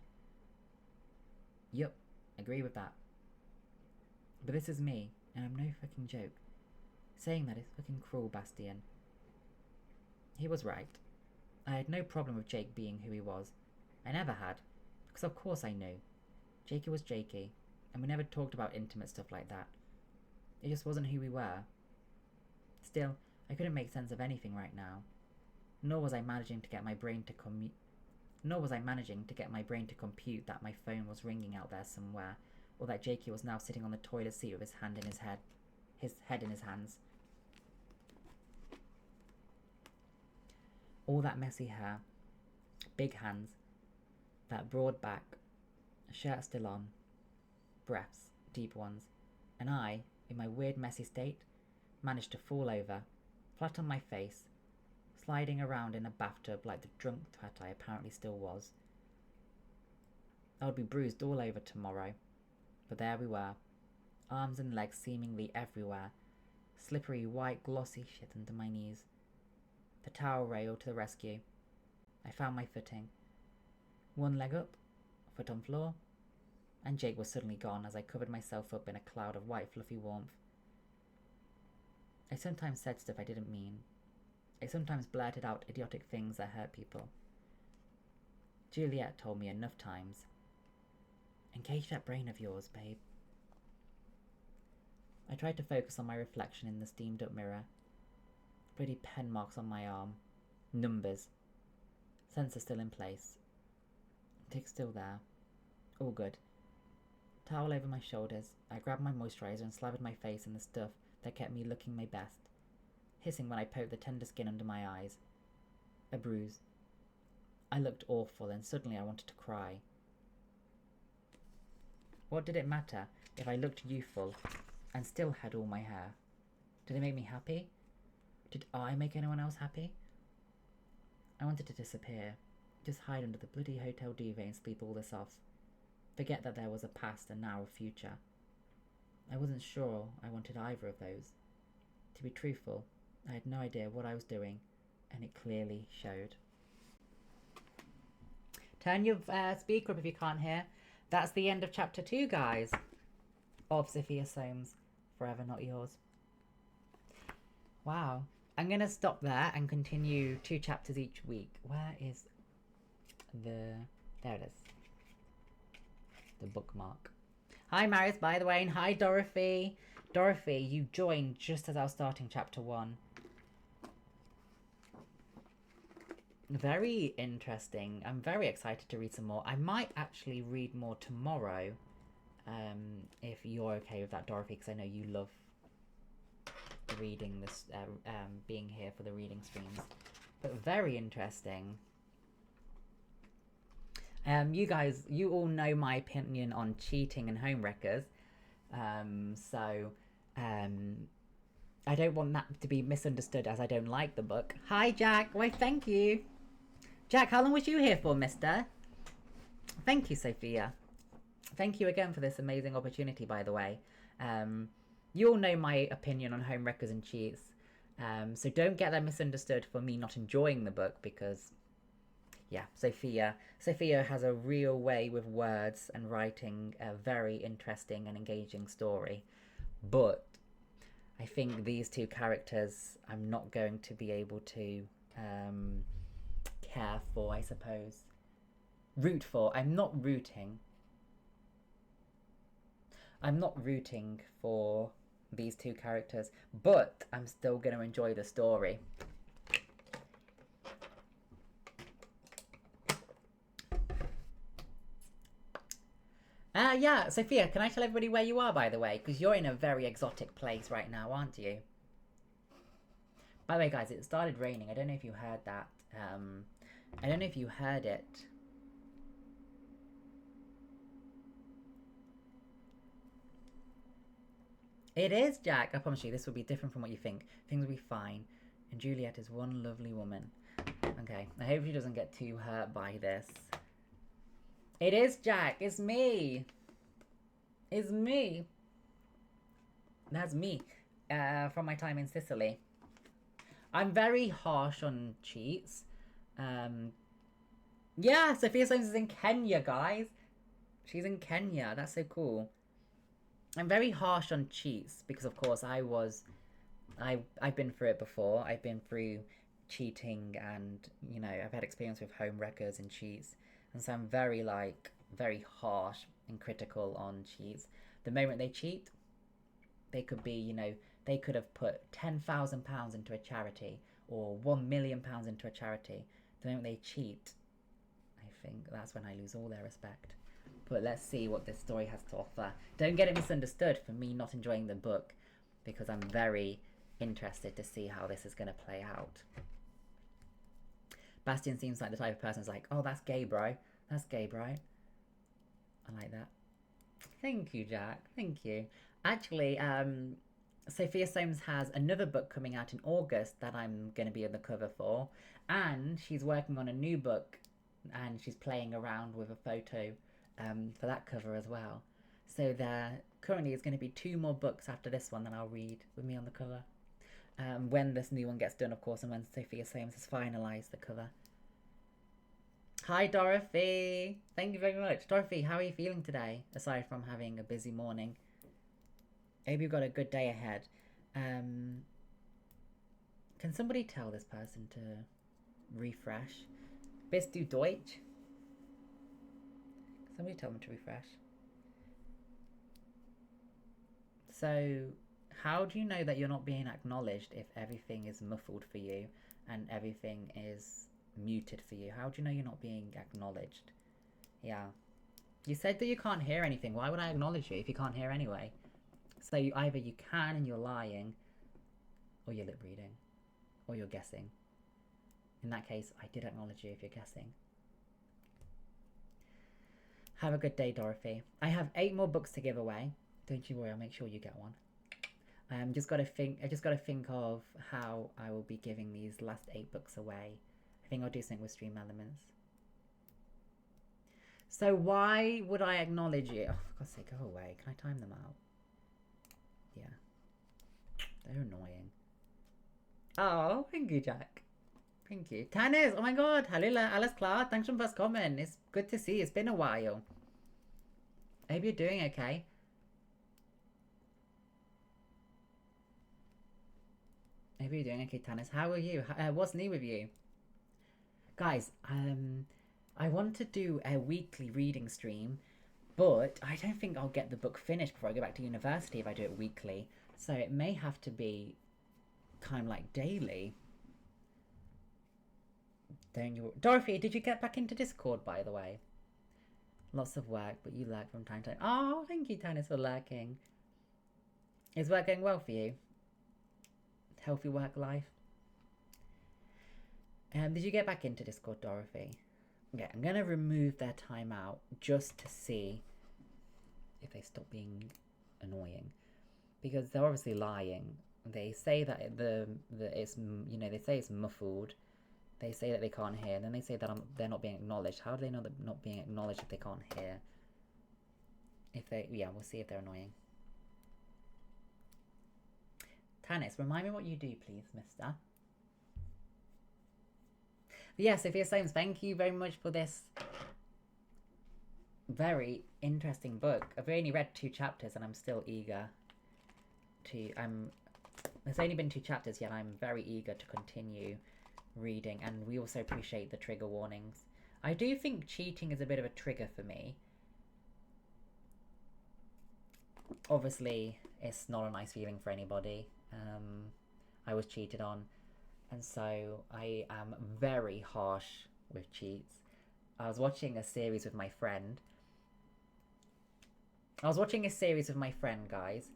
Yup, agree with that. But this is me, and I'm no fucking joke. Saying that is fucking cruel, Bastian. He was right. I had no problem with Jake being who he was. I never had, because of course I knew. Jakey was Jakey, and we never talked about intimate stuff like that. It just wasn't who we were. Still, I couldn't make sense of anything right now. Nor was I managing to get my brain to compute that my phone was ringing out there somewhere, or that Jakey was now sitting on the toilet seat with his head in his hands. All that messy hair, big hands, that broad back, shirt still on, breaths, deep ones, and I, in my weird messy state, managed to fall over, flat on my face, sliding around in a bathtub like the drunk twat I apparently still was. I would be bruised all over tomorrow, but there we were, arms and legs seemingly everywhere, slippery white glossy shit under my knees. The towel rail to the rescue. I found my footing. One leg up, foot on floor, and Jake was suddenly gone as I covered myself up in a cloud of white fluffy warmth. I sometimes said stuff I didn't mean. I sometimes blurted out idiotic things that hurt people. Juliet told me enough times. Engage that brain of yours, babe. I tried to focus on my reflection in the steamed up mirror. Bloody pen marks on my arm. Numbers. Sensor still in place. Tick still there. All good. Towel over my shoulders, I grabbed my moisturiser and slathered my face in the stuff that kept me looking my best, hissing when I poked the tender skin under my eyes. A bruise. I looked awful and suddenly I wanted to cry. What did it matter if I looked youthful and still had all my hair? Did it make me happy? Did I make anyone else happy? I wanted to disappear, just hide under the bloody hotel duvet and sleep all this off. Forget that there was a past and now a future. I wasn't sure I wanted either of those. To be truthful, I had no idea what I was doing, and it clearly showed. Turn your speaker up if you can't hear. That's the end of chapter 2, guys, of Sophia Soames' Forever Not Yours. Wow. I'm going to stop there and continue 2 chapters each week. Where is the... There it is. The bookmark. Hi, Marius, by the way, and hi, Dorothy. Dorothy, you joined just as I was starting chapter 1. Very interesting. I'm very excited to read some more. I might actually read more tomorrow, if you're okay with that, Dorothy, because I know you love reading this, being here for the reading streams. But very interesting. You guys, you all know my opinion on cheating and homewreckers. I don't want that to be misunderstood as I don't like the book. Hi, Jack. Why, thank you. Jack, how long was you here for, mister? Thank you, Sophia. Thank you again for this amazing opportunity, by the way. You all know my opinion on homewreckers and cheats. So don't get that misunderstood for me not enjoying the book, because... yeah, Sophia has a real way with words and writing a very interesting and engaging story. But I think these 2 characters I'm not going to be able to care for, I suppose. Root for. I'm not rooting for these 2 characters, but I'm still going to enjoy the story. Yeah, Sophia, can I tell everybody where you are, by the way? Because you're in a very exotic place right now, aren't you? By the way, guys, it started raining. I don't know if you heard that. I don't know if you heard it. It is, Jack. I promise you, this will be different from what you think. Things will be fine. And Juliet is one lovely woman. Okay, I hope she doesn't get too hurt by this. It is, Jack. It's me. It's me. That's me. From my time in Sicily. I'm very harsh on cheats. Yeah, Sophia Soames is in Kenya, guys. She's in Kenya. That's so cool. I'm very harsh on cheats because, of course, I've been through it before. I've been through cheating and, you know, I've had experience with home wreckers and cheats. And so I'm very harsh and critical on cheats. The moment they cheat, they could be, you know, they could have put £10,000 into a charity or £1 million into a charity. The moment they cheat, I think that's when I lose all their respect. But let's see what this story has to offer. Don't get it misunderstood for me not enjoying the book, because I'm very interested to see how this is going to play out. Bastian seems like the type of person who's like, oh, that's gay, bro. That's gay, bro. I like that. Thank you, Jack. Thank you. Actually, Sophia Soames has another book coming out in August that I'm going to be on the cover for. And she's working on a new book, and she's playing around with a photo for that cover as well. So there currently is going to be 2 more books after this one that I'll read with me on the cover. When this new one gets done, of course, and when Sophia Soames has finalised the cover. Hi, Dorothy. Thank you very much. Dorothy, how are you feeling today, aside from having a busy morning? Hope you've got a good day ahead. Can somebody tell this person to refresh? Bist du Deutsch? Somebody tell them to refresh. So, how do you know that you're not being acknowledged if everything is muffled for you and everything is muted for you? How do you know you're not being acknowledged? Yeah. You said that you can't hear anything. Why would I acknowledge you if you can't hear anyway? So either you can and you're lying, or you're lip reading, or you're guessing. In that case, I did acknowledge you if you're guessing. Have a good day, Dorothy. I have 8 more books to give away. Don't you worry, I'll make sure you get one. I just got to think of how I will be giving these last 8 books away. I think I'll do something with Stream Elements. So why would I acknowledge you? Oh, for God's sake, go away. Can I time them out? Yeah. They're annoying. Oh, thank you, Jack. Thank you. Tannis, oh my god. Hallo, alles klar. Thanks for first comment. It's good to see you. It's been a while. I hope you're doing okay. I hope you're doing okay, Tannis. How are you? What's new with you? Guys, I want to do a weekly reading stream, but I don't think I'll get the book finished before I go back to university if I do it weekly. So it may have to be kind of like daily. Don't you... Dorothy, did you get back into Discord, by the way? Lots of work, but you lurk from time to time. Oh, thank you, Tannis, for lurking. Is work going well for you? Healthy work life? Did you get back into Discord, Dorothy? Okay, I'm going to remove their timeout just to see if they stop being annoying. Because they're obviously lying. They say that it's, you know, they say it's muffled. They say that they can't hear, and then they say that they're not being acknowledged. How do they know they're not being acknowledged if they can't hear? Yeah, we'll see if they're annoying. Tannis, remind me what you do, please, mister. But yeah, Sophia Soames, thank you very much for this very interesting book. I've only read 2 chapters, and I'm still eager to... There's only been 2 chapters yet. I'm very eager to continue reading, and we also appreciate the trigger warnings. I do think cheating is a bit of a trigger for me. Obviously, it's not a nice feeling for anybody. I was cheated on, and so I am very harsh with cheats. I was watching a series with my friend, I was watching a series with my friend, guys.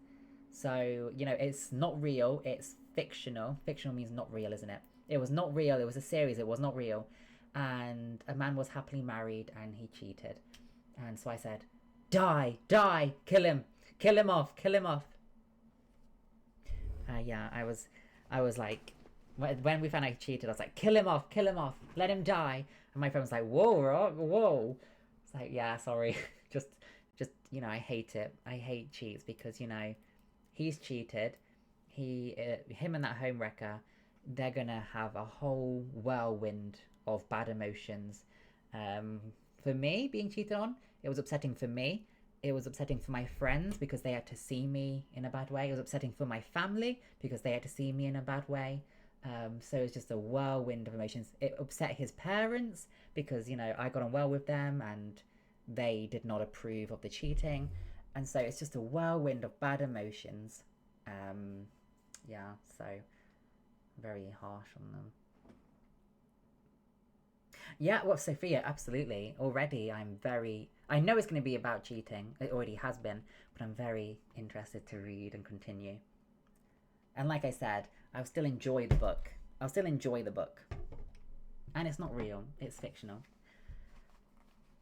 So, you know, it's not real, it's fictional. Fictional means not real, isn't it? It was not real, it was a series, it was not real. And a man was happily married and he cheated. And so I said, die, die, kill him off, kill him off. Yeah, I was like, when we found out he cheated, I was like, kill him off, let him die. And my friend was like, whoa, Rob, whoa. It's like, yeah, sorry. just, you know, I hate it. I hate cheats because, you know, he's cheated. Him and that homewrecker, they're gonna have a whole whirlwind of bad emotions. For me, being cheated on, it was upsetting for me. It was upsetting for my friends because they had to see me in a bad way. It was upsetting for my family because they had to see me in a bad way. So it's just a whirlwind of emotions. It upset his parents because, you know, I got on well with them and they did not approve of the cheating. And so it's just a whirlwind of bad emotions. Yeah, so very harsh on them. Yeah, well, Sophia, absolutely. Already I know it's going to be about cheating. It already has been, but I'm very interested to read and continue. And like I said, I'll still enjoy the book. And it's not real, it's fictional.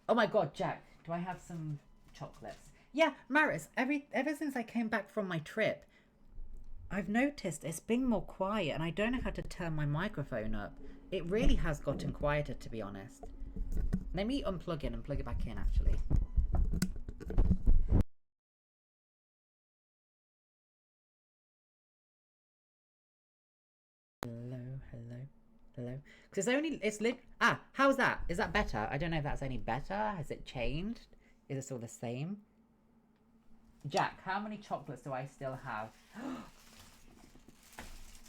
Oh my god, Jack, do I have some chocolates? Yeah, Maris, ever since I came back from my trip, I've noticed it's been more quiet and I don't know how to turn my microphone up. It really has gotten quieter, to be honest. Let me unplug it and plug it back in, actually. Hello. Because how's that? Is that better? I don't know if that's any better. Has it changed? Is it still the same? Jack, how many chocolates do I still have?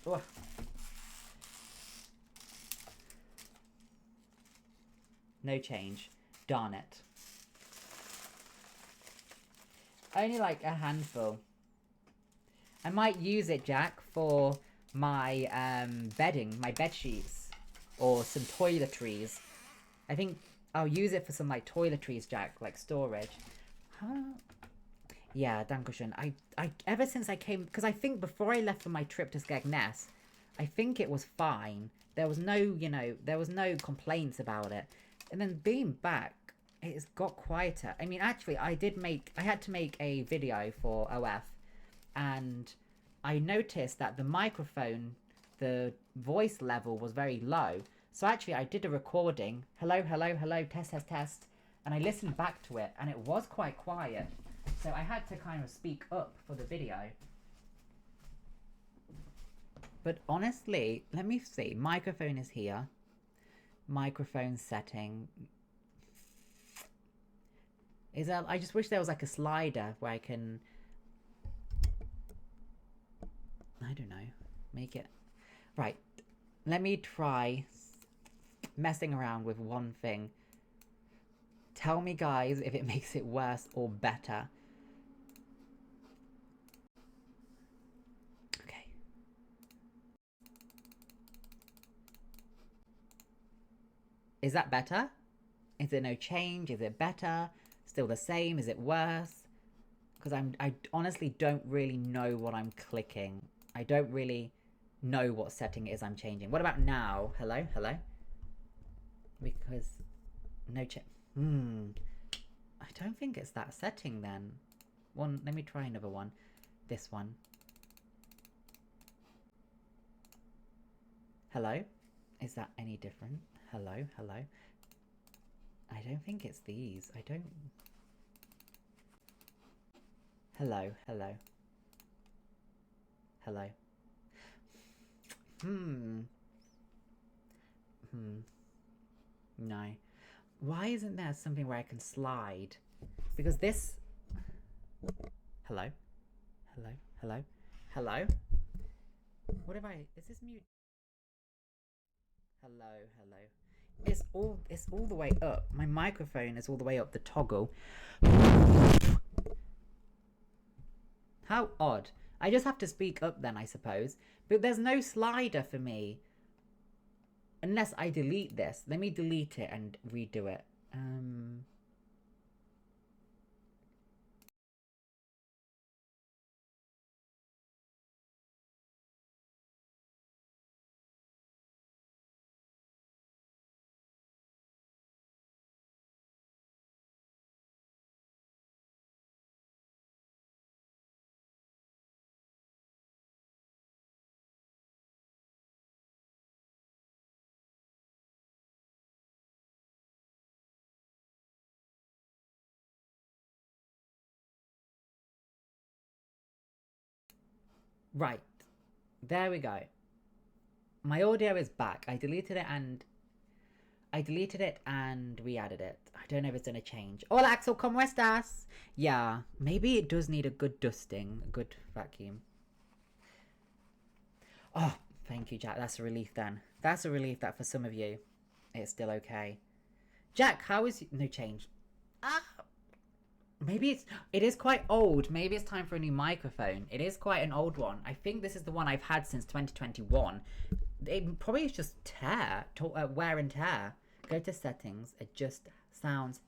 Oh. No change. Darn it. Only like a handful. I might use it, Jack, for my bedding, my bed sheets, or some toiletries. I think I'll use it for some like toiletries, Jack, like storage. Huh? Yeah, Dankeschön. I ever since I came, because I think before I left for my trip to Skegness, I think it was fine. There was no, you know, there was no complaints about it. And then being back, it's got quieter. I mean, actually, I had to make a video for OF, and I noticed that the microphone, the voice level was very low. So actually, I did a recording. Hello, test. And I listened back to it, and it was quite quiet. So I had to kind of speak up for the video. But honestly, let me see. Microphone is here. Microphone setting. I just wish there was like a slider where I can, I don't know, make it. Right, let me try messing around with one thing. Tell me, guys, if it makes it worse or better. Okay. Is that better? Is there no change? Is it better? Still the same? Is it worse? Because I honestly don't really know what I'm clicking. I don't really know what setting it is I'm changing. What about now? Hello? Because no change. I don't think it's that setting then. Let me try another one. This one. Hello? Is that any different? Hello? I don't think it's these. I don't... Hello? No. Why isn't there something where I can slide? Because this... Hello? What if is this mute? Hello. It's all the way up. My microphone is all the way up the toggle. How odd. I just have to speak up then, I suppose. But there's no slider for me. Unless I delete this. Let me delete it and redo it. Right. There we go. My audio is back. I deleted it and re-added it. I don't know if it's gonna change. Hola Axel, ¿cómo estás? Yeah, maybe it does need a good dusting, a good vacuum. Oh, thank you, Jack. That's a relief then. That's a relief that for some of you, it's still okay. Jack, how is... No change. Maybe it is quite old. Maybe it's time for a new microphone. It is quite an old one. I think this is the one I've had since 2021. It probably is just wear and tear. Go to settings, adjust sounds,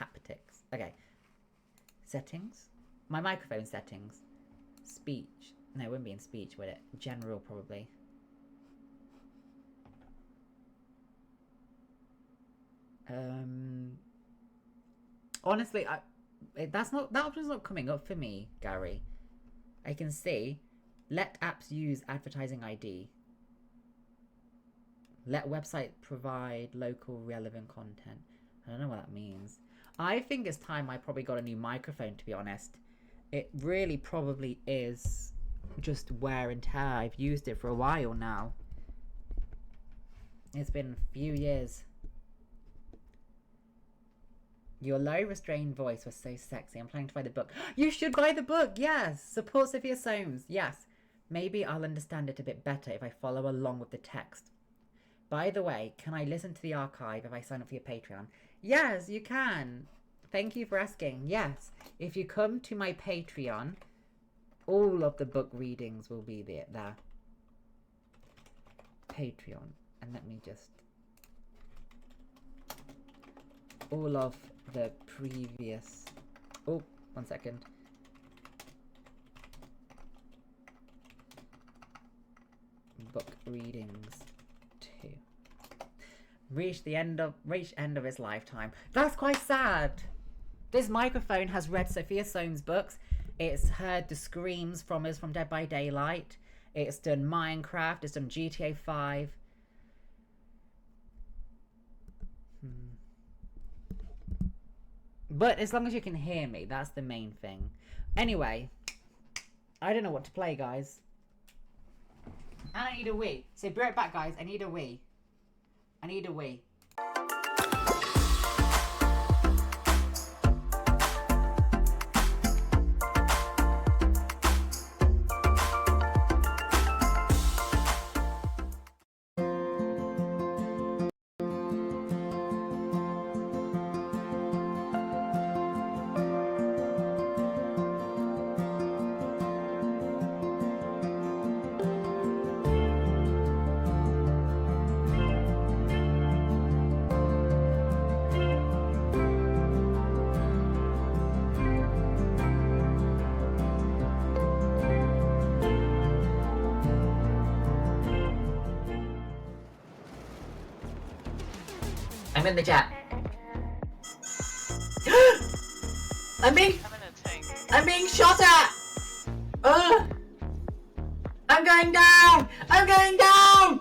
haptics. Okay. Settings. My microphone settings. Speech. No, it wouldn't be in speech, would it? General, probably. Honestly, that option's not coming up for me, Gary. I can see, let apps use advertising ID. Let website provide local relevant content. I don't know what that means. I think it's time I probably got a new microphone, to be honest. It really probably is just wear and tear. I've used it for a while now. It's been a few years. Your low restrained voice was so sexy. I'm planning to buy the book. You should buy the book, yes! Support Sophia Soames, yes. Maybe I'll understand it a bit better if I follow along with the text. By the way, can I listen to the archive if I sign up for your Patreon? Yes, you can. Thank you for asking. Yes, if you come to my Patreon, all of the book readings will be there. Patreon. And let me just... all of the previous... Oh, 1 second. Book readings 2. Reached end of his lifetime. That's quite sad. This microphone has read Sophia Soames' books. It's heard the screams from us from Dead by Daylight. It's done Minecraft. It's done GTA 5. But as long as you can hear me, that's the main thing. Anyway, I don't know what to play, guys. And I need a wee. So be right back, guys. I need a wee. I need a wee. I'm in the chat. I'm being shot at! I'm going down! I'm going down!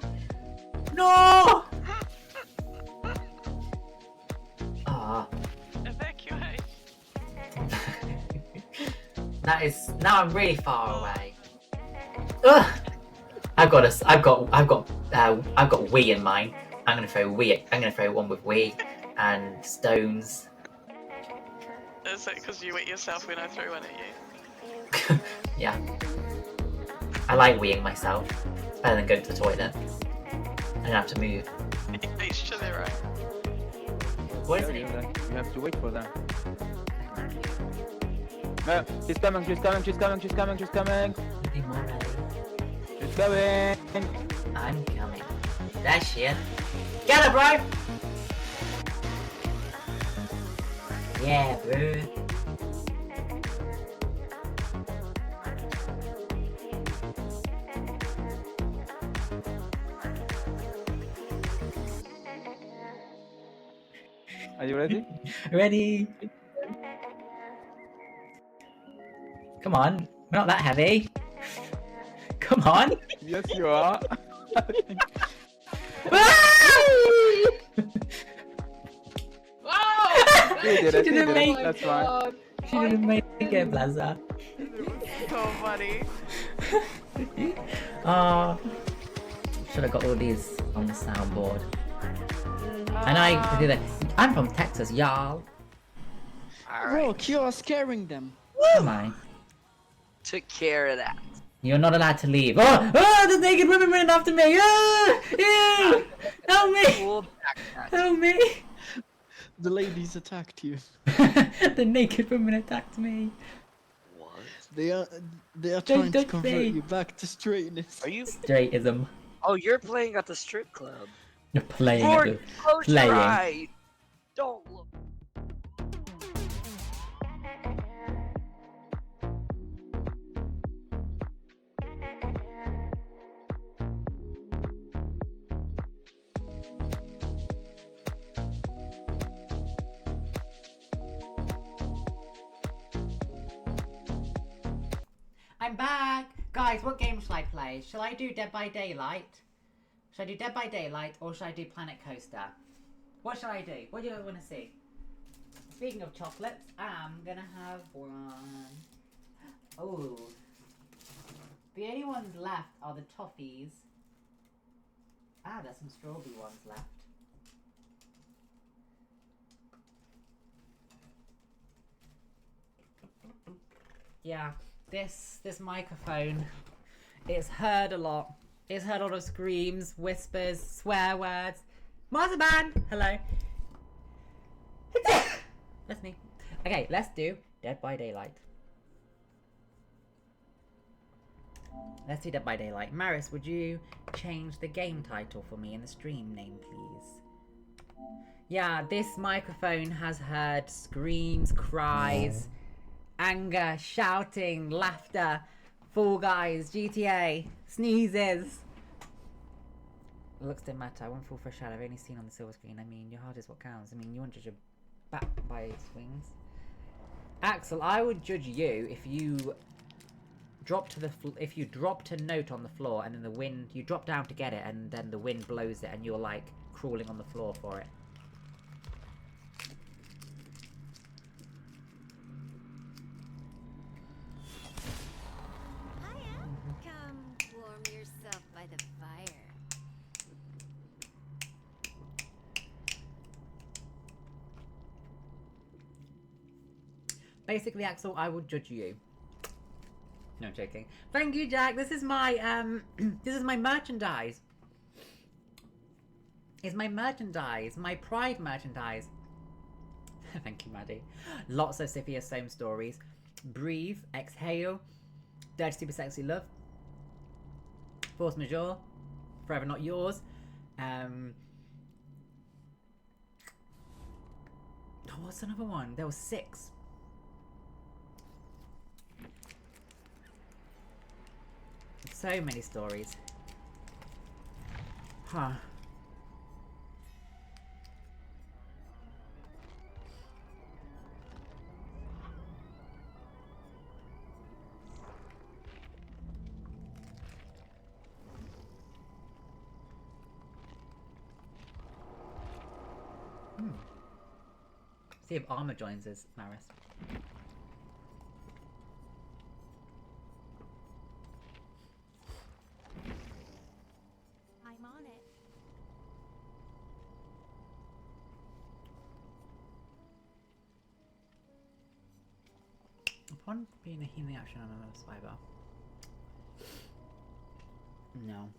No! Evacuate. That is, now I'm really far away. I've got Wii in mine. I'm gonna throw one with Wii and stones. Is it because you hit yourself when I threw one at you? Yeah. I like Wiiing myself. Better than going to the toilet. I don't have to move. Each to their own. What is it? You have to wait for them. She's coming, she's coming, she's coming, she's coming, she's coming. She's coming. I'm coming. That shit. Get it, bro! Yeah, bro. Are you ready? Ready? Come on, we're not that heavy. Come on. Yes, you are. She didn't make it. That's fine. She didn't make it, Blaza. It was so funny. Should have got all these on the soundboard. And I could do that. I'm from Texas, y'all. Rock, you are scaring them. Am I? Took care of that. You're not allowed to leave. Oh, the naked women ran after me. Ew! Help me! We'll back that. Help me! The ladies attacked you. The naked women attacked me. What? They are trying to touch convert me. you back to straightness. Are you? Straightism. Oh, you're playing at the strip club. You're playing Roar, it. close Playing. your eyes. Don't look. I'm back! Guys, what game shall I play? Shall I do Dead by Daylight? Should I do Dead by Daylight or should I do Planet Coaster? What should I do? What do you want to see? Speaking of chocolates, I'm gonna have one. Oh. The only ones left are the toffees. Ah, there's some strawberry ones left. Yeah, this microphone, it's heard a lot. It's heard a lot of screams, whispers, swear words. Marzipan! Hello. That's me. Okay, let's do Dead by Daylight. Let's do Dead by Daylight. Maris, would you change the game title for me and the stream name, please? Yeah, this microphone has heard screams, cries, anger, shouting, laughter, Fall Guys, GTA, sneezes. Looks don't matter. I won't fall for a shadow. I've only seen on the silver screen. I mean, your heart is what counts. I mean, you won't judge a bat by its wings. Axel, I would judge you if you dropped if you dropped a note on the floor and then the wind, you drop down to get it and then the wind blows it and you're like crawling on the floor for it. Hiya. Come warm yourself by the fire. Basically, Axel, I would judge you. No, I'm joking. Thank you, Jack. This is my this is my merchandise. It's my merchandise, my Pride merchandise. Thank you, Maddie. Lots of Sophia Soam stories. Breathe, Exhale, Dirty Super Sexy Love, Force Majeure, Forever Not Yours. Oh, what's another one? There was 6. So many stories. Huh. See if Armor joins us, Maris. I'm on it. Upon being a healing action on another survivor. No.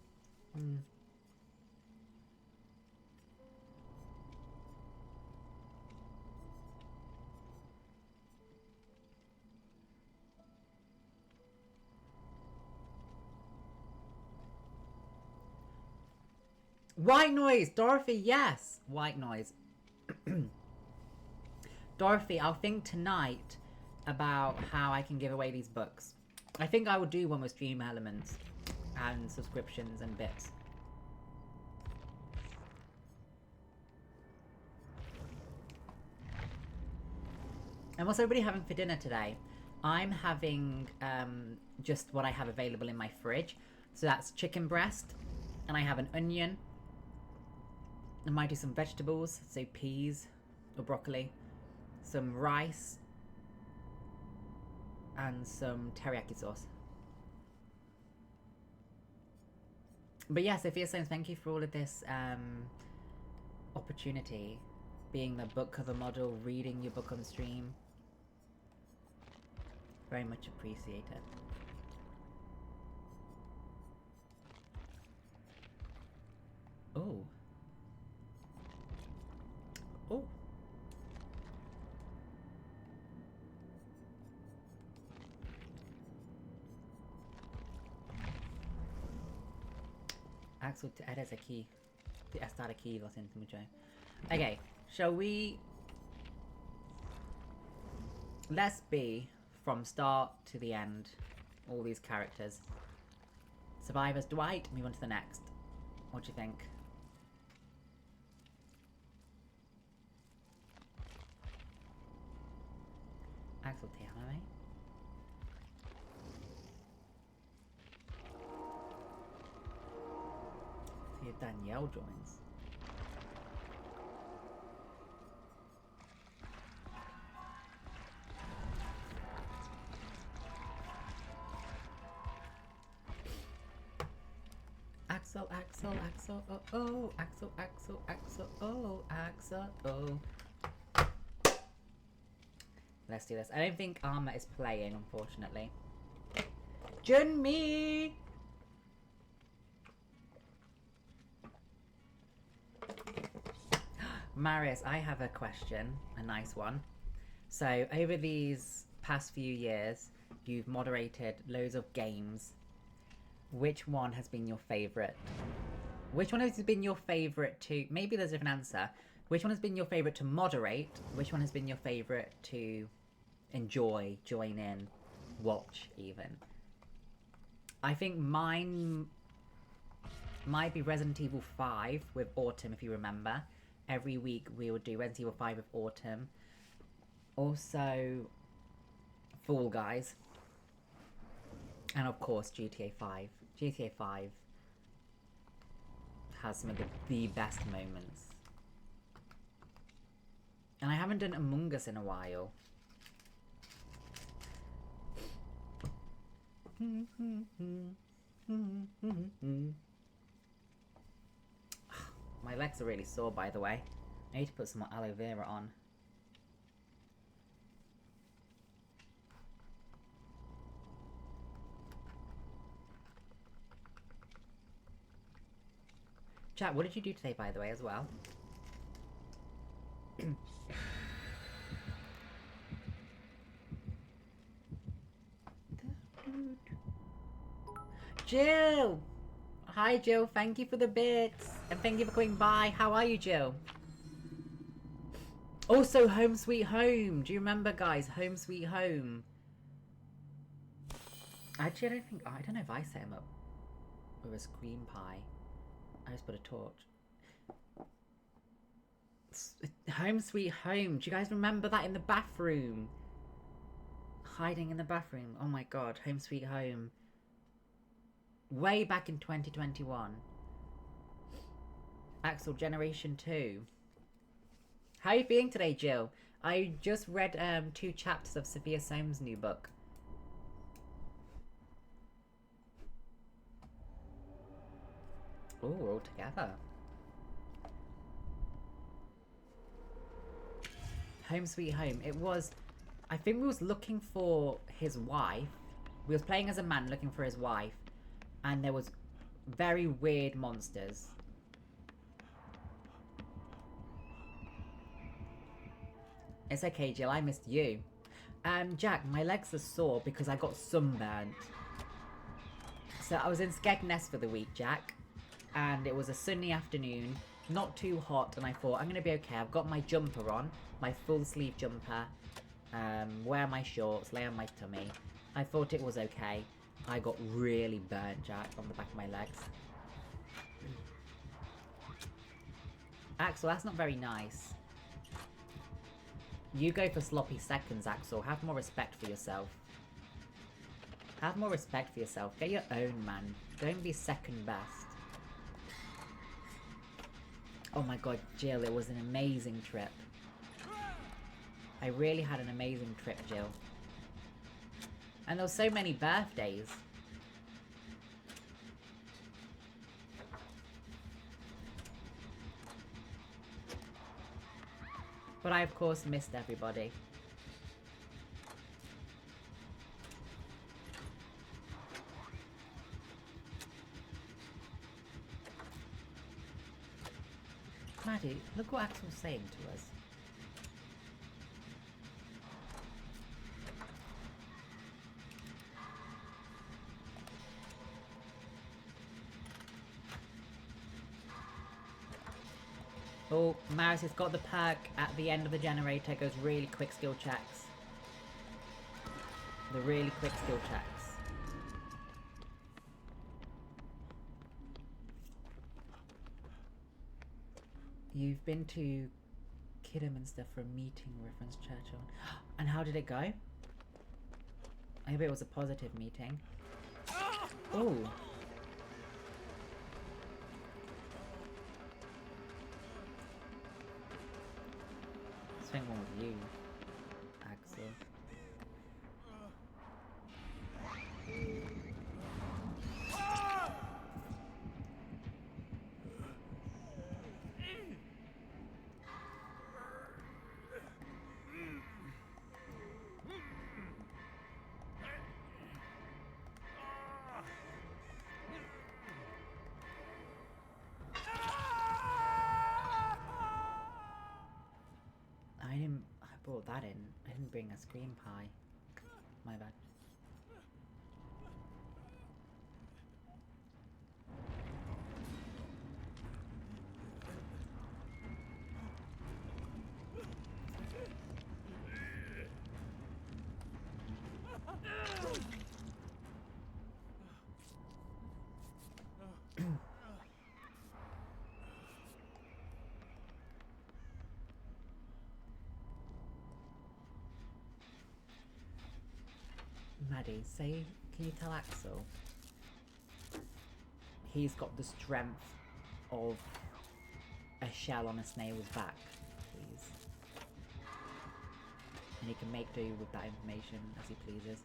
White noise! Dorothy, yes! White noise. Dorothy, I'll think tonight about how I can give away these books. I think I will do one with stream elements and subscriptions and bits. And what's everybody having for dinner today? I'm having just what I have available in my fridge. So that's chicken breast, and I have an onion. I might do some vegetables, so peas or broccoli, some rice, and some teriyaki sauce. But yeah, Sophia Stones, thank you for all of this opportunity. Being the book cover model, reading your book on stream. Very much appreciated. Oh. Oh. Axel, eres aquí. Estar aquí, lo siento mucho. Okay, shall we... Let's be, from start to the end, all these characters. Survivors, Dwight, move on to the next. What do you think? Axel, te amo, mate. See if Danielle joins. Axel, Axel, Axel, oh, oh, Axel, Axel, Axel, oh, Axel, oh. Let's do this. I don't think Arma is playing, unfortunately. Junmi! Marius, I have a question. A nice one. So, over these past few years, you've moderated loads of games. Which one has been your favourite? Which one has been your favourite to... Maybe there's a different answer. Which one has been your favourite to moderate? Which one has been your favourite to enjoy, join in, watch even? I think mine might be Resident Evil 5 with Autumn, if you remember. Every week we would do Resident Evil 5 with Autumn. Also, Fall Guys. And of course, GTA 5. GTA 5 has some of the best moments. And I haven't done Among Us in a while. My legs are really sore, by the way. I need to put some more aloe vera on. Chat, what did you do today, by the way, as well? Jill! Hi, Jill. Thank you for the bits. And thank you for coming by. How are you, Jill? Also, Home Sweet Home. Do you remember, guys? Home Sweet Home. Actually, I don't know if I set him up with a screen pie. I just put a torch. Home Sweet Home. Do you guys remember that in the bathroom? Hiding in the bathroom. Oh my god. Home Sweet Home. Way back in 2021. Axel, Generation 2. How are you feeling today, Jill? I just read 2 chapters of Sophia Soames' new book. Oh, we're all together. Home Sweet Home. It was... I think we was looking for his wife. We was playing as a man looking for his wife. And there was very weird monsters. It's okay, Jill. I missed you. Jack, my legs are sore because I got sunburnt. So I was in Skegness for the week, Jack. And it was a sunny afternoon, not too hot, and I thought, I'm going to be okay. I've got my jumper on, my full sleeve jumper, wear my shorts, lay on my tummy. I thought it was okay. I got really burnt, Jack, on the back of my legs. Axel, that's not very nice. You go for sloppy seconds, Axel. Have more respect for yourself. Have more respect for yourself. Get your own, man. Don't be second best. Oh my god, Jill, it was an amazing trip. I really had an amazing trip, Jill. And there were so many birthdays. But I, of course, missed everybody. Maddie, look what Axel's saying to us. Oh, Maris has got the perk at the end of the generator. It goes really quick skill checks. The really quick skill checks. You've been to Kidderminster for a meeting, reference Churchill. And how did it go? I hope it was a positive meeting. Oh. What's going on with you, Axel? I brought that in. I didn't bring a screen pie. My bad. Maddie, say, can you tell Axel? He's got the strength of a shell on a snail's back, please. And he can make do with that information as he pleases.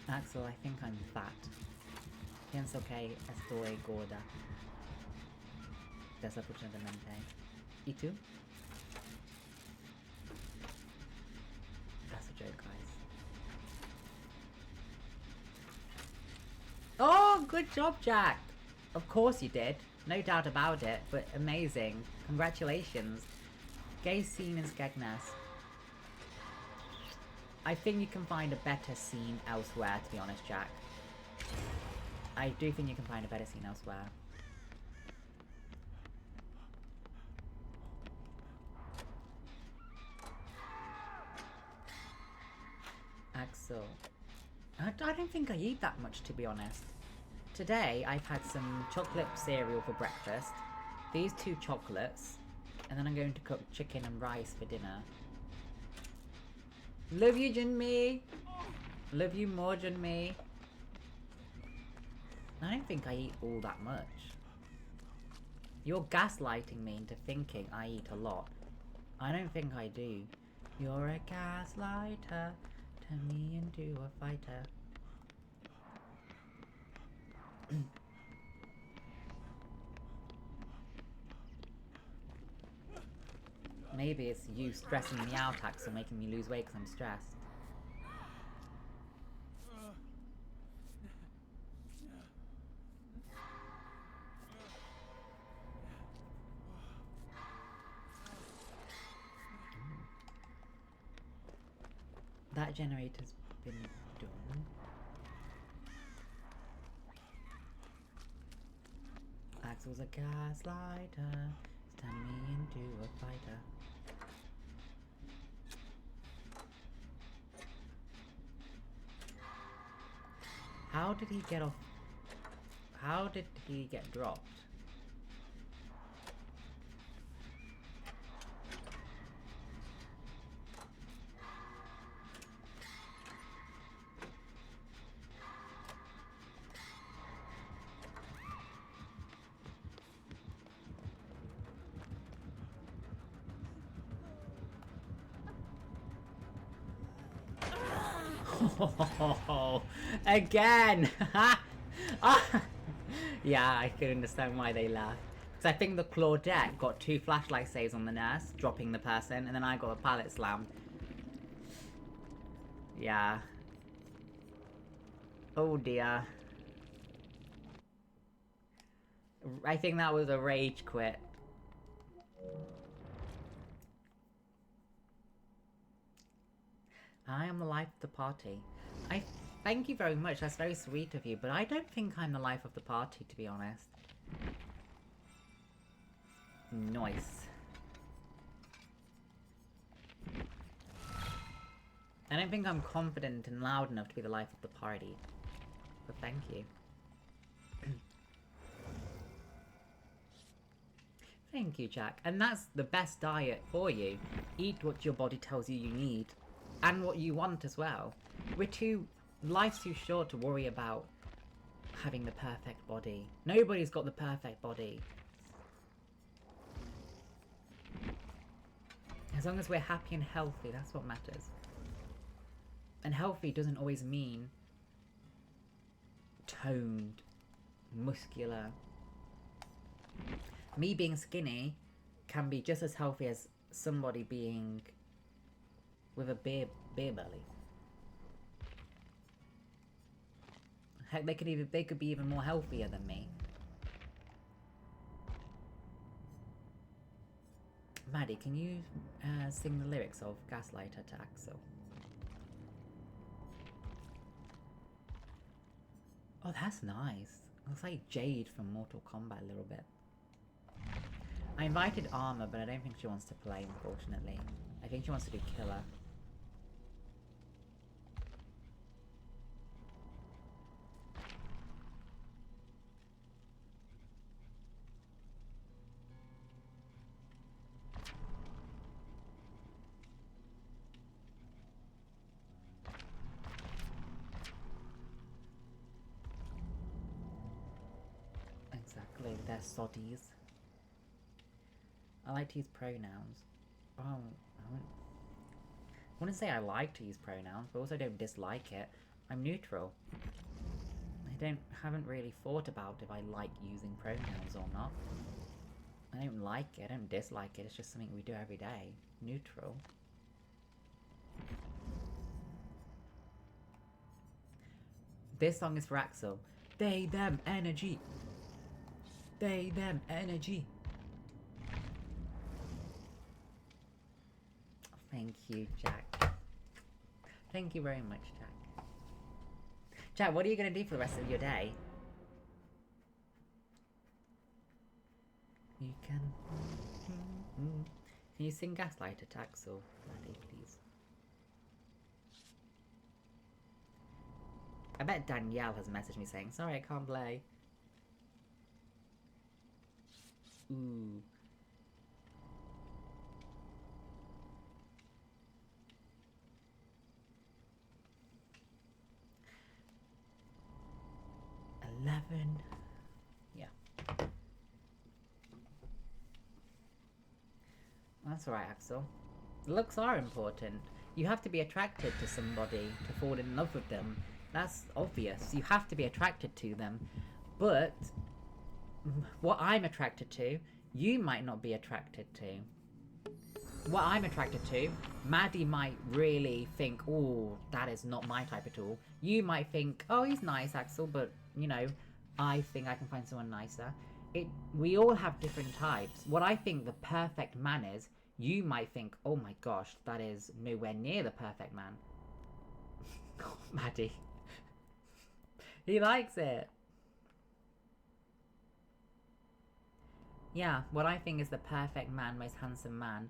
Axel, I think I'm fat. Pienso que estoy gorda. Desafortunadamente. ¿Y tú? That's a joke, guys. Oh, good job, Jack! Of course you did. No doubt about it, but amazing. Congratulations. Gay scene in Skegness. I think you can find a better scene elsewhere, to be honest, Jack. I do think you can find a better scene elsewhere. Axel. I don't think I eat that much, to be honest. Today, I've had some chocolate cereal for breakfast, these 2 chocolates, and then I'm going to cook chicken and rice for dinner. Love you, Junmi! Love you more, Junmi. I don't think I eat all that much. You're gaslighting me into thinking I eat a lot. I don't think I do. You're a gaslighter. Turn me into a fighter. Maybe it's you stressing me out, Axel, making me lose weight because I'm stressed. That generator's been done. Axel's a gaslighter, he's turning me into a fighter. How did he get off? How did he get dropped? Oh, again! Yeah, I can understand why they laugh. Because I think the Claudette got 2 flashlight saves on the nurse, dropping the person, and then I got a pallet slam. Yeah. Oh dear. I think that was a rage quit. I am the life of the party. I thank you very much, that's very sweet of you, but I don't think I'm the life of the party, to be honest. Nice. I don't think I'm confident and loud enough to be the life of the party. But thank you. Thank you, Jack. And that's the best diet for you. Eat what your body tells you you need. And what you want as well. Life's too short to worry about having the perfect body. Nobody's got the perfect body. As long as we're happy and healthy, that's what matters. And healthy doesn't always mean toned, muscular. Me being skinny can be just as healthy as somebody being with a beer belly. Heck, they could be even more healthier than me. Maddie, can you sing the lyrics of Gaslight Attack? So. Oh, that's nice. Looks like Jade from Mortal Kombat a little bit. I invited Armor, but I don't think she wants to play, unfortunately. I think she wants to do Killer. Exactly, they're soddies. I like to use pronouns. Oh, I wouldn't say I like to use pronouns, but also don't dislike it. I'm neutral. I haven't really thought about if I like using pronouns or not. I don't like it, I don't dislike it, it's just something we do every day. Neutral. This song is for Axel. They, them, energy. They, them, energy. Thank you, Jack. Thank you very much, Jack. Jack, what are you going to do for the rest of your day? You can... Can you sing Gaslight Attack, so Maddie, please? I bet Danielle has messaged me saying, sorry, I can't play. Ooh. Yeah. That's alright, Axel. Looks are important. You have to be attracted to somebody to fall in love with them. That's obvious. You have to be attracted to them. But what I'm attracted to, you might not be attracted to. What I'm attracted to, Maddie might really think, oh, that is not my type at all. You might think, oh, he's nice, Axel, but, you know, I think I can find someone nicer. We all have different types. What I think the perfect man is, you might think, oh my gosh, that is nowhere near the perfect man. Maddie. He likes it. Yeah, what I think is the perfect man, most handsome man,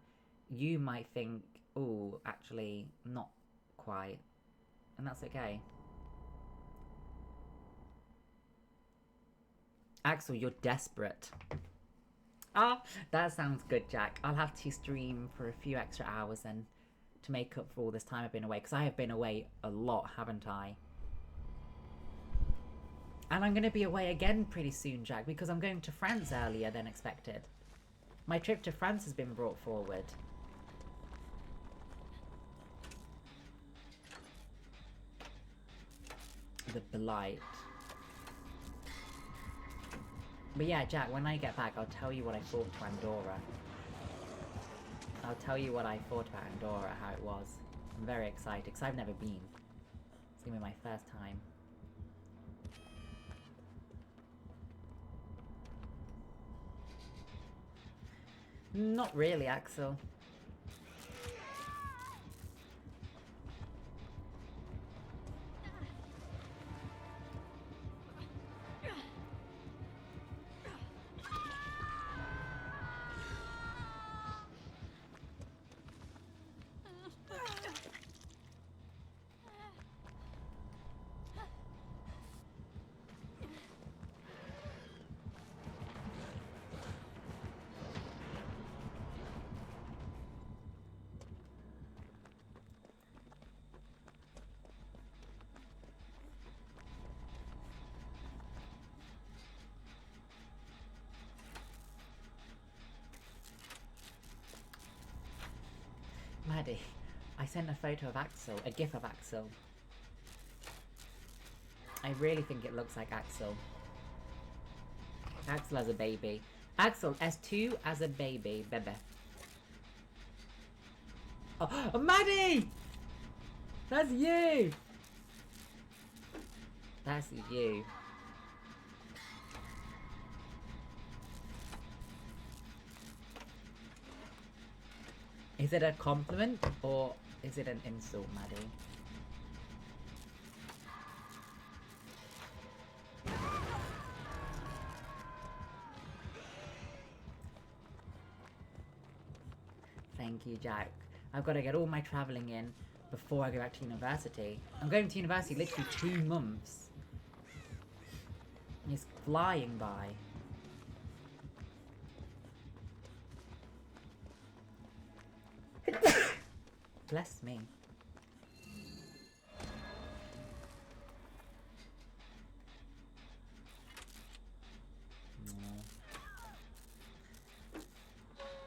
you might think, oh, actually, not quite. And that's okay. Axel, you're desperate. Ah, that sounds good, Jack. I'll have to stream for a few extra hours then to make up for all this time I've been away. Because I have been away a lot, haven't I? And I'm going to be away again pretty soon, Jack, because I'm going to France earlier than expected. My trip to France has been brought forward. The Blight. But yeah, Jack, when I get back, I'll tell you what I thought to Andorra. I'll tell you what I thought about Andorra, how it was. I'm very excited, because I've never been. It's gonna be my first time. Not really, Axel. Maddie, I sent a photo of Axel, a gif of Axel. I really think it looks like Axel. Axel as a baby. Axel, S2 as a baby. Bebe. Oh, Maddie! That's you! That's you. Is it a compliment or is it an insult, Maddie? Thank you, Jack. I've got to get all my travelling in before I go back to university. I'm going to university literally 2 months. It's flying by. Bless me.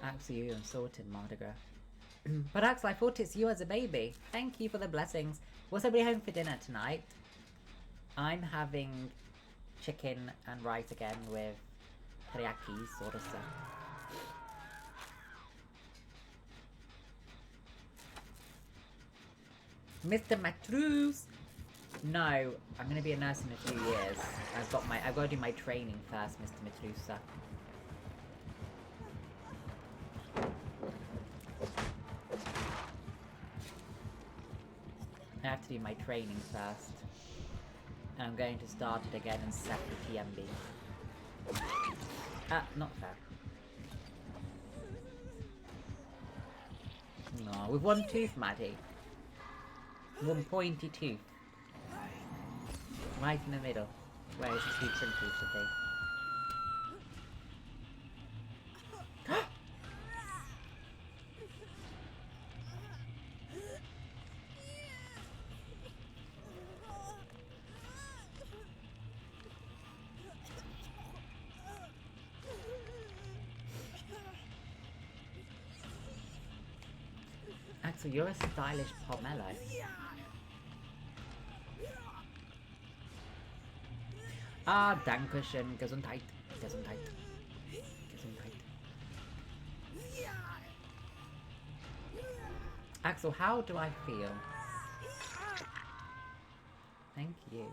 Axel, you sorted, Mardigra. But Axel, I thought it's you as a baby. Thank you for the blessings. What's everybody home for dinner tonight? I'm having chicken and rice again with teriyaki sort of stuff. Mr. Matrus! No, I'm gonna be a nurse in a few years. I've got to do my training first, Mr. Matrusa. I have to do my training first. And I'm going to start it again in separate TMB. Ah, not fair. No, with 1 tooth, Maddie. 1 pointy tooth. Right in the middle. Where his teeth and tooth should be. Axel, you're a stylish pomelo. Ah, Dankeschön, Gesundheit, Gesundheit, Gesundheit. Axel, how do I feel? Thank you.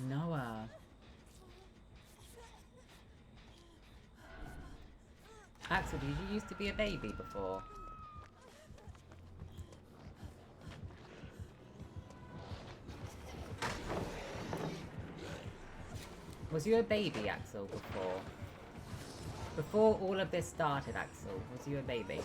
Noah. Axel, did you used to be a baby before? Was you a baby, Axel, before? Before all of this started, Axel, was you a baby?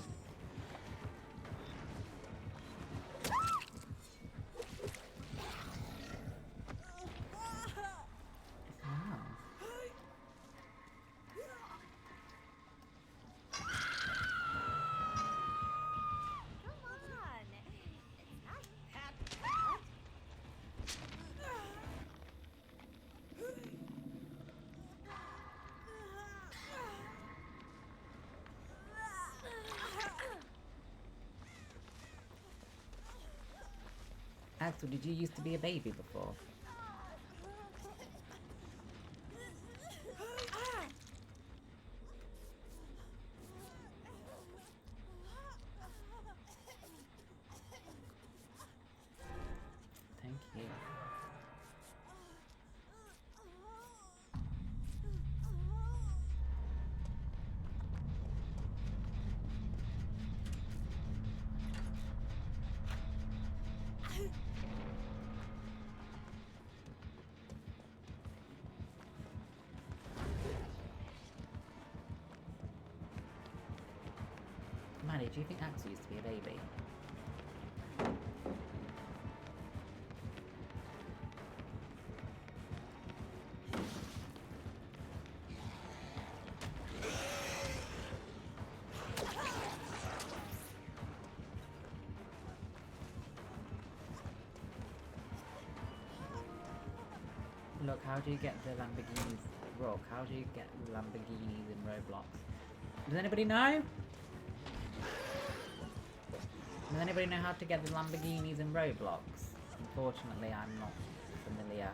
Axel, did you used to be a baby before? Thank you. Maddie, do you think Axel used to be a baby? Look, how do you get the Lamborghinis? Rock, how do you get Lamborghinis in Roblox? Does anybody know? Does anybody know how to get the Lamborghinis in Roblox? Unfortunately, I'm not familiar.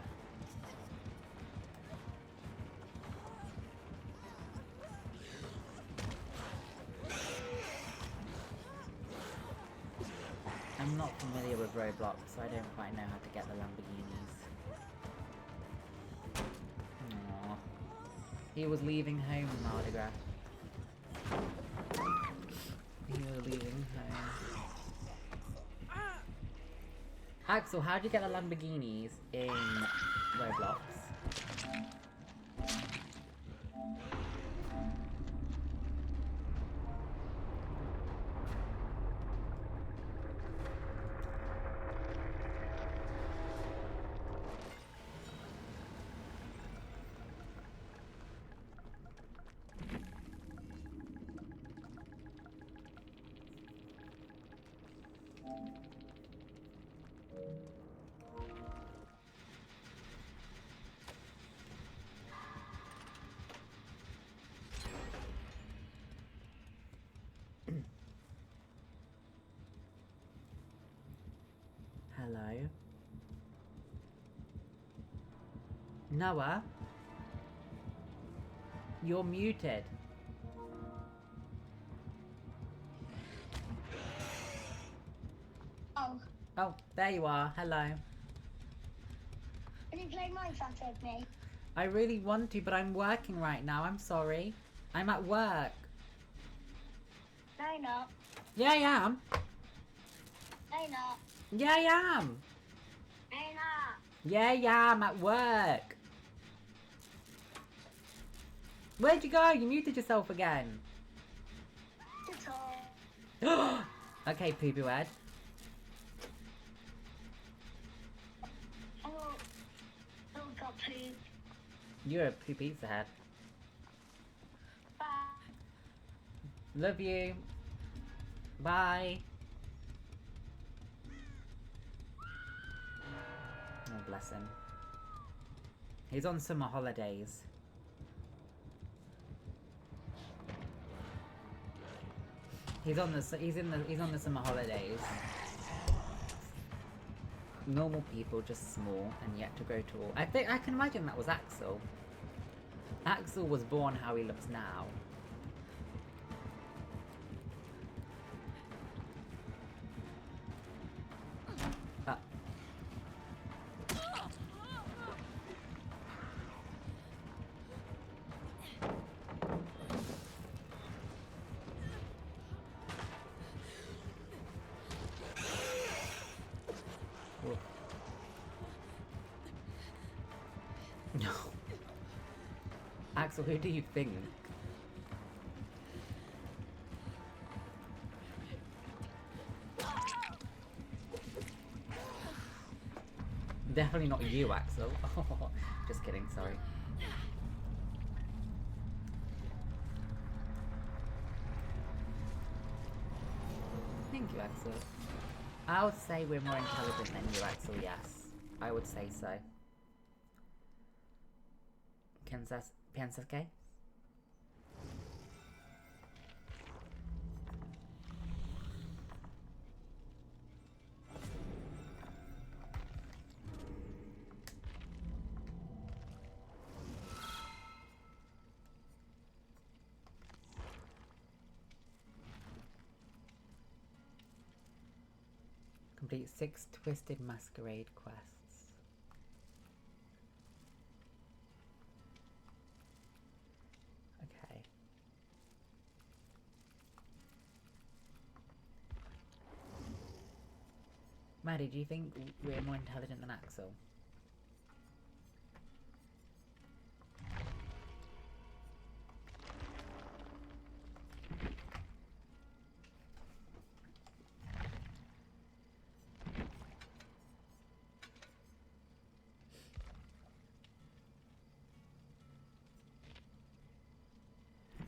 I'm not familiar with Roblox, so I don't quite know how to get the Lamborghinis. Aww. He was leaving home, Mardi Gras. He was leaving home. Axel, how do you get the Lamborghinis in Roblox? Hello? Noah? You're muted. Oh, Oh, there you are. Hello. can you play Minecraft with me? I really want to, but I'm working right now. I'm sorry. I'm at work. No, you're not. Yeah, I am. No, you're not. Yeah, I am. No, you're not. Yeah, yeah, I'm at work. Where'd you go? You muted yourself again. Just all. Okay, Poopy Head. Oh, got poop. You're a poo pizza head. Bye. Love you. Bye. Oh, bless him. He's on summer holidays. He's on the summer holidays. Normal people, just small, and yet to go to all. I can imagine that was Axel. Axel was born how he looks now. No. Axel, who do you think? Definitely not you, Axel. Just kidding, sorry. Thank you, Axel. I would say we're more intelligent than you, Axel, yes. I would say so. ¿Piensas qué? Complete 6 Twisted Masquerade quests. Okay. Maddie, do you think we're more intelligent than Axel?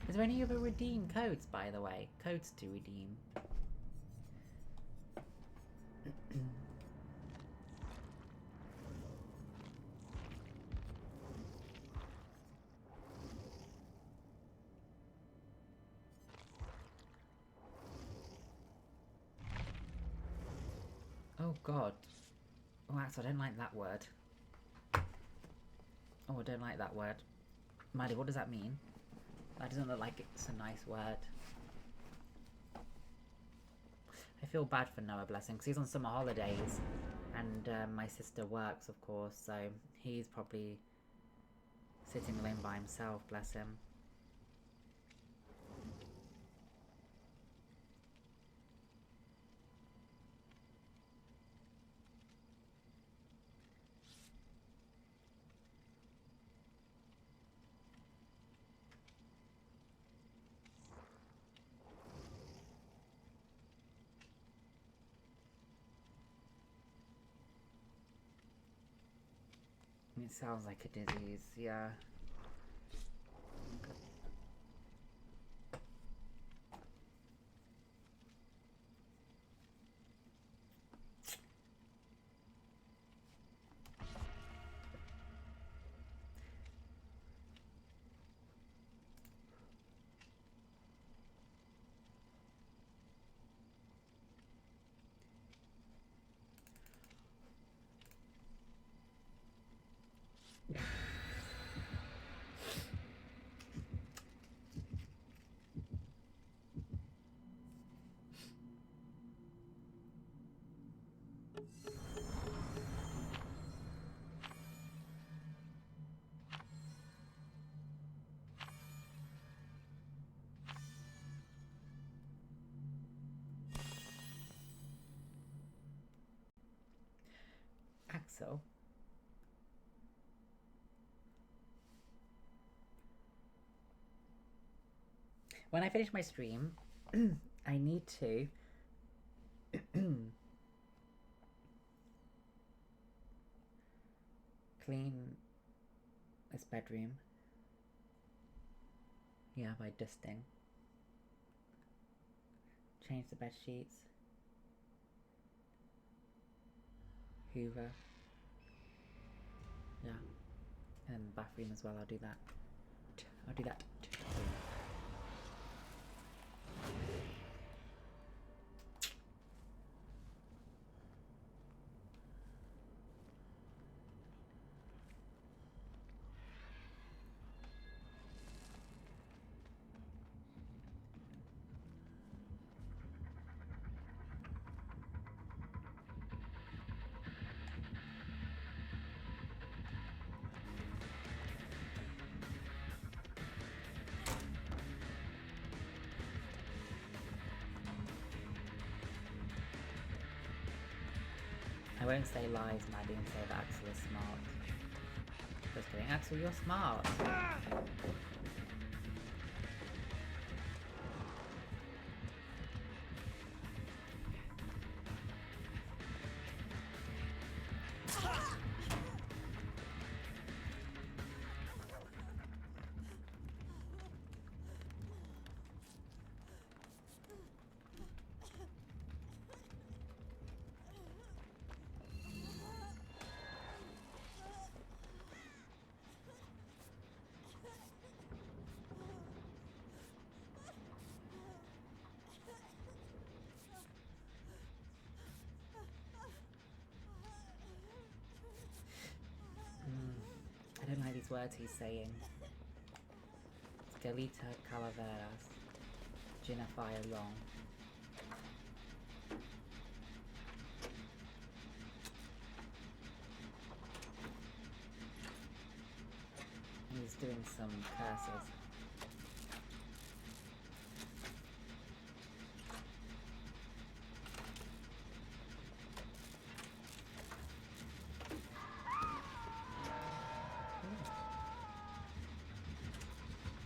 Is there any other redeem codes, by the way? Codes to redeem. Oh god. Oh, Axel, I don't like that word. Oh, I don't like that word. Maddie, what does that mean? That doesn't look like it's a nice word. I feel bad for Noah, bless him, because he's on summer holidays. And my sister works, of course, so he's probably sitting alone by himself, bless him. It sounds like a disease, yeah. Axel? When I finish my stream, I need to clean this bedroom. Yeah, by dusting. Change the bed sheets. Hoover. Yeah. And the bathroom as well, I'll do that. I'll do that too. I won't say lies, Maddie, and say that Axel is smart. Just kidding. Axel, you're smart. I don't like these words he's saying. Galita Calaveras. Jennifer Long. some curses.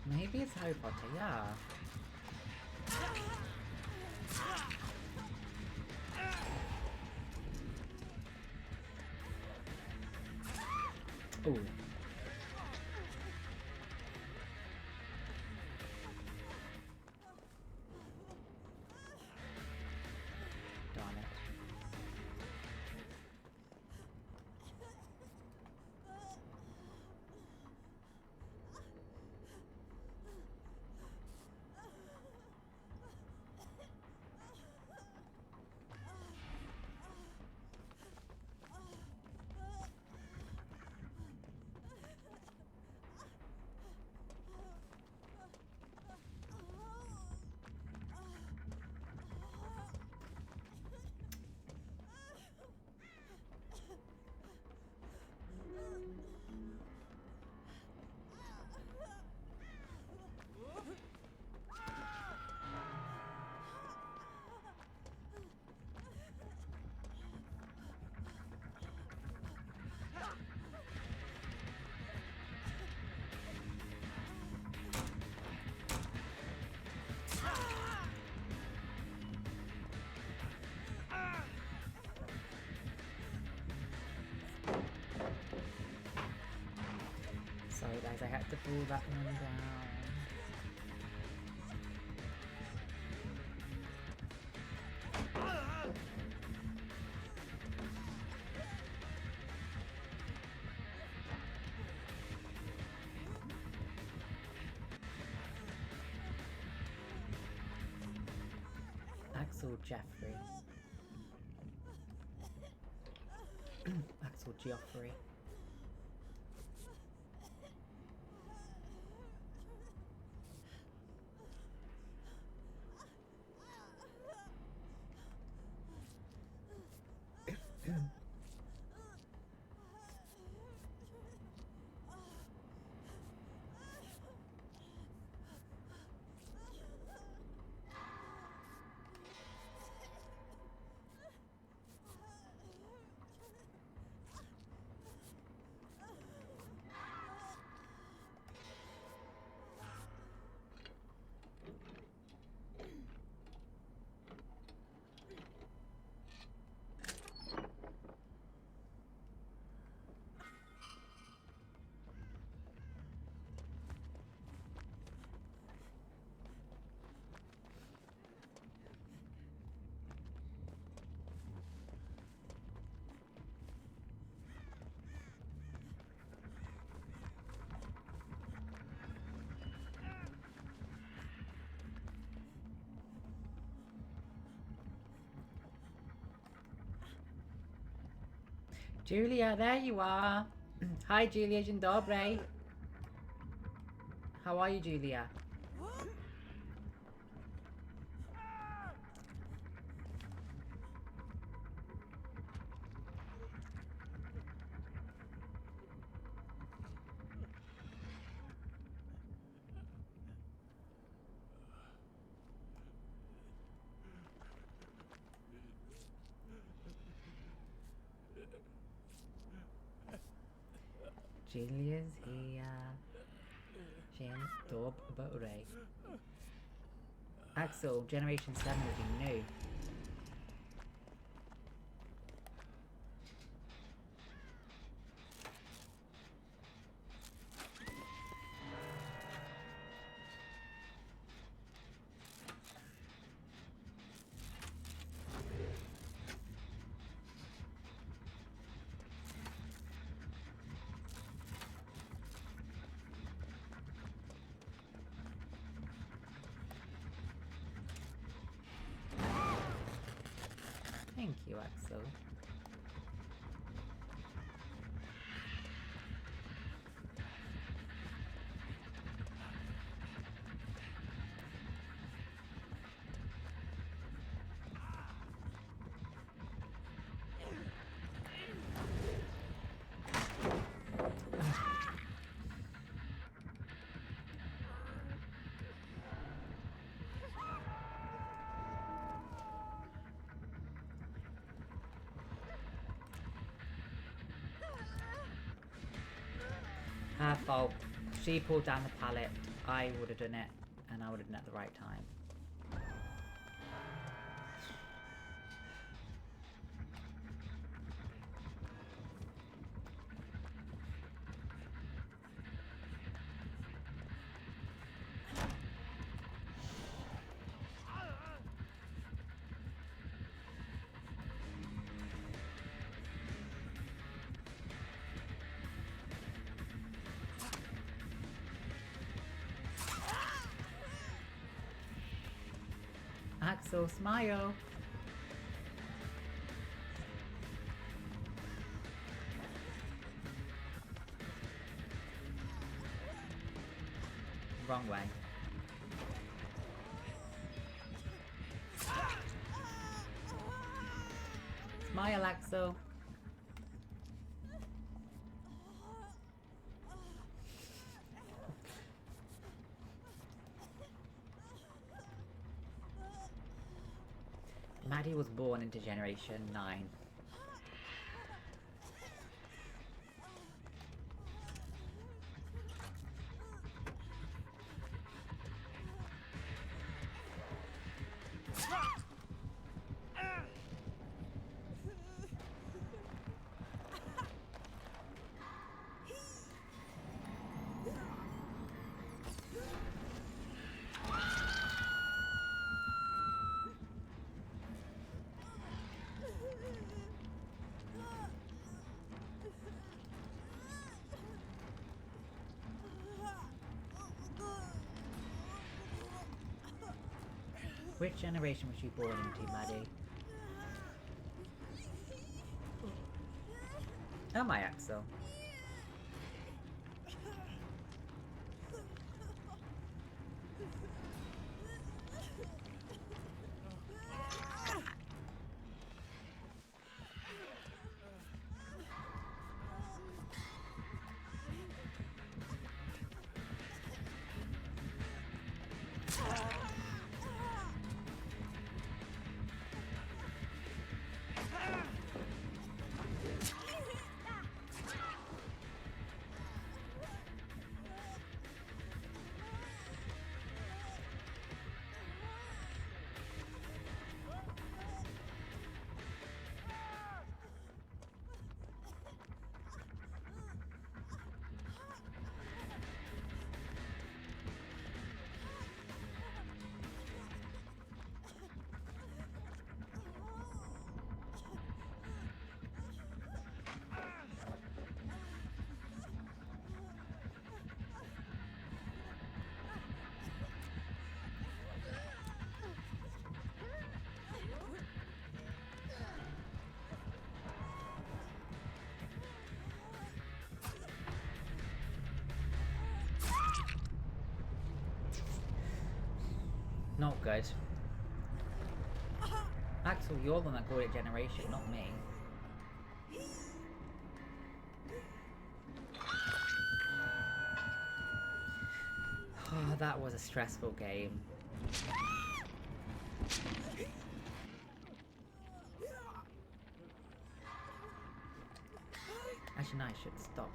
Maybe it's Harry Potter, yeah. Ooh. Darn it. Sorry guys, I had to pull that one down. Axel Jeffrey. Axel Geoffrey. Julia, there you are. Hi Julia, dzień dobry. How are you, Julia? Julia's here. Dzień dobry. Axel, Generation 7 will be new. Thank you, Axel. her fault. She pulled down the pallet. I would have done it, and I would have done it at the right time. Axel, smile. Wrong way. Smile, Axel. Maddie was born into Generation 9. Which generation was she born into, Maddie? Oh my Axel. Not good. Axel, you're the one that called it Generation, not me. Oh, that was a stressful game. Actually, no, I should stop.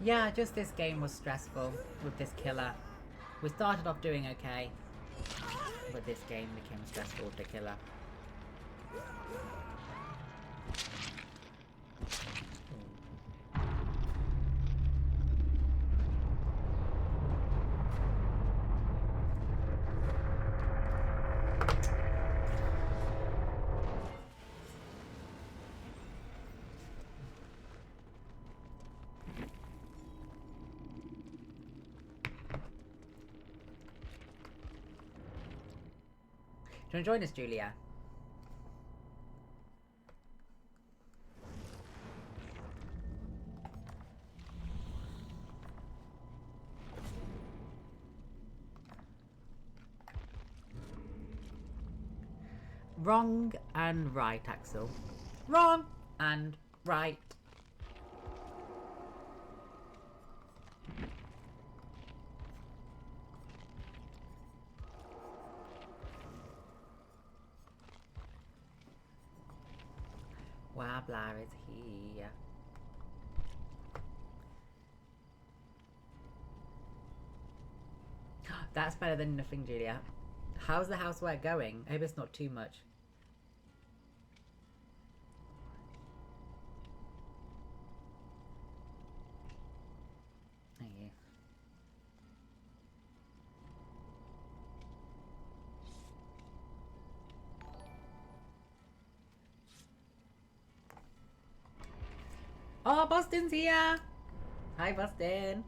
Yeah, just this game was stressful with this killer. We started off doing okay, but this game became stressful with the killer. Do you want to join us, Julia? Wrong and right, Axel. Wrong and right. Wobbler is here. That's better than nothing, Julia. How's the housework going? I hope it's not too much. Thank you. Oh, Boston's here! Hi, Boston!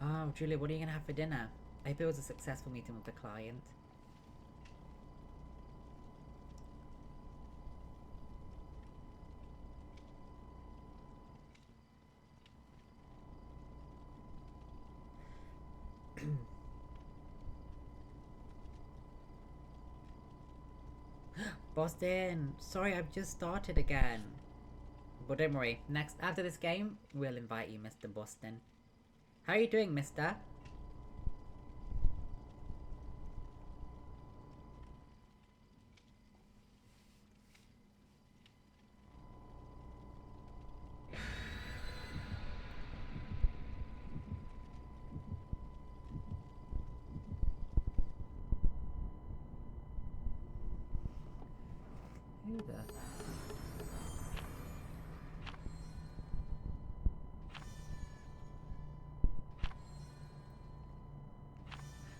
Oh, Julia, what are you going to have for dinner? I hope it was a successful meeting with the client. Boston, sorry, I've just started again. But don't worry, after this game, we'll invite you, Mr. Boston. How are you doing, mister? Who the...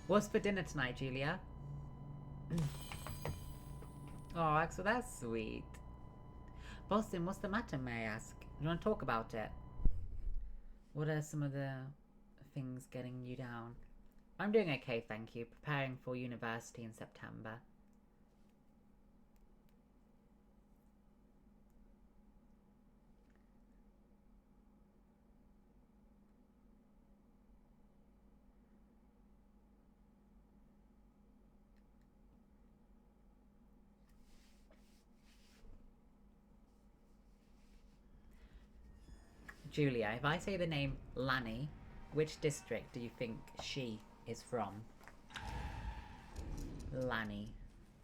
What's for dinner tonight, Julia? Oh, Axel, that's sweet. Boston, what's the matter, may I ask? Do you want to talk about it? What are some of the things getting you down? I'm doing okay, thank you. Preparing for university in September. Julia, if I say the name Lanny, which district do you think she is from? Lanny.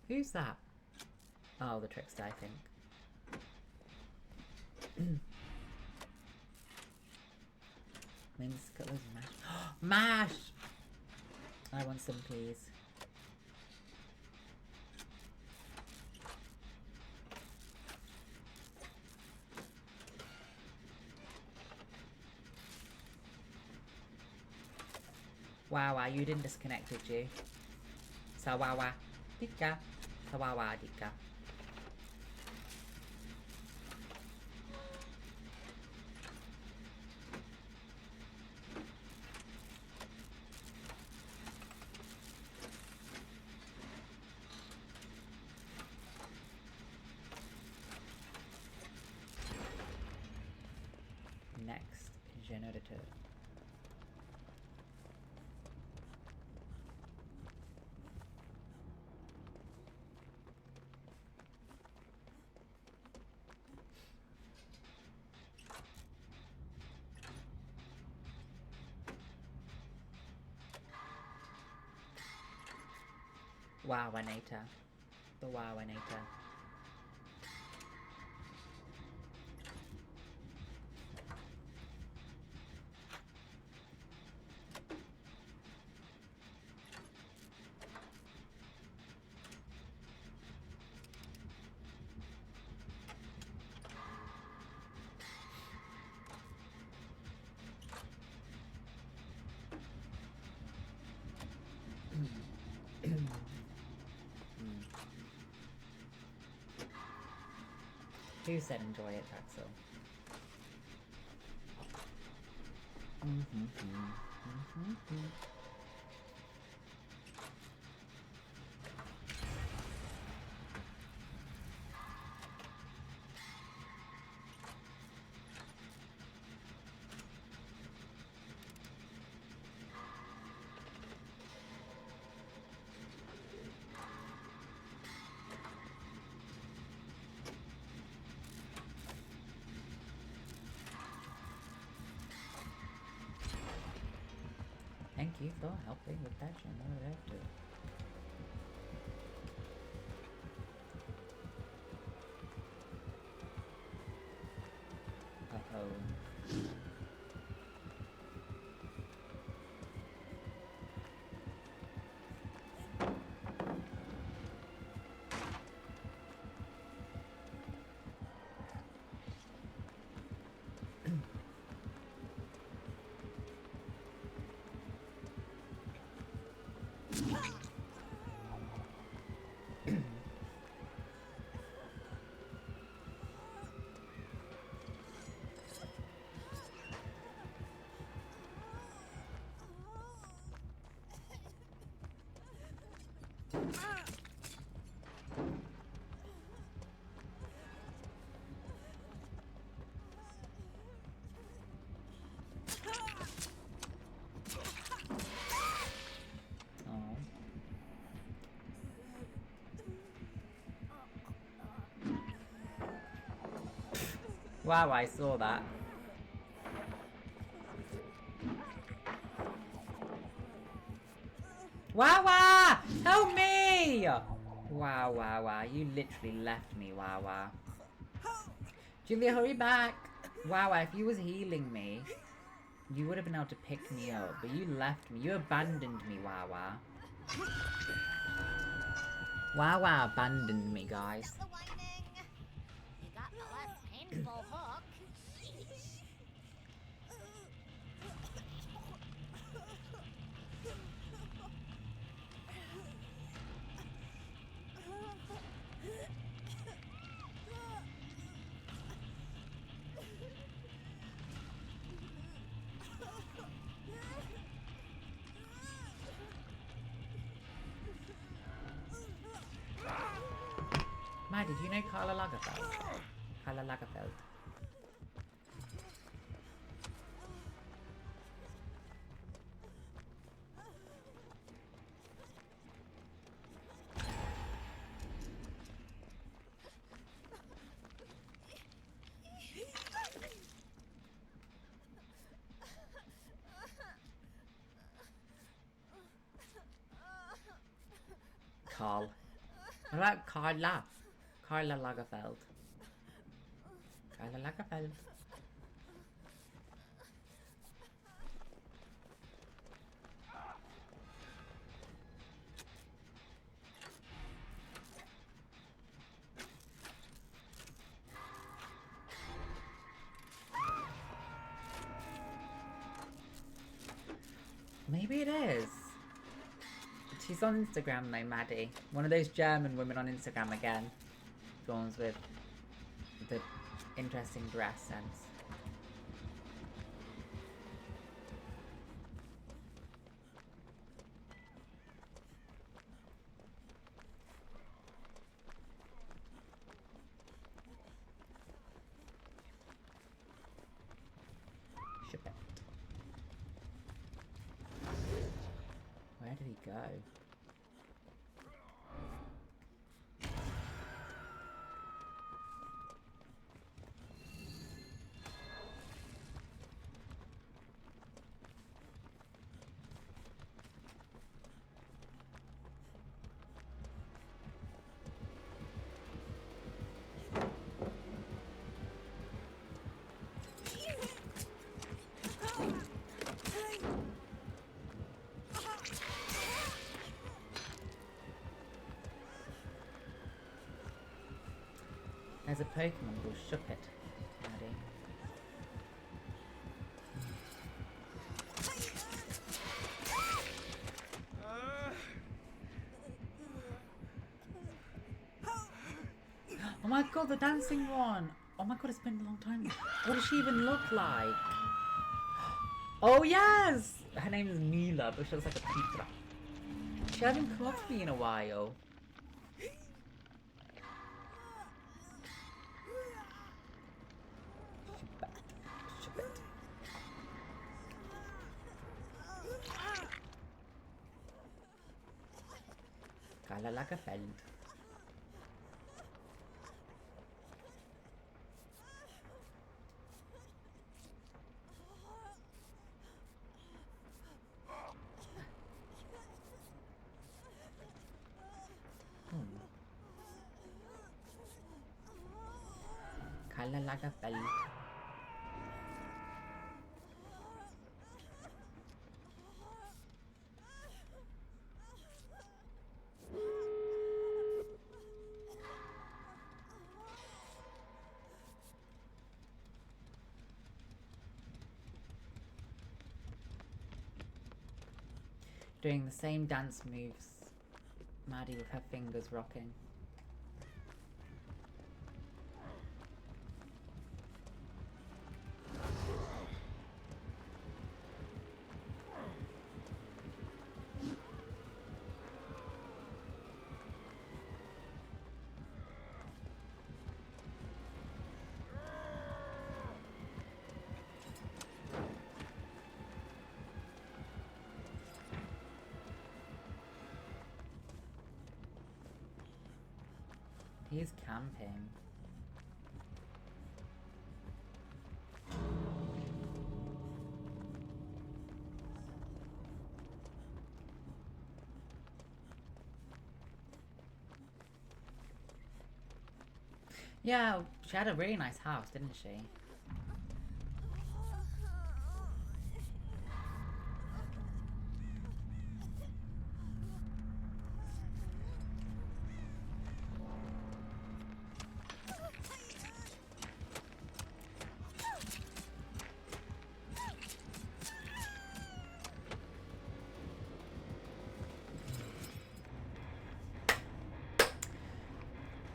Who's that? Oh, the trickster, I think. Mince cutlers, mash. Mash! I want some, please. Wow, you didn't disconnect, did you? Sawawa dika. Sawawa dika. Next, generator. Wowinator. The Wowinator. Who said enjoy it, Axel? Thank you for helping with that, you know what I have to. Uh-oh. Oh. Wow, I saw that. Wawa! Help me! Wow, you literally left me, Wawa. Julia, hurry back! Wawa, if you was healing me, you would have been able to pick me up, but you left me. You abandoned me, Wawa. Wawa abandoned me, guys. The whining. You got the less painful hook. Matt, did you know Carla Lagerfeld? Carla Lagerfeld. Carl. What about Carla? Carla Lagerfeld. Carla Lagerfeld. Maybe it is. She's on Instagram though, Maddie. One of those German women on Instagram again. The ones with the interesting dress sense. Ship it. Where did he go? There's a Pokemon called Shuppet, Maddie. Oh my god, the dancing one. Oh my god, it's been a long time. What does she even look like? Oh yes! Her name is Mila, but she looks like a pizza. She hasn't come up to me in a while. Karla Lagerfeld. Karla Lagerfeld. Doing the same dance moves. Maddie with her fingers rocking. He's camping. Yeah, she had a really nice house, didn't she?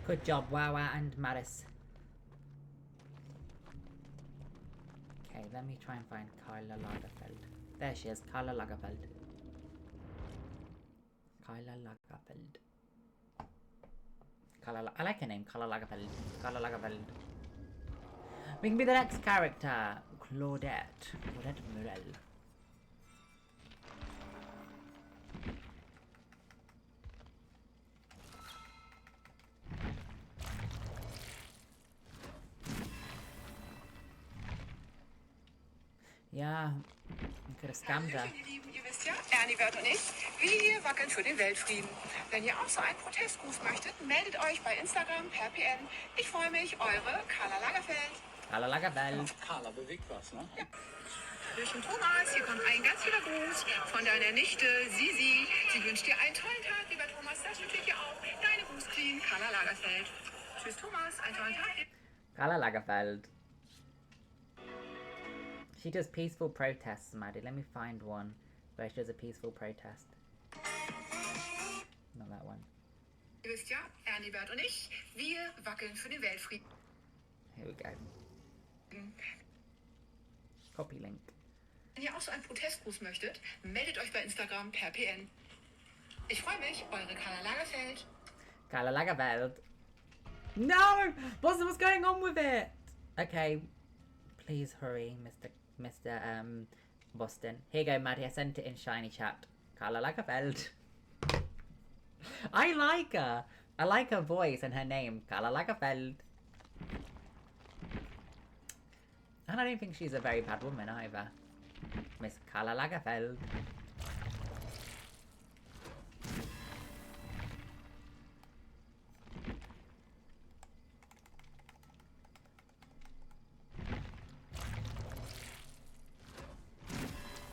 Good job, Wawa and Maris. Okay, let me try and find Karla Lagerfeld. There she is, Karla Lagerfeld. Karla Lagerfeld. I like her name, Karla Lagerfeld. Karla Lagerfeld. We can be the next character, Claudette. Claudette Morel. Ja, man could have scammed her. Ihr Lieben, ihr wisst ja, Ernibert und ich, wir hier wackeln für den Weltfrieden. Wenn ihr auch so einen Protestgruß möchtet, meldet euch bei Instagram per PN. Ich freue mich, eure Karla Lagerfeld. Karla Lagerfeld. Karla bewegt was, ne? Ja. Hallöchen Thomas, hier kommt ein ganz lieber Gruß von deiner Nichte Sisi. Sie wünscht dir einen tollen Tag, lieber Thomas. Das wünsche ich dir auch. Deine Grußqueen, Karla Lagerfeld. Tschüss Thomas, einen tollen Tag. Karla Lagerfeld. She does peaceful protests, Maddie. Let me find one where she does a peaceful protest. Not that one. Ihr wisst ja, Ernibert und ich, wir wackeln für den Weltfrieden. Here we go. Copy link. Wenn ihr auch so einen Protestgruß möchtet, meldet euch bei Instagram per PN. Ich freue mich, eure Karla Lagerfeld. Karla Lagerfeld. No! What's going on with it? Okay. Please hurry, Mr. Boston. Here you go, Maddie. I sent it in shiny chat. Karla Lagerfeld. I like her. I like her voice and her name. Karla Lagerfeld. And I don't think she's a very bad woman either. Miss Karla Lagerfeld.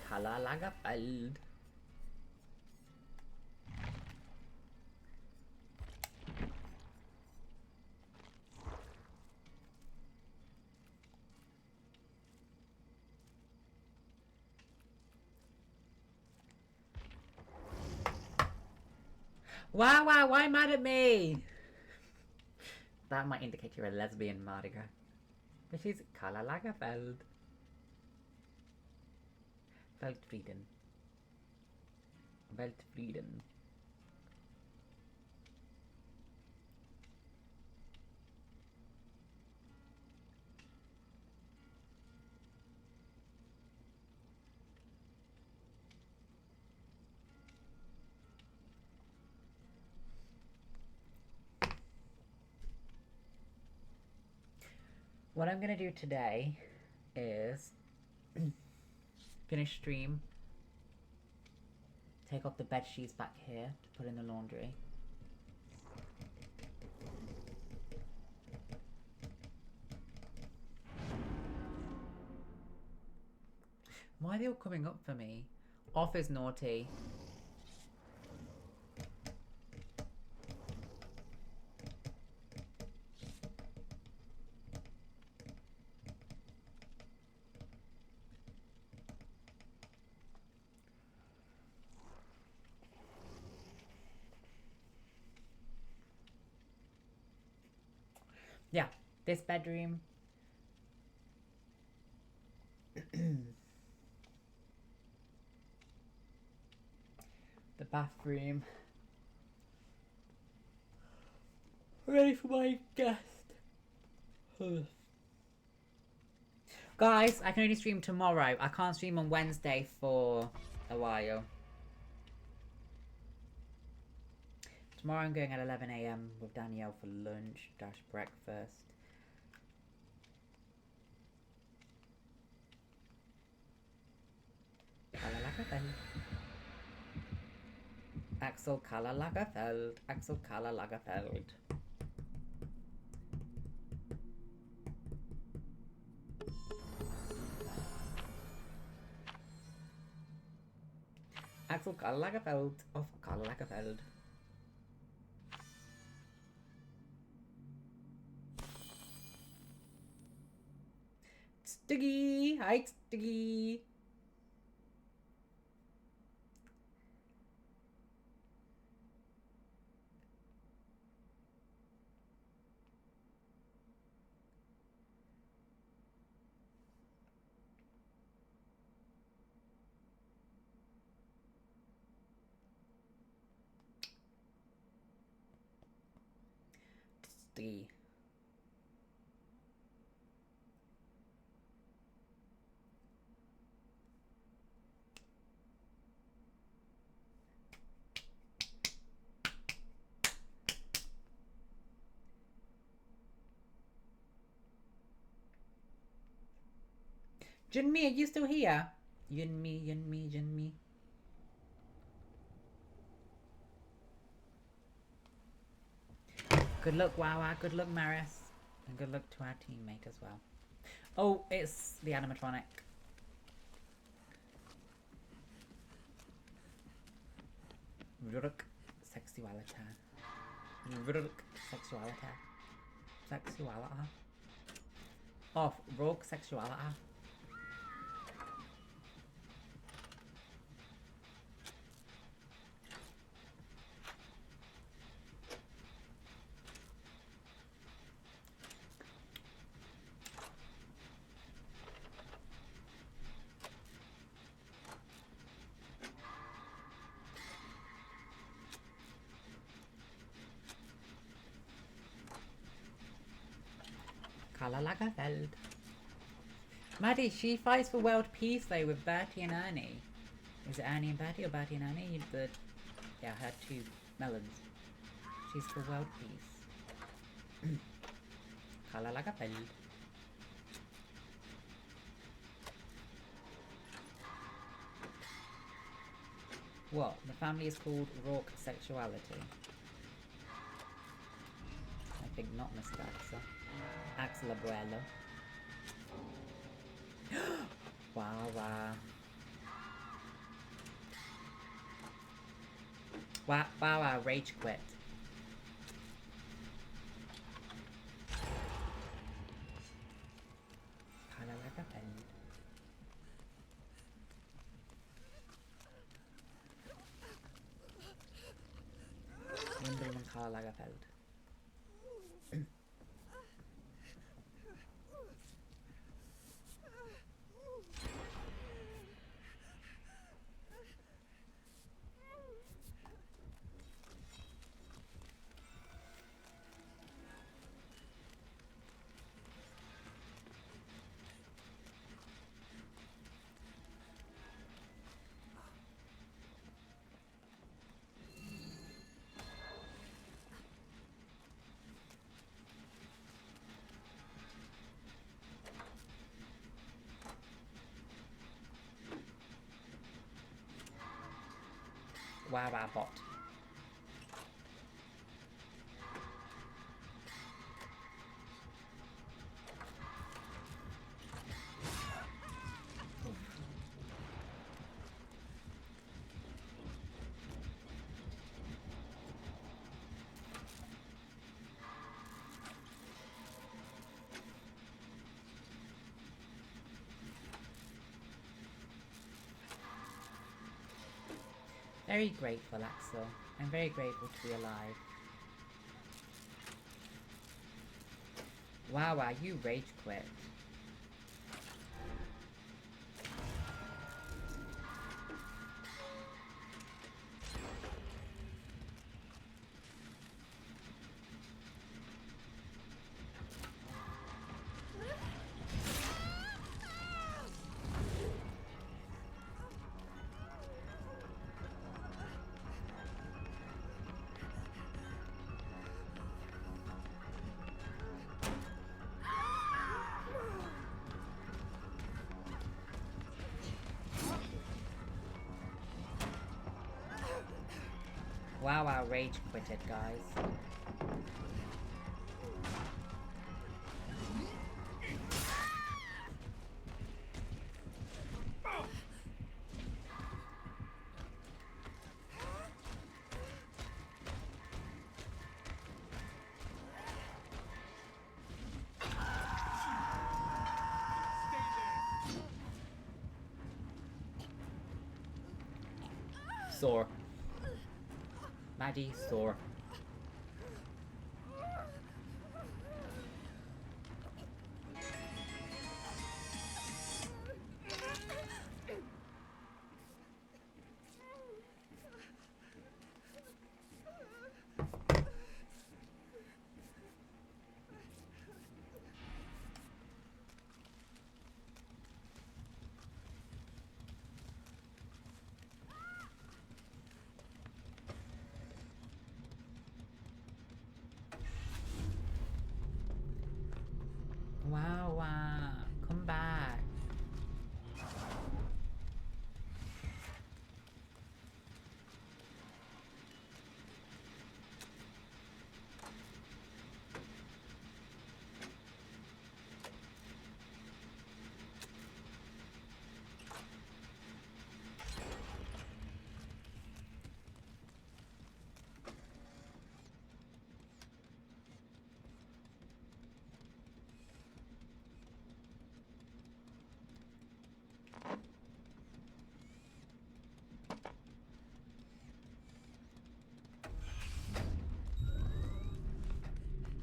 Karla Lagerfeld. Wow, why mad at me? That might indicate you're a lesbian, Mardiga. But she's Karla Lagerfeld. Weltfrieden. Weltfrieden. What I'm gonna do today is finish stream, take off the bed sheets back here to put in the laundry. Why are they all coming up for me? Off is naughty. Yeah, this bedroom. The bathroom. Ready for my guest. Guys, I can only stream tomorrow. I can't stream on Wednesday for a while. Tomorrow I'm going at 11 AM with Danielle for lunch / breakfast. Karla Lagerfeld. Axel Karla Lagerfeld. Axel Karla Lagerfeld. Axel Karla Lagerfeld of Karla Lagerfeld. Stiggy! Hi, Stiggy! Stiggy. Junmi, are you still here? Junmi, Junmi, Junmi. Good luck, Wawa. Good luck, Maris. And good luck to our teammate as well. Oh, it's the animatronic. Ruruk sexuality. Ruruk sexuality. Sexuality. Off. Rogue sexuality. Karla Lagerfeld. Maddie, she fights for world peace though with Bertie and Ernie. Is it Ernie and Bertie or Bertie and Ernie? Yeah, her two melons. She's for world peace. Karla Lagerfeld. What? The family is called Rourke Sexuality. I think not, Mr. Axel. Axel Abuelo. Wow. Wow, rage quit. Karla Lagerfeld. Wimbledon and Karla Lagerfeld. Wow, wow, bot. Very grateful, Axel. I'm very grateful to be alive. Wow, wow, you rage quit. Wow, wow, rage quitted, guys. Sore. Maddie, sore. Wow, wow, come back.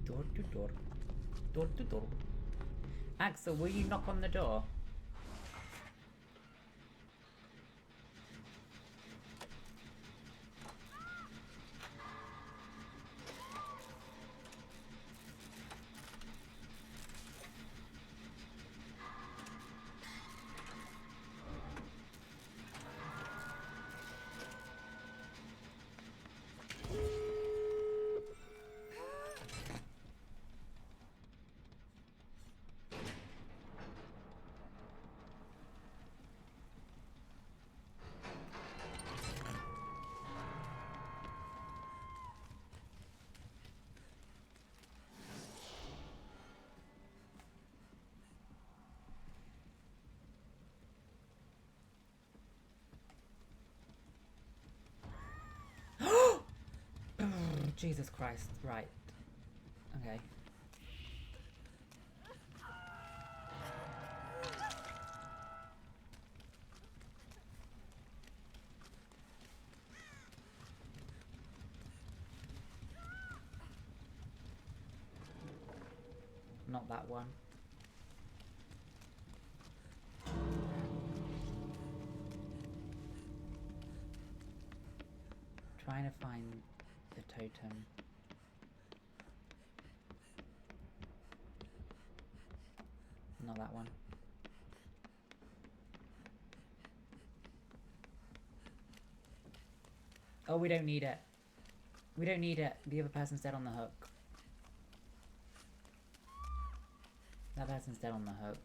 Door to door. Door to door. Axel, will you knock on the door? Jesus Christ, right. Okay. Not that one. Trying to find the totem. Not that one. Oh, we don't need it. We don't need it. The other person's dead on the hook. That person's dead on the hook.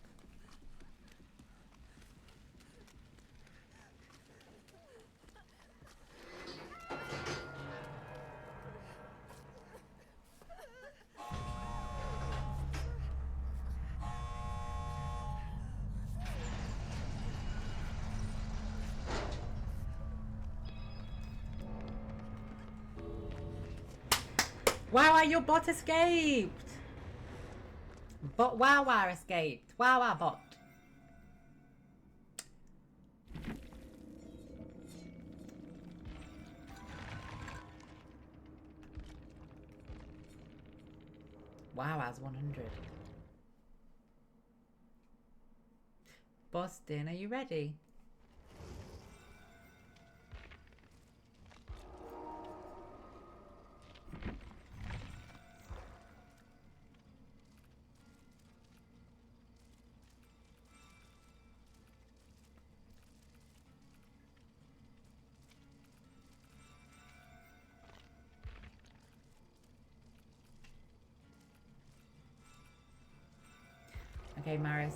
Wow, your bot escaped! Bot Wow escaped. Wow bot. Wow has 100. Boston, are you ready? Okay, Maris.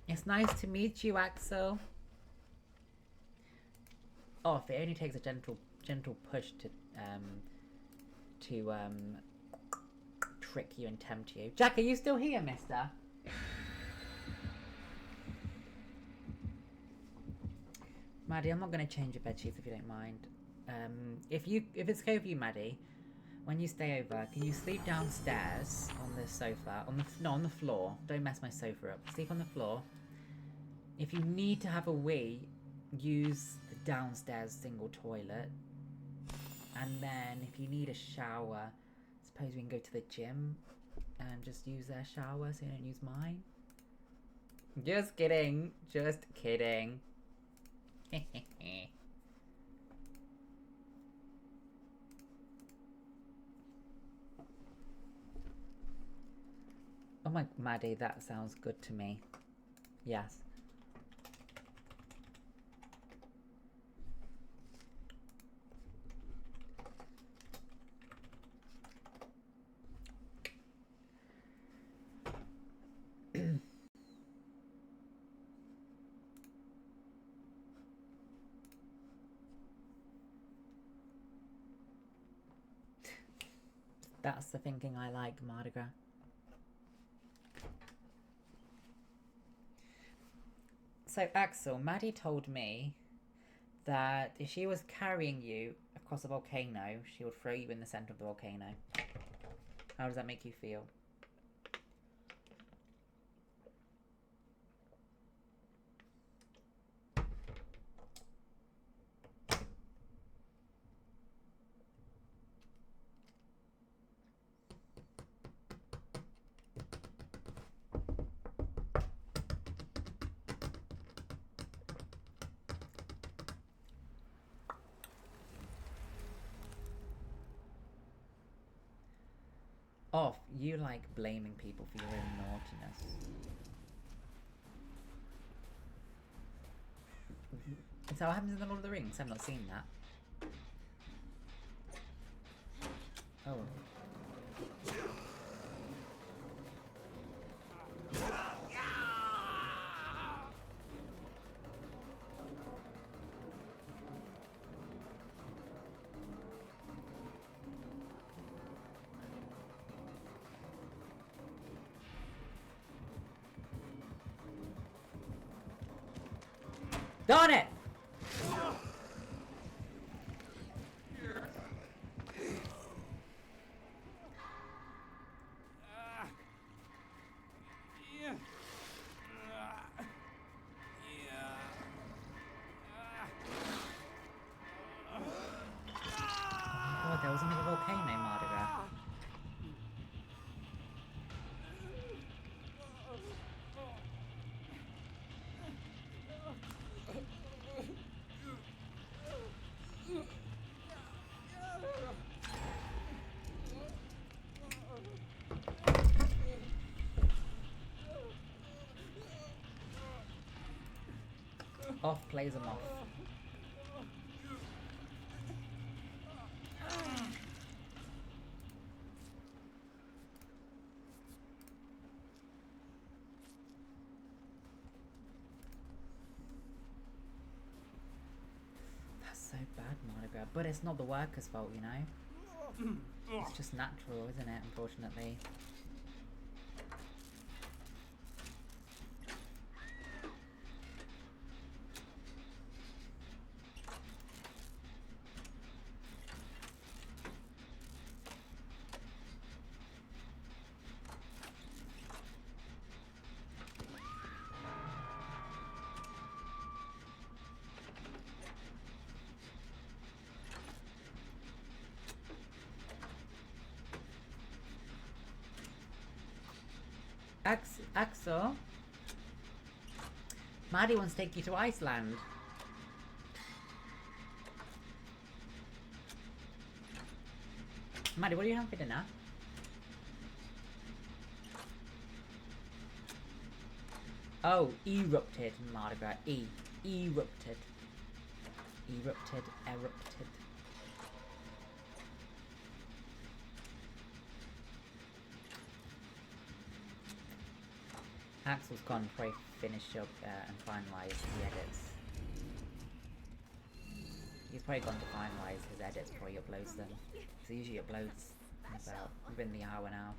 It's nice to meet you, Axel. Oh, if it only takes a gentle push to trick you and tempt you. Jack, are you still here, mister? Maddie, I'm not going to change your bedsheets if you don't mind. If it's okay with you, Maddie, when you stay over, can you sleep downstairs on the sofa? On the floor. Don't mess my sofa up. Sleep on the floor. If you need to have a wee, use the downstairs single toilet. And then if you need a shower, suppose we can go to the gym and just use their shower so you don't use mine. Just kidding. Just kidding. Oh my, Maddie, that sounds good to me. Yes. That's the thinking I like, Mardi Gras. So, Axel, Maddie told me that if she was carrying you across a volcano, she would throw you in the center of the volcano. How does that make you feel? Off, you like blaming people for your own naughtiness. Is that what happens in the Lord of the Rings? I've not seen that. Oh. Darn it! Oh, there was another volcano, Mardigra. Off plays them off. That's so bad, Mardigra. But it's not the workers' fault, you know? It's just natural, isn't it, unfortunately? Axel? Maddie wants to take you to Iceland. Maddie, what do you have for dinner? Oh, erupted, Mardigra. Erupted. Erupted. Axel's gone before he finish up and finalise the edits. He's probably gone to finalise his edits before he uploads them. So he usually uploads about within the hour now.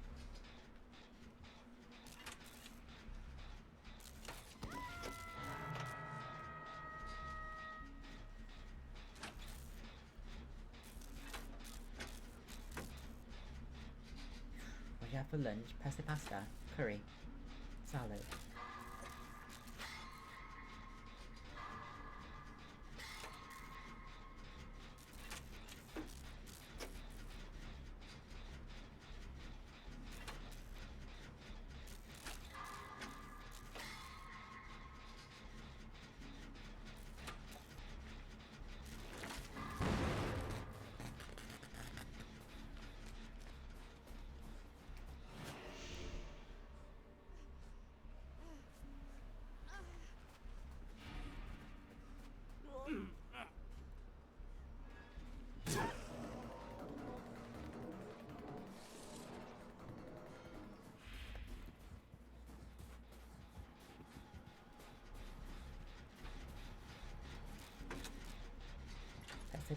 What do you have for lunch? Pesto pasta? Curry? Salad?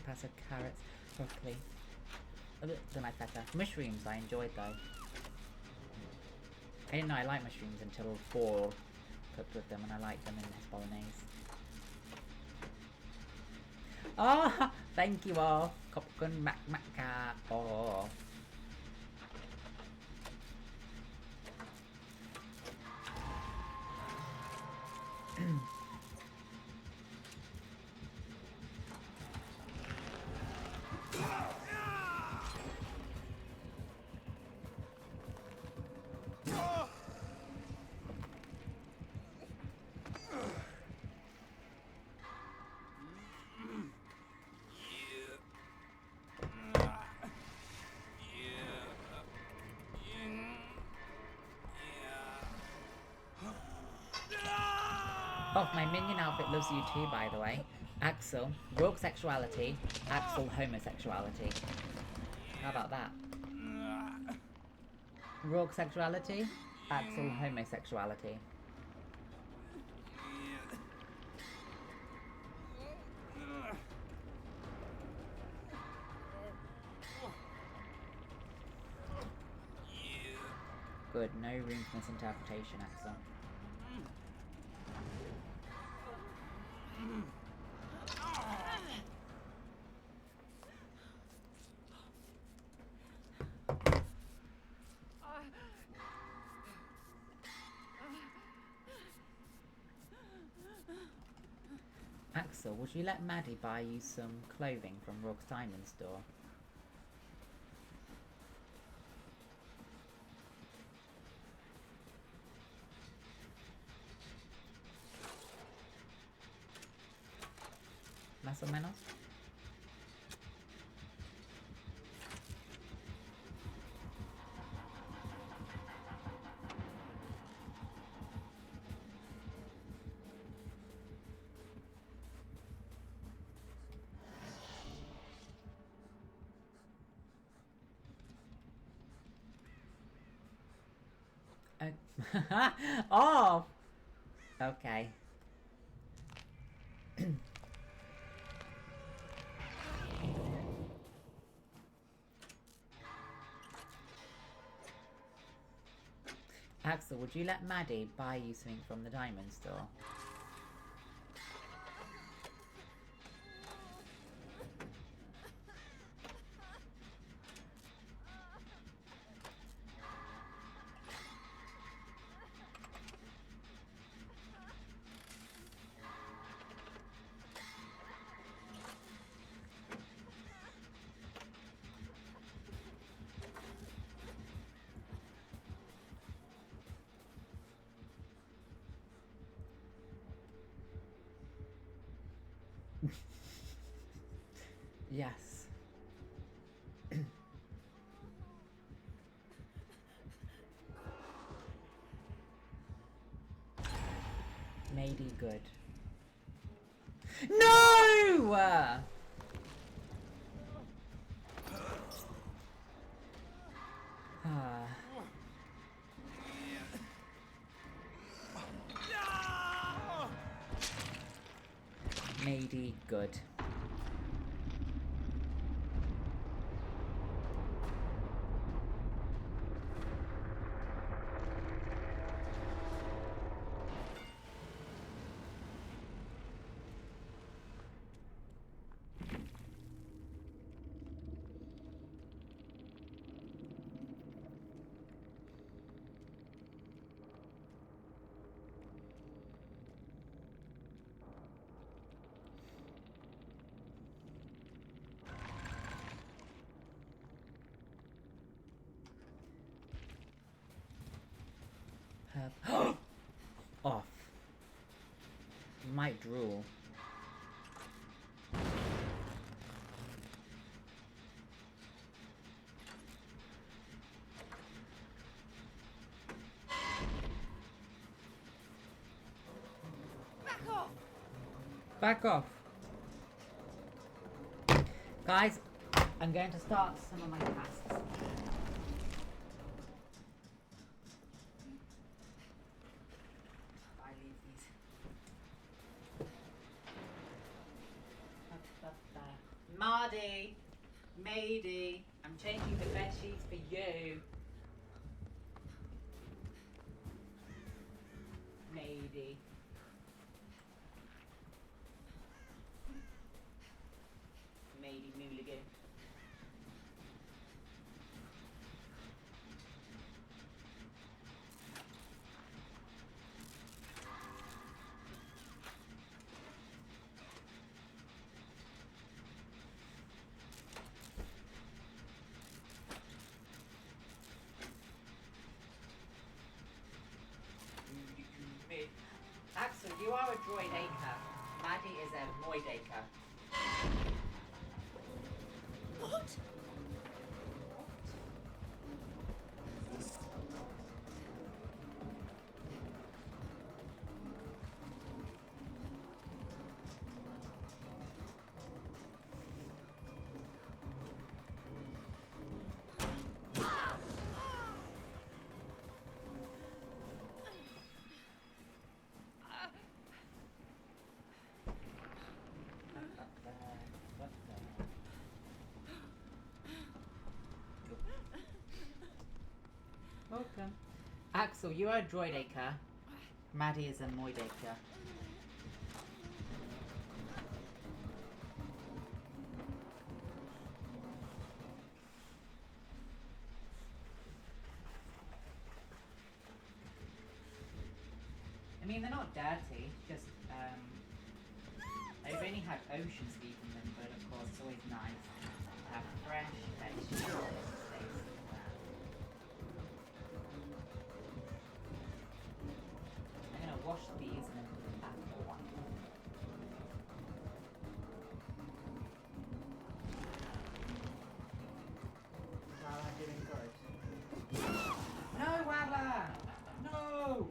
Pasta, carrots, broccoli. A bit than like better. Mushrooms I enjoyed though. I didn't know I liked mushrooms until 4 cooked with them, and I liked them in this bolognese. Oh, thank you all. ขอบคุณมากๆครับ oh. Oh, my minion outfit loves you too, by the way. Axel, rogue sexuality. Axel, homosexuality. How about that? Rogue sexuality. Axel, homosexuality. Good, no room for misinterpretation, Axel. Axel, would you let Maddie buy you some clothing from Rogue's Diamond Store? Más o menos? Oh! Okay. Axel, would you let Maddie buy you something from the diamond store? Yes. Mady good. No! Ah. Mady good. Off. Might drool. Back off! Back off. Guys, I'm going to start some of my tasks. I leave these. Mardy, Mady, I'm changing the bed sheets for you. Mady. Mady Mulligan. Axel, you are a droid acre. Maddie is a moid acre. What? Welcome. Axel, you are a droid acre. Maddie is a moid acre. I mean, they're not dirty, just, I They've only had ocean sleep in them, but of course it's always nice to have fresh vegetables. I'm gonna wash these and then put them back in the water. Wala doing good. No, Wala! No!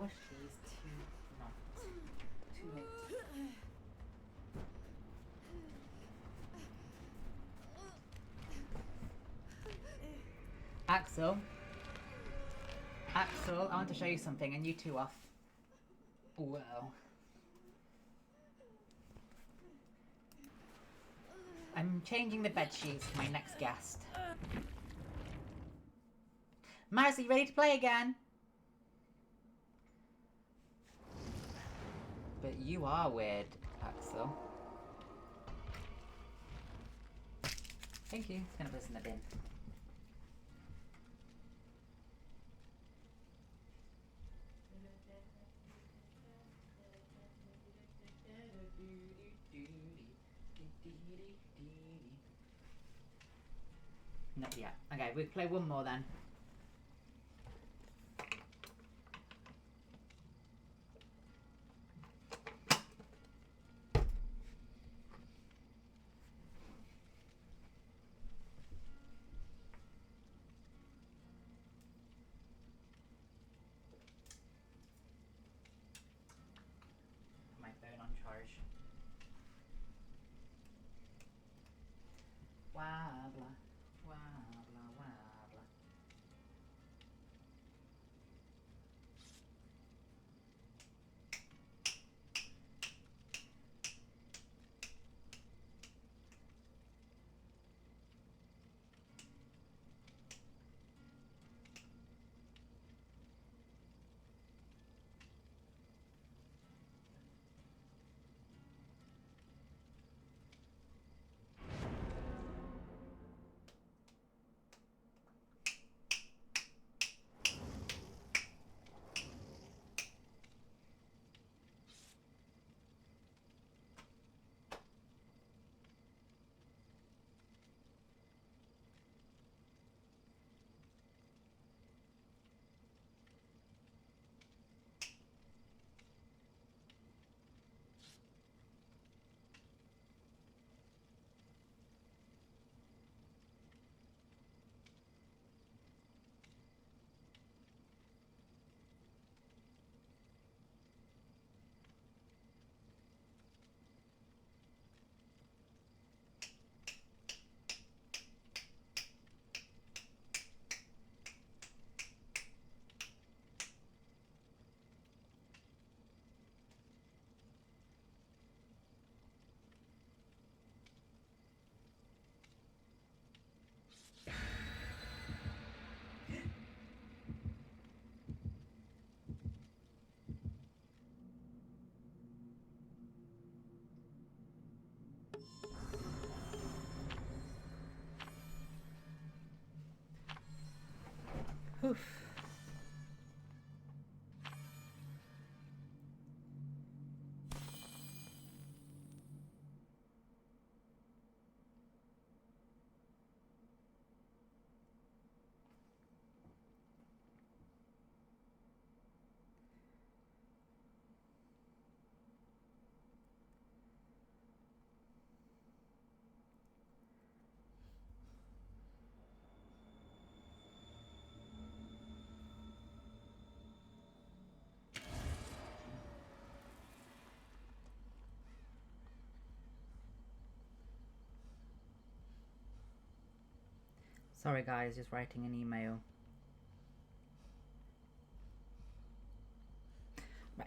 Wash these too late. Axel, I want to show you something, and you two off. Well, I'm changing the bed sheets for my next guest. Marcy, you ready to play again? But you are weird, Axel. Thank you. It's gonna put this in the bin. Not yet. Okay, we'll play one more then. My phone on charge. Wabla, wabla, wabla. Oof. Sorry guys, just writing an email. Right.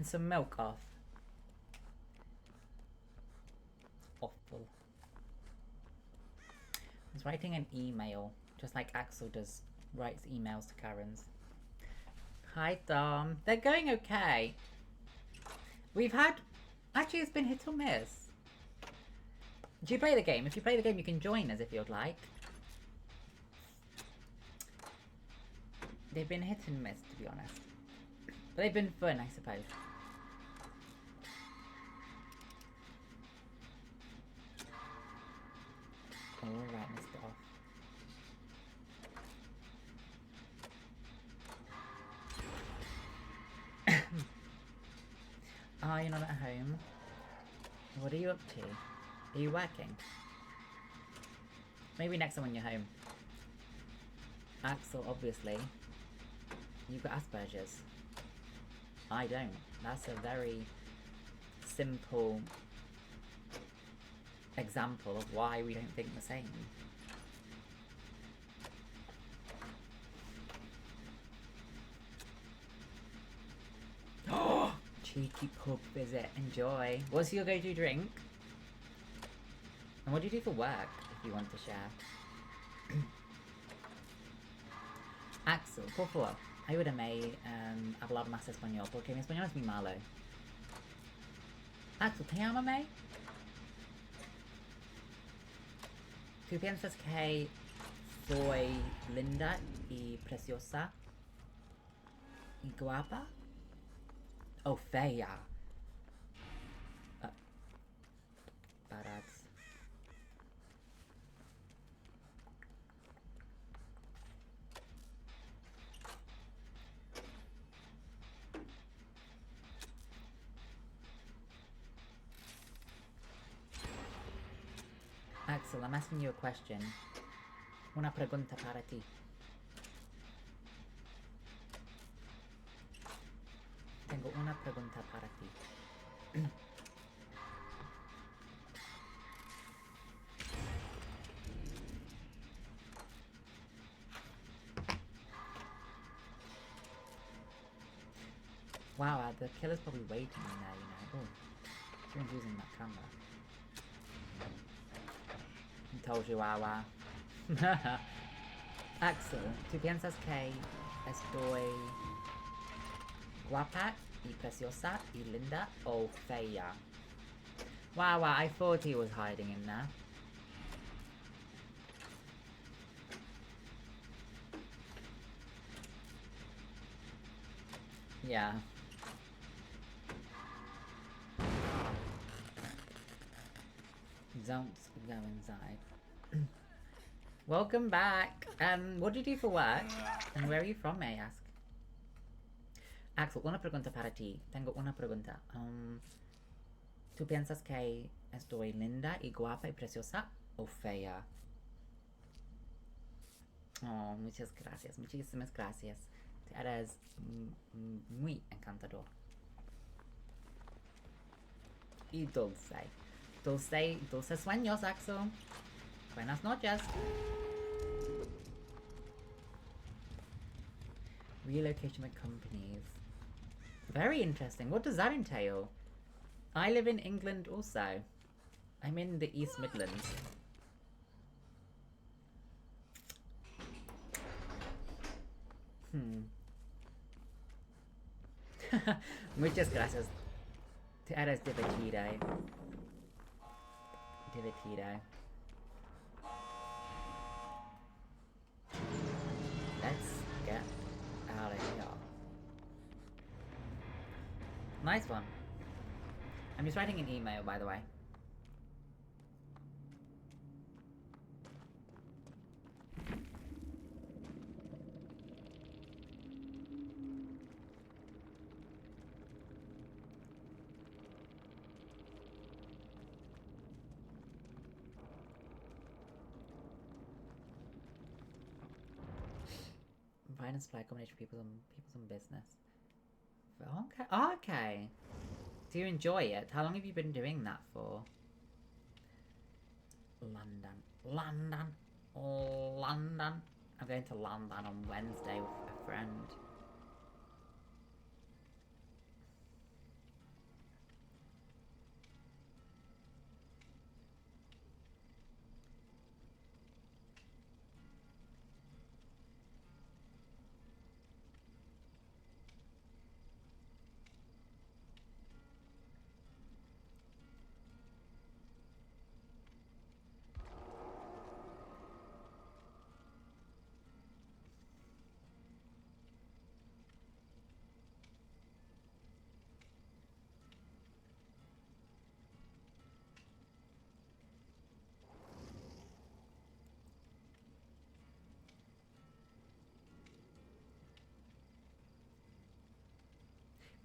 and some milk off. Awful. I was writing an email, just like Axel does, writes emails to Karens. Hi Dom. They're going okay. We've had... Actually, it's been hit or miss. Do you play the game? If you play the game, you can join us if you'd like. They've been hit and miss, to be honest. But they've been fun, I suppose. Alright, Mr. Off. Oh, you're not at home? What are you up to? Are you working? Maybe next time when you're home. Axel, obviously. You've got Asperger's. I don't. That's a very simple example of why we don't think the same. Oh! Cheeky pub visit. Enjoy. What's your go-to drink? And what do you do for work, if you want to share? Axel, por favor, ayúdame a hablar más español, porque mi español es muy malo. Axel, ¿te llámame? ¿Tú piensas que soy linda y preciosa? ¿Y guapa? Oh, fea. Badass. Axel, I'm asking you a question. Una pregunta para ti. Tengo una pregunta para ti. Wow, the killer's probably waiting in there, you know. Oh, everyone's using that camera. I told you, Wawa. Axel, ¿tú piensas que estoy guapa y preciosa y linda o fea? Wow, I thought he was hiding in there. Yeah. Don't go inside. Welcome back. What do you do for work? And where are you from, may I ask? Axel, una pregunta para ti. Tengo una pregunta. ¿Tú piensas que estoy linda y guapa y preciosa o fea? Oh, muchas gracias. Muchísimas gracias. Eres muy encantador. Y dulce. Dulces sueños, Axel. Buenas noches. Relocation of companies. Very interesting. What does that entail? I live in England also. I'm in the East Midlands. Muchas gracias. Tú eres divertido. Divertido. Let's get out of here. Nice one. I'm just writing an email, by the way. Find and supply combination people some business. Okay. Okay. Do you enjoy it? How long have you been doing that for? London. London. London. I'm going to London on Wednesday with a friend.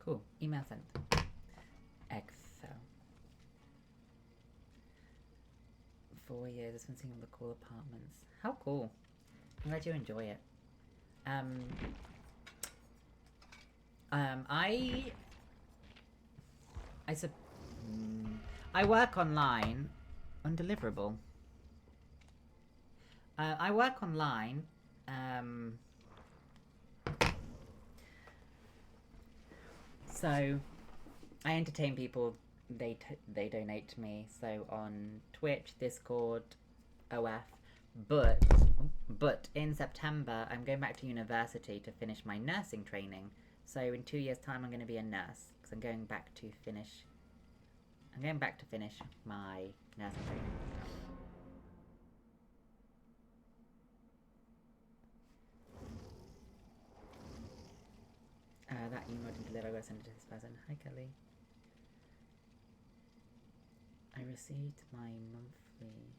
Cool. Email sent. Excel. 4 years. I've been seeing all the cool apartments. How cool. I'm glad you enjoy it. I work online. Undeliverable. I work online. So I entertain people. They donate to me. So on Twitch, Discord, OF. But in September, I'm going back to university to finish my nursing training. So in 2 years' time, I'm going to be a nurse because I'm going back to finish. I'm going back to finish my nursing training. That email didn't deliver. I gotta send it to this person. Hi, Kelly. I received my monthly.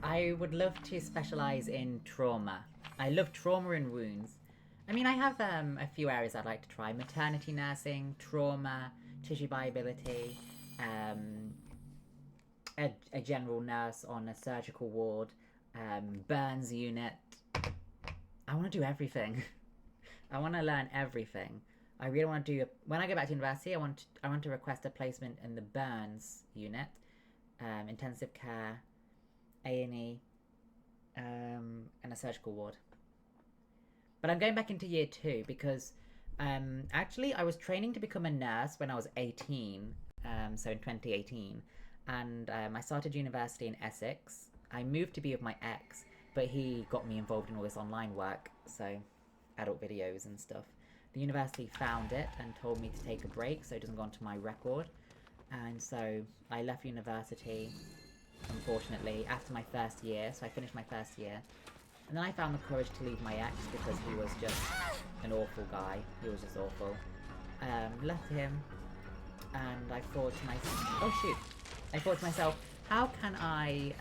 I would love to specialise in trauma. I love trauma and wounds. I mean, I have a few areas I'd like to try. Maternity nursing, trauma, tissue viability, a general nurse on a surgical ward, burns unit. I want to do everything. I want to learn everything. I really want to do... When I go back to university, I want to request a placement in the burns unit, intensive care, A&E, and a surgical ward. But I'm going back into year 2 because actually I was training to become a nurse when I was 18, so in 2018, and I started university in Essex. I moved to be with my ex, but he got me involved in all this online work, so adult videos and stuff. The university found it and told me to take a break so it doesn't go onto my record, and so I left university, unfortunately, after my first year. So I finished my first year, and then I found the courage to leave my ex because he was just an awful guy. He was just awful. Left him, and I thought to myself, oh shoot, I thought to myself, how can I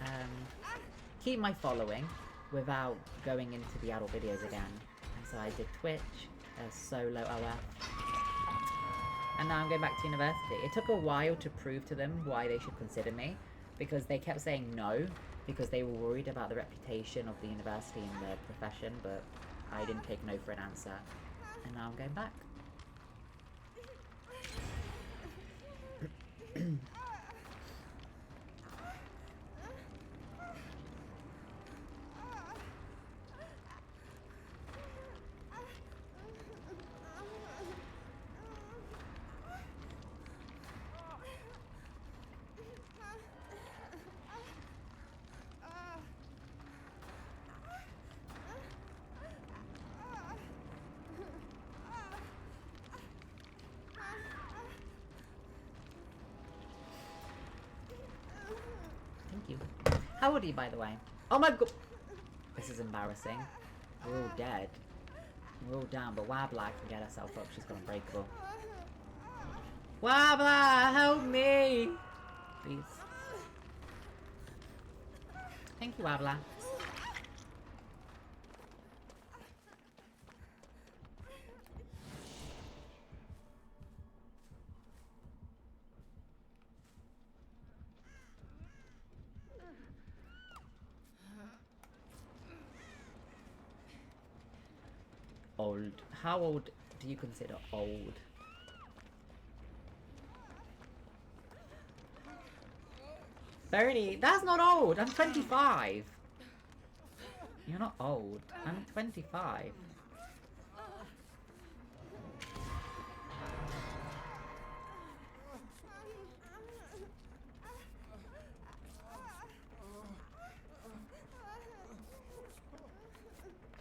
keep my following without going into the adult videos again? And so I did Twitch, solo OF, and now I'm going back to university. It took a while to prove to them why they should consider me, because they kept saying no, because they were worried about the reputation of the university and the profession, but I didn't take no for an answer, and now I'm going back. How old are you, by the way? Oh my god! This is embarrassing. We're all dead. We're all down, but Wabla can get herself up. She's got Unbreakable. Wabla, help me! Please. Thank you, Wabla. Old. How old do you consider old? 30? That's not old. I'm 25. You're not old. I'm 25.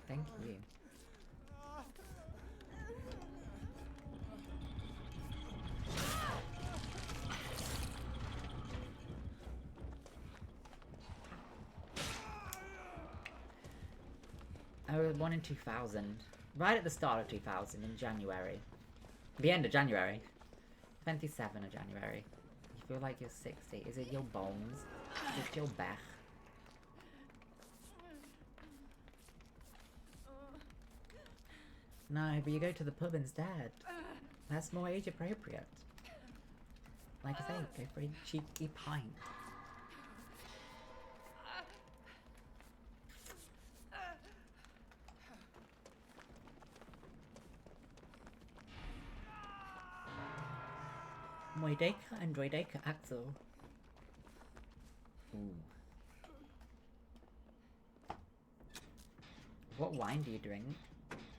Thank you. Oh, one in 2000. Right at the start of 2000, in January. The end of January. 27 of January. You feel like you're 60. Is it your bones? Is it your back? No, but you go to the pub instead. That's more age appropriate. Like I say, go for a cheeky pint. Moideka and Droideka Axel. Ooh. What wine do you drink?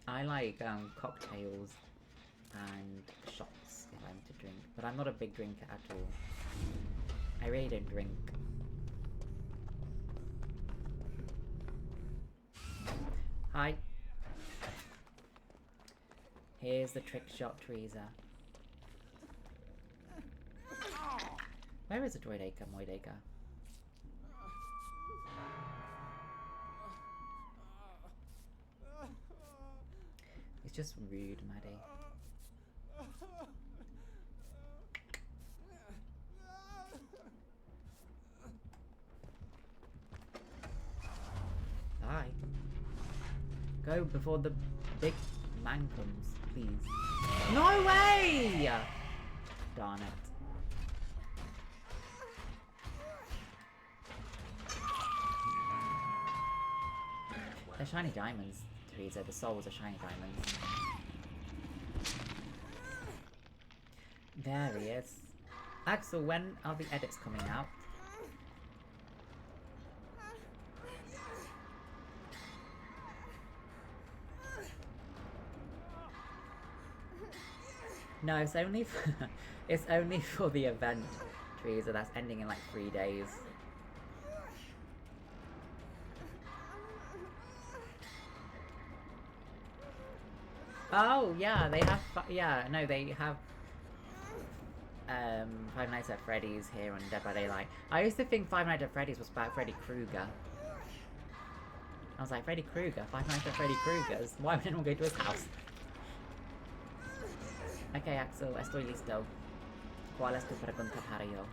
I like cocktails and shots if I'm to drink, but I'm not a big drinker at all. I really don't drink. Hi. Here's the trick shot, Teresa. Where is a Droideka, Moideka? It's just rude, Maddie. Hi. Go before the big man comes, please. No way! Darn it. They're shiny diamonds, Teresa. The souls are shiny diamonds. There he is. Axel, when are the edits coming out? No, it's only for, it's only for the event, Teresa. That's ending in like 3 days. Oh, yeah, they have, yeah, no, they have, Five Nights at Freddy's here on Dead by Daylight. I used to think Five Nights at Freddy's was about Freddy Krueger. I was like, Freddy Krueger? Five Nights at Freddy Krueger's? Why would anyone go to his house? Okay, Axel, estoy listo. ¿Cuál es tu pregunta para yo?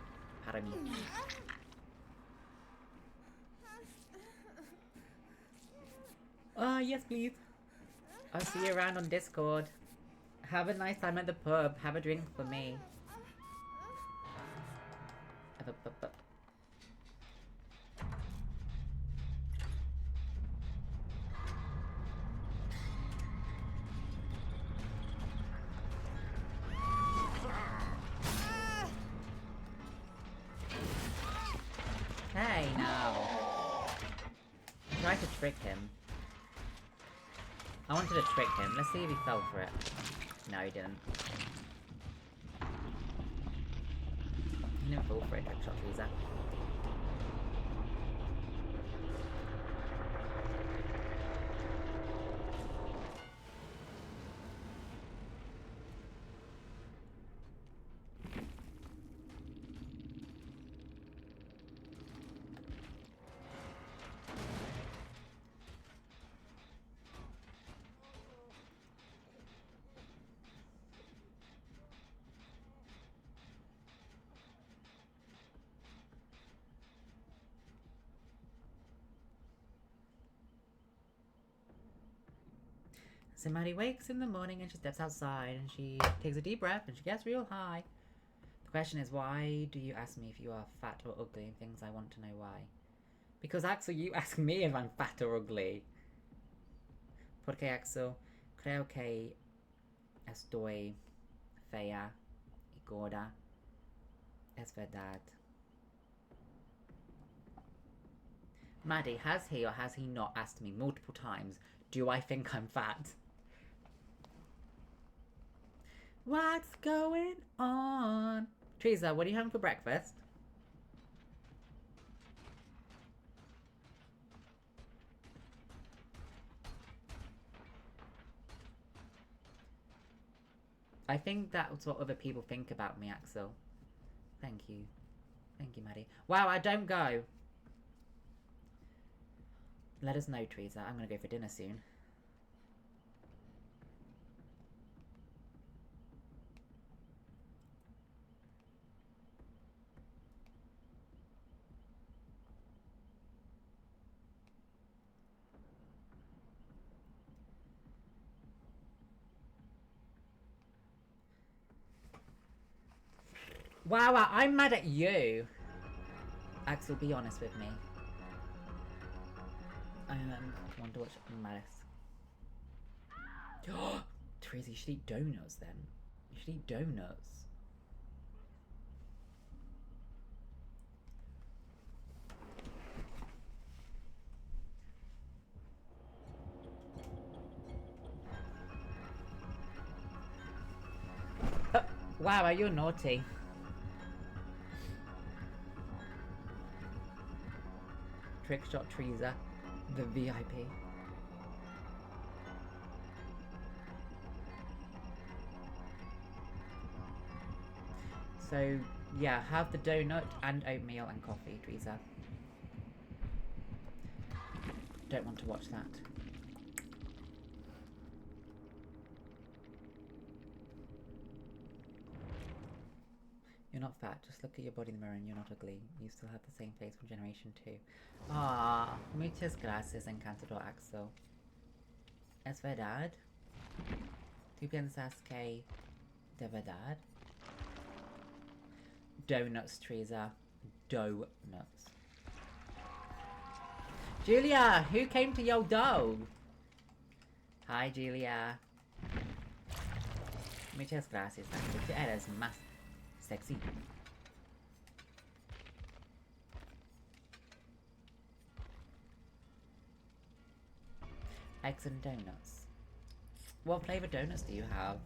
Para mí. Yes, please. I'll see you around on Discord. Have a nice time at the pub. Have a drink for me. Hey, no. Try to trick him. I wanted to trick him. Let's see if he fell for it. No, he didn't. He didn't fall for it, trick shot, Teresa. So Maddie wakes in the morning and she steps outside and she takes a deep breath and she gets real high. The question is, why do you ask me if you are fat or ugly and things? I want to know why. Because Axel, you ask me if I'm fat or ugly. Porque Axel, creo que estoy fea y gorda. Es verdad. Maddie, has he or has he not asked me multiple times, do I think I'm fat? What's going on? Teresa, what are you having for breakfast? I think that's what other people think about me, Axel. Thank you. Thank you, Maddie. Wow, I don't go. Let us know, Teresa. I'm going to go for dinner soon. Wow, I'm mad at you. Axel, be honest with me. I want to watch Malice. Teresa, you should eat donuts then. You should eat donuts. Wow, you're naughty. Trickshot Teresa, the VIP. So, yeah, have the donut and oatmeal and coffee, Teresa. Don't want to watch that. You're not fat, just look at your body in the mirror and you're not ugly. You still have the same face from Generation 2. Ah, muchas gracias, encantador Axel. ¿Es verdad? ¿Tú piensas que de verdad? Donuts, Teresa. Donuts. Julia, who came to your dog? Hi, Julia. Muchas gracias, Axel. Tú eres más sexy. Eggs and donuts. What flavour donuts do you have?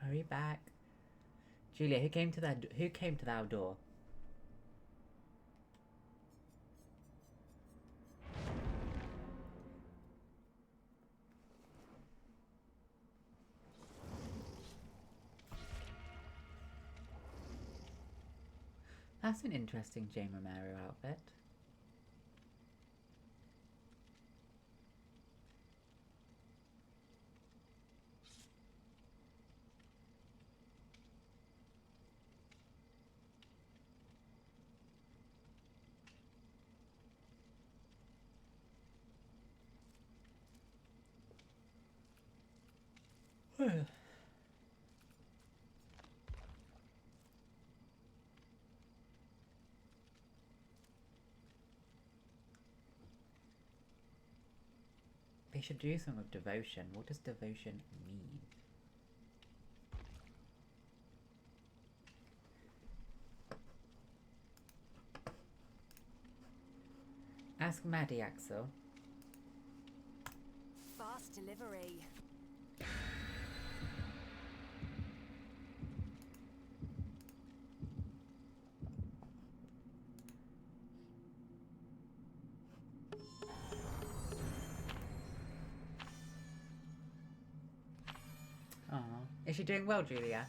Hurry back. Julia, who came to our door? That's an interesting Jane Romero outfit. They should do something with devotion. What does devotion mean? Ask Maddie, Axel. Fast delivery. Is she doing well, Julia?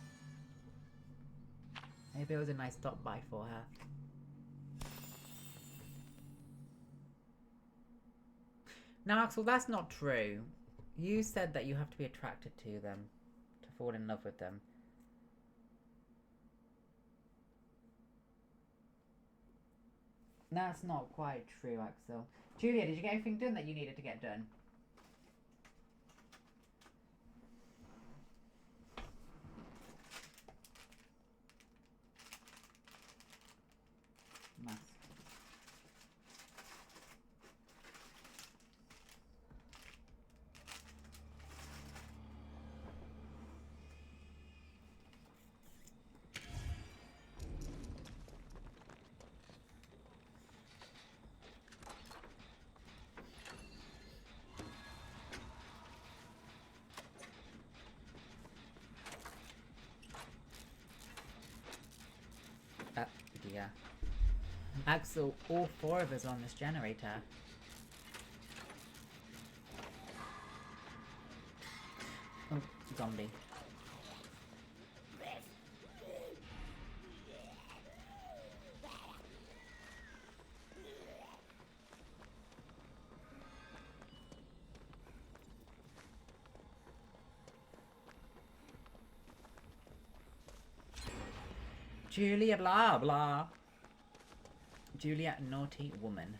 Maybe it was a nice stop by for her. Now, Axel, that's not true. You said that you have to be attracted to them to fall in love with them. That's not quite true, Axel. Julia, did you get everything done that you needed to get done? dear. Axel, all 4 of us are on this generator. Oh, zombie. Julia blah blah. Julia, naughty woman.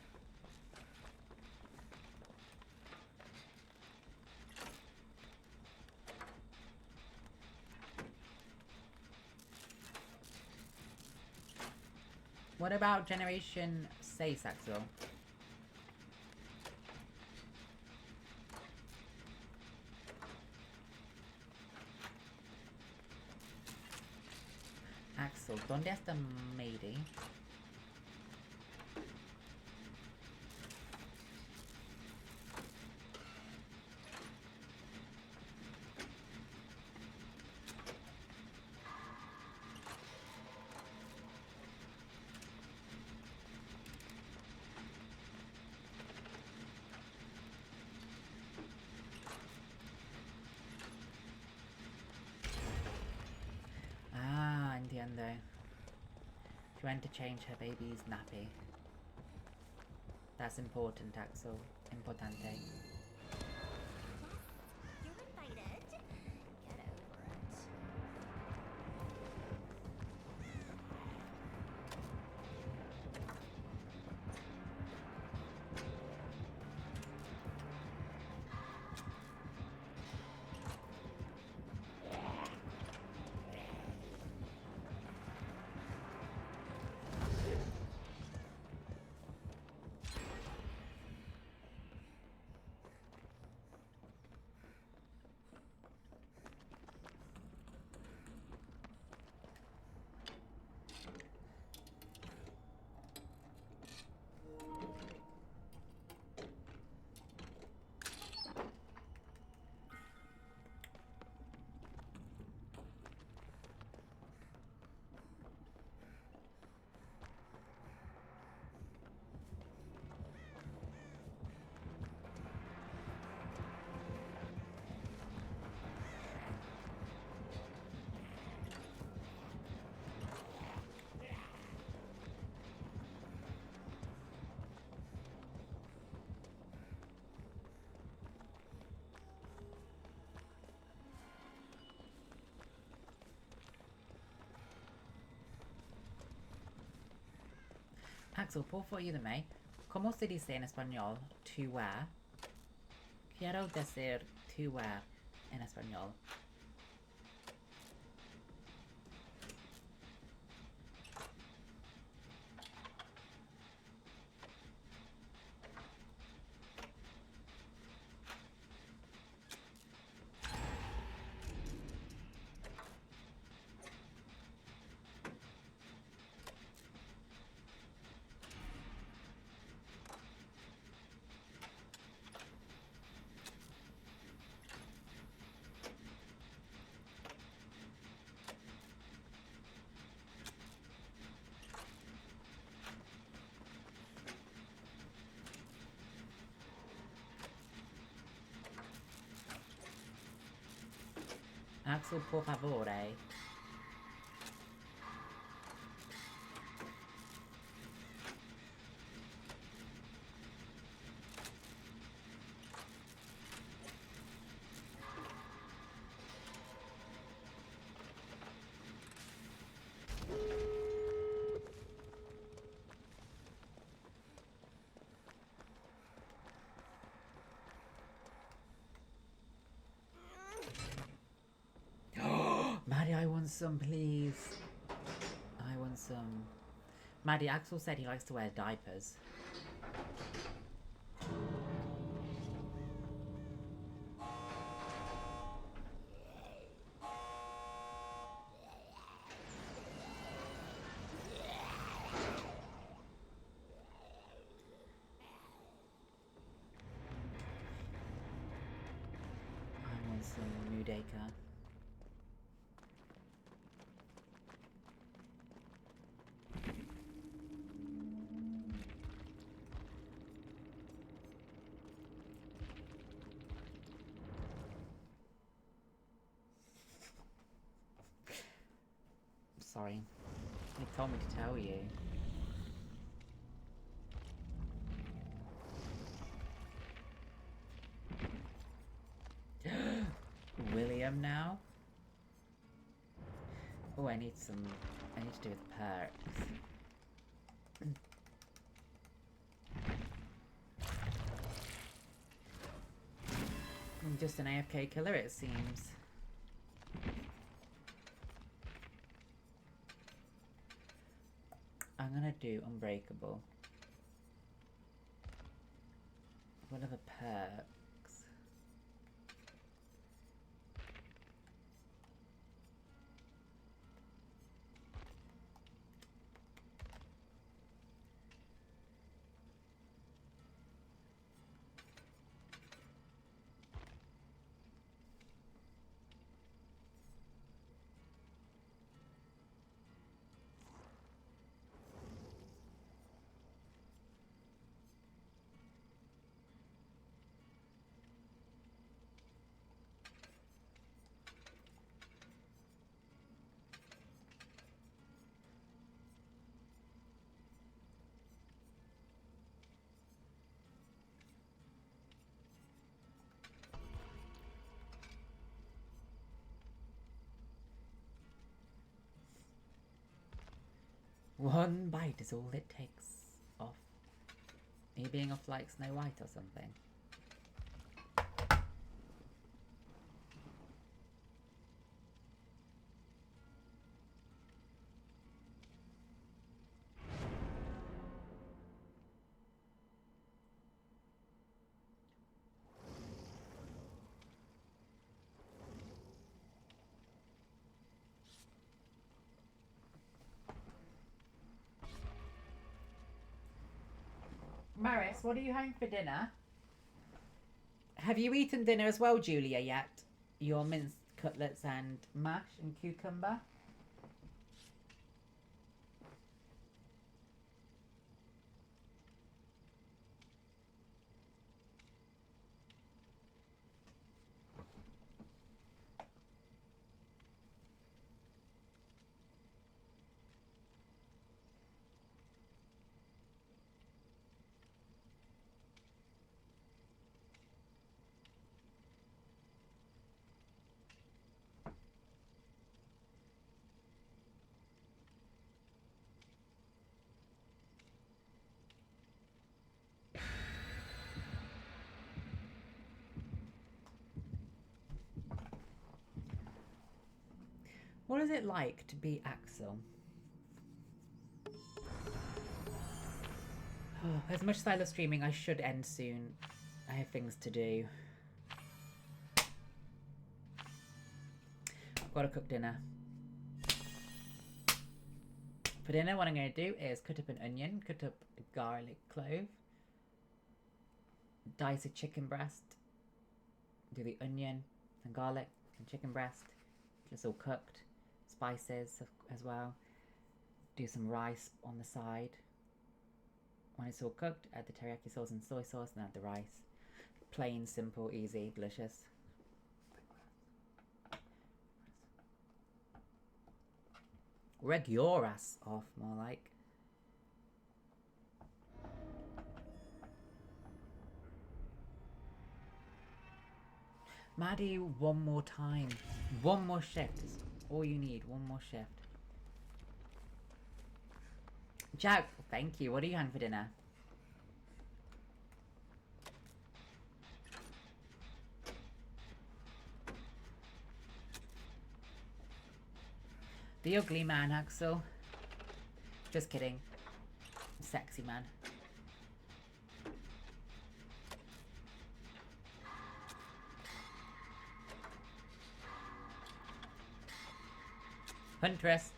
What about Generation 6, Axel? Axel, ¿dónde está Mady? Ah, entiendo. She went to change her baby's nappy. That's important, Axel. Importante. You're invited. Get over it. Axel, por favor, ayúdame. ¿Cómo se dice en español tuar? Quiero decir tuar en español. Axel, por favore. Maddie, I want some, please. I want some. Maddie, Axel said he likes to wear diapers. I want some Mudeka. sorry. He told me to tell you. William now? Oh, I need to do with perks. I'm just an AFK killer, it seems. I'm gonna do Unbreakable. What are the perks? One bite is all it takes off. Are you being off like Snow White or something? Maris, what are you having for dinner? Have you eaten dinner as well, Julia, yet? Your minced cutlets and mash and cucumber? What is it like to be Axel? As much as I love streaming, I should end soon. I have things to do. Gotta cook dinner. For dinner, what I'm going to do is cut up an onion, cut up a garlic clove, dice a chicken breast, do the onion and garlic and chicken breast, just all cooked. Spices as well. Do some rice on the side. When it's all cooked, add the teriyaki sauce and soy sauce and add the rice. Plain, simple, easy, delicious. Reg your ass off, more like. Maddie, one more time. One more shift is all you need. One more shift. Jack, thank you. What are you having for dinner? The ugly man, Axel. Just kidding. Sexy man. Huntress.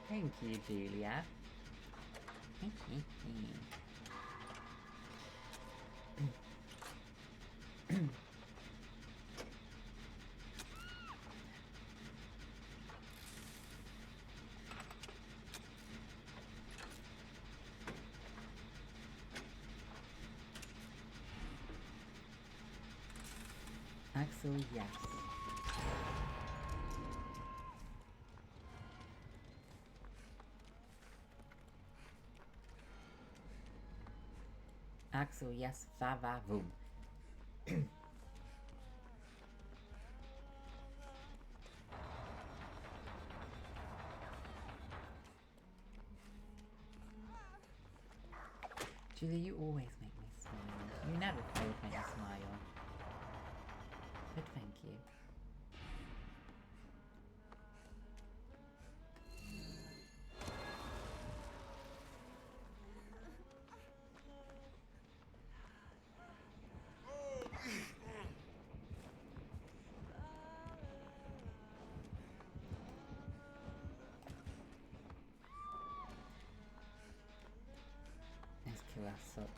Thank you, Julia. Axel, yes. Axel, yes, va va voom. Julie, you always make me smile. You never fail to make me smile. But thank you. This killer sucks.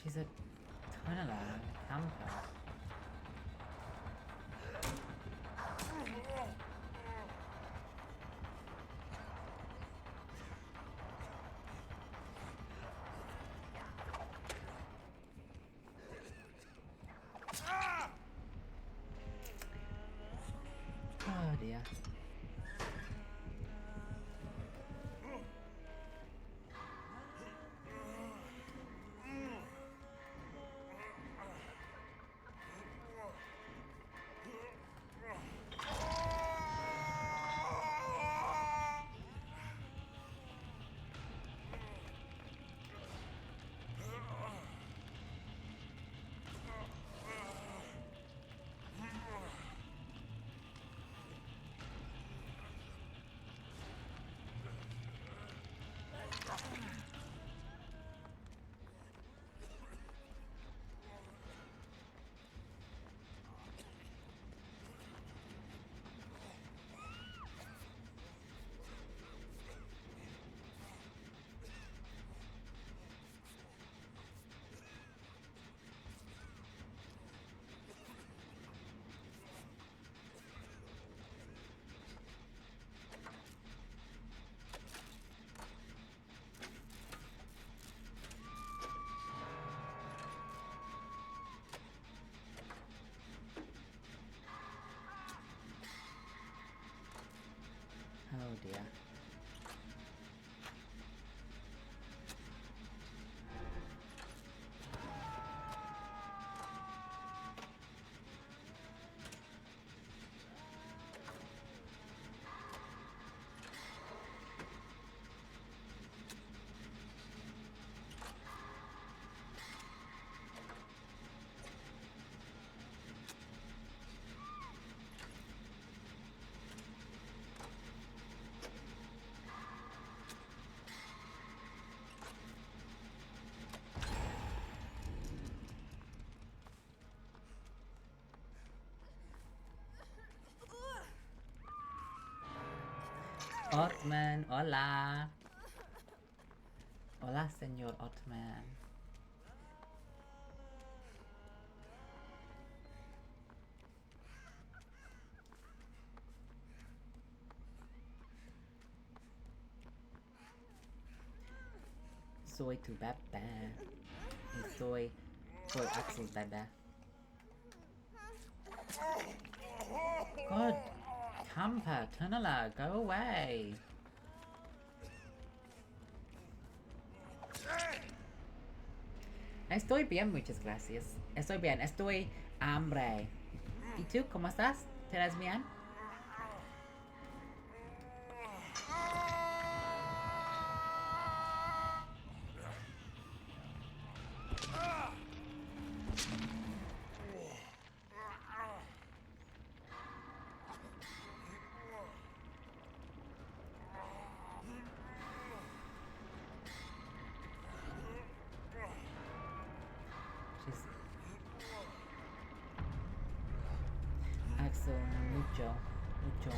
She's a tunneler and a camper. Oh dear. Oh dear. Otman, hola. Hola, señor Otman. Soy tu bebé. Y soy Axel's bebé. God, camper, tunneler, go away. Estoy bien, muchas gracias. Estoy bien, estoy hambre. ¿Y tú, cómo estás? ¿Estás bien? Axel, mucho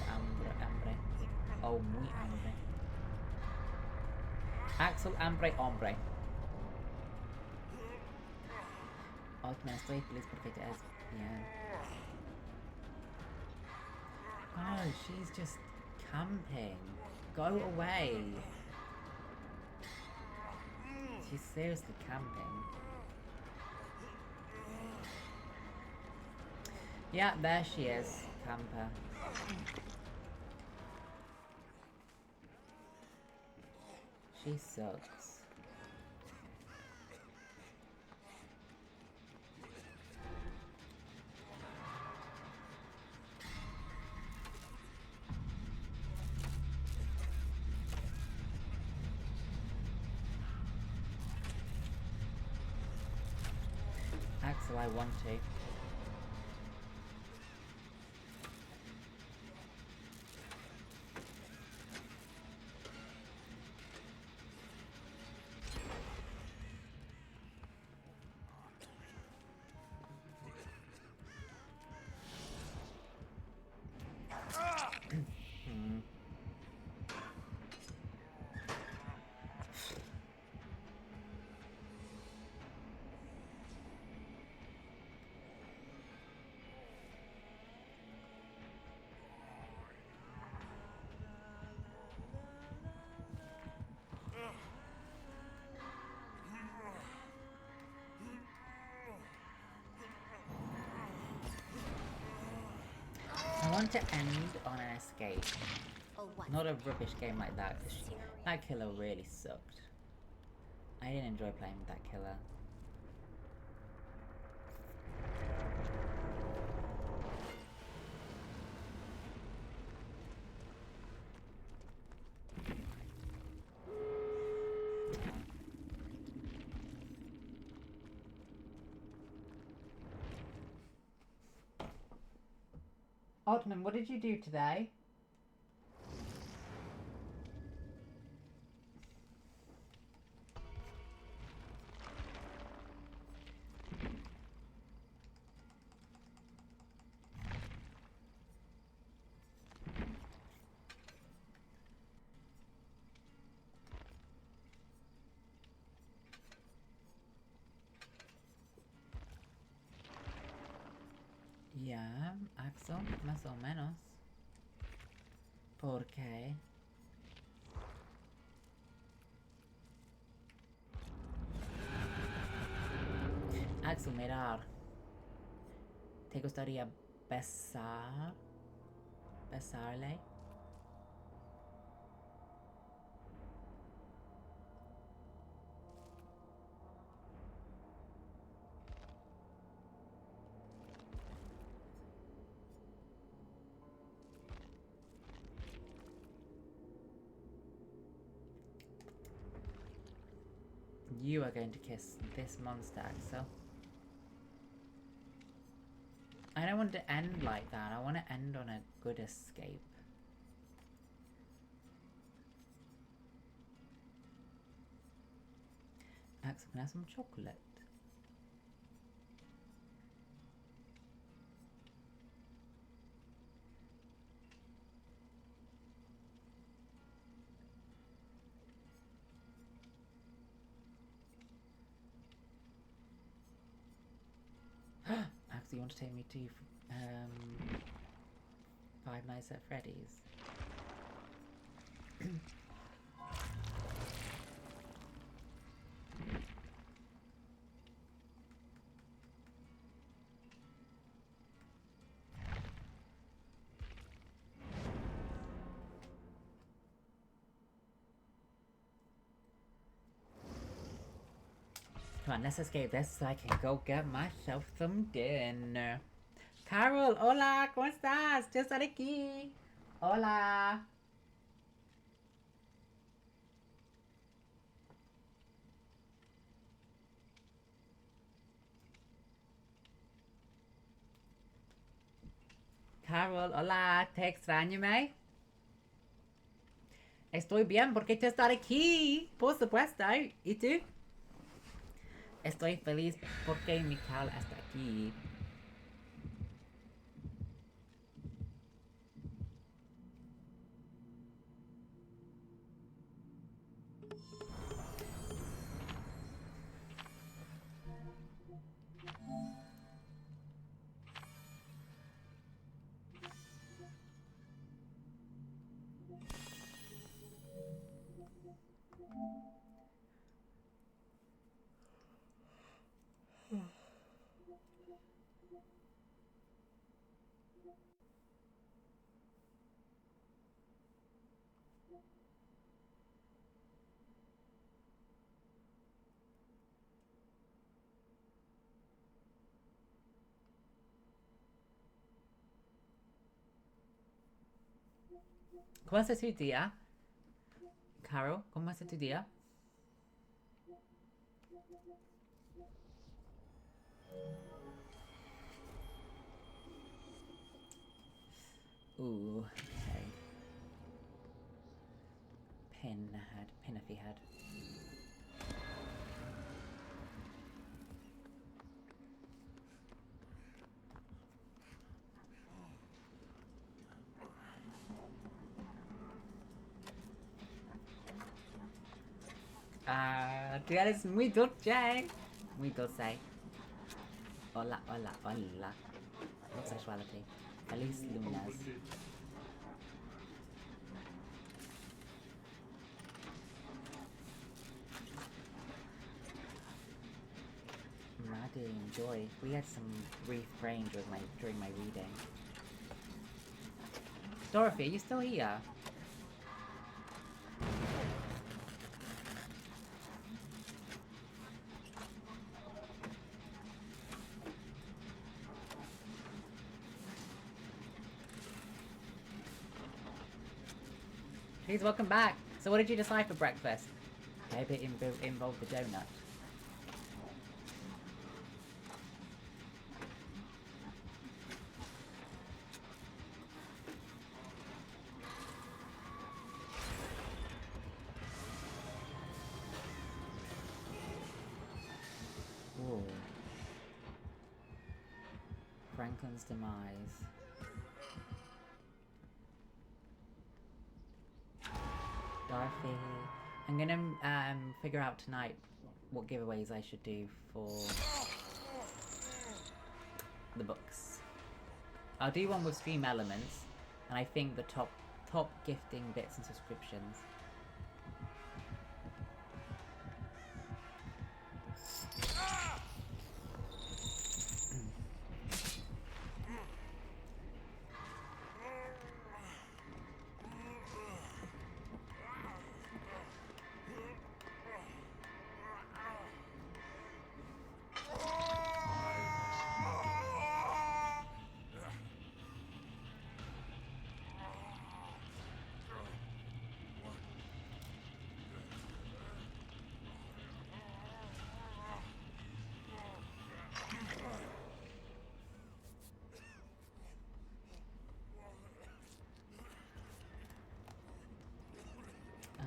hambre. Oh, muy hambre. Axel, hambre, hombre. Altman, estoy feliz porque te es bien. Oh, she's just camping. Go away. She's seriously camping. Yeah, there she is, camper. She sucks. Axel, I want to. I want to end on an escape. Not a rubbish game like that, 'cause that killer really sucked. I didn't enjoy playing with that killer. Ottoman, what did you do today? Ya, Axel, más o menos. ¿Por qué? Axel, mirar. ¿Te gustaría besarle? You are going to kiss this monster, Axel. I don't want to end like that. I want to end on a good escape. Axel, can I have some chocolate? Axel, you want to take me to Five Nights at Freddy's? Come on, let's escape this so I can go get myself some dinner. Carol, hola, ¿cómo estás? Yo estoy aquí. Hola. Carol, hola, ¿te extraño, May? Estoy bien porque tú estás aquí, por supuesto. ¿Y tú? Estoy feliz porque Mikael está aquí. ¿Cómo se tu día? Carol, ¿cómo es tu día? Ooh, okay. Pinafy head. Tú eres muy dulce. Muy dulce. Hola, hola, hola. What sexuality? Feliz lunes. Maddie, enjoy. We had some brief range with during my reading. Dorothy, are you still here? Please welcome back. So what did you decide for breakfast? I hope it involved the donut. Ooh. Franklin's demise. Dorothy. I'm gonna figure out tonight what giveaways I should do for the books. I'll do one with Stream Elements, and I think the top gifting bits and subscriptions.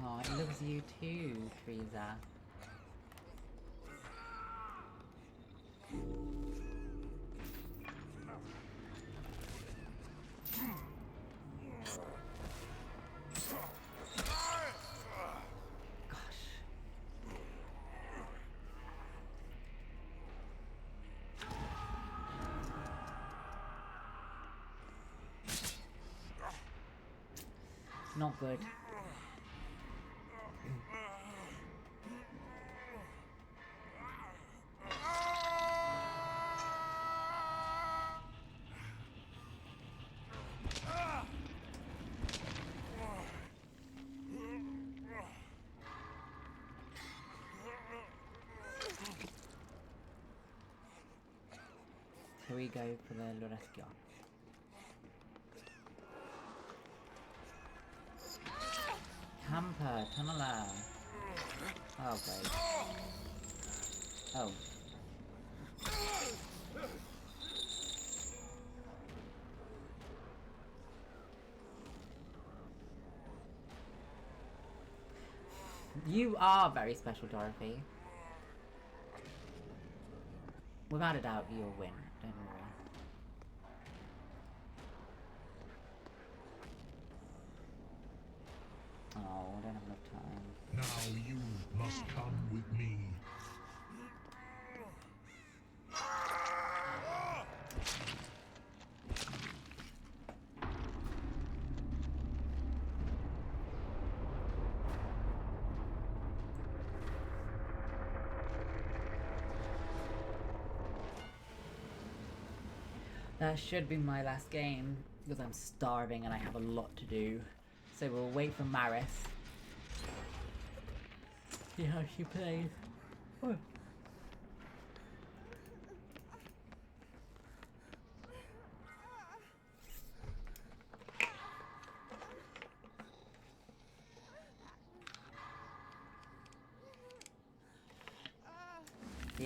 Oh, it loves you too, Frieza. Not good. Here we go for the Loreskia. Hamper, Tunneler. Oh, great. Oh. You are very special, Dorothy. Without a doubt, you'll win. Don't worry. Oh, I don't have enough time. Now you must come with me. That should be my last game, because I'm starving and I have a lot to do. So we'll wait for Maris. See how she plays. Oh.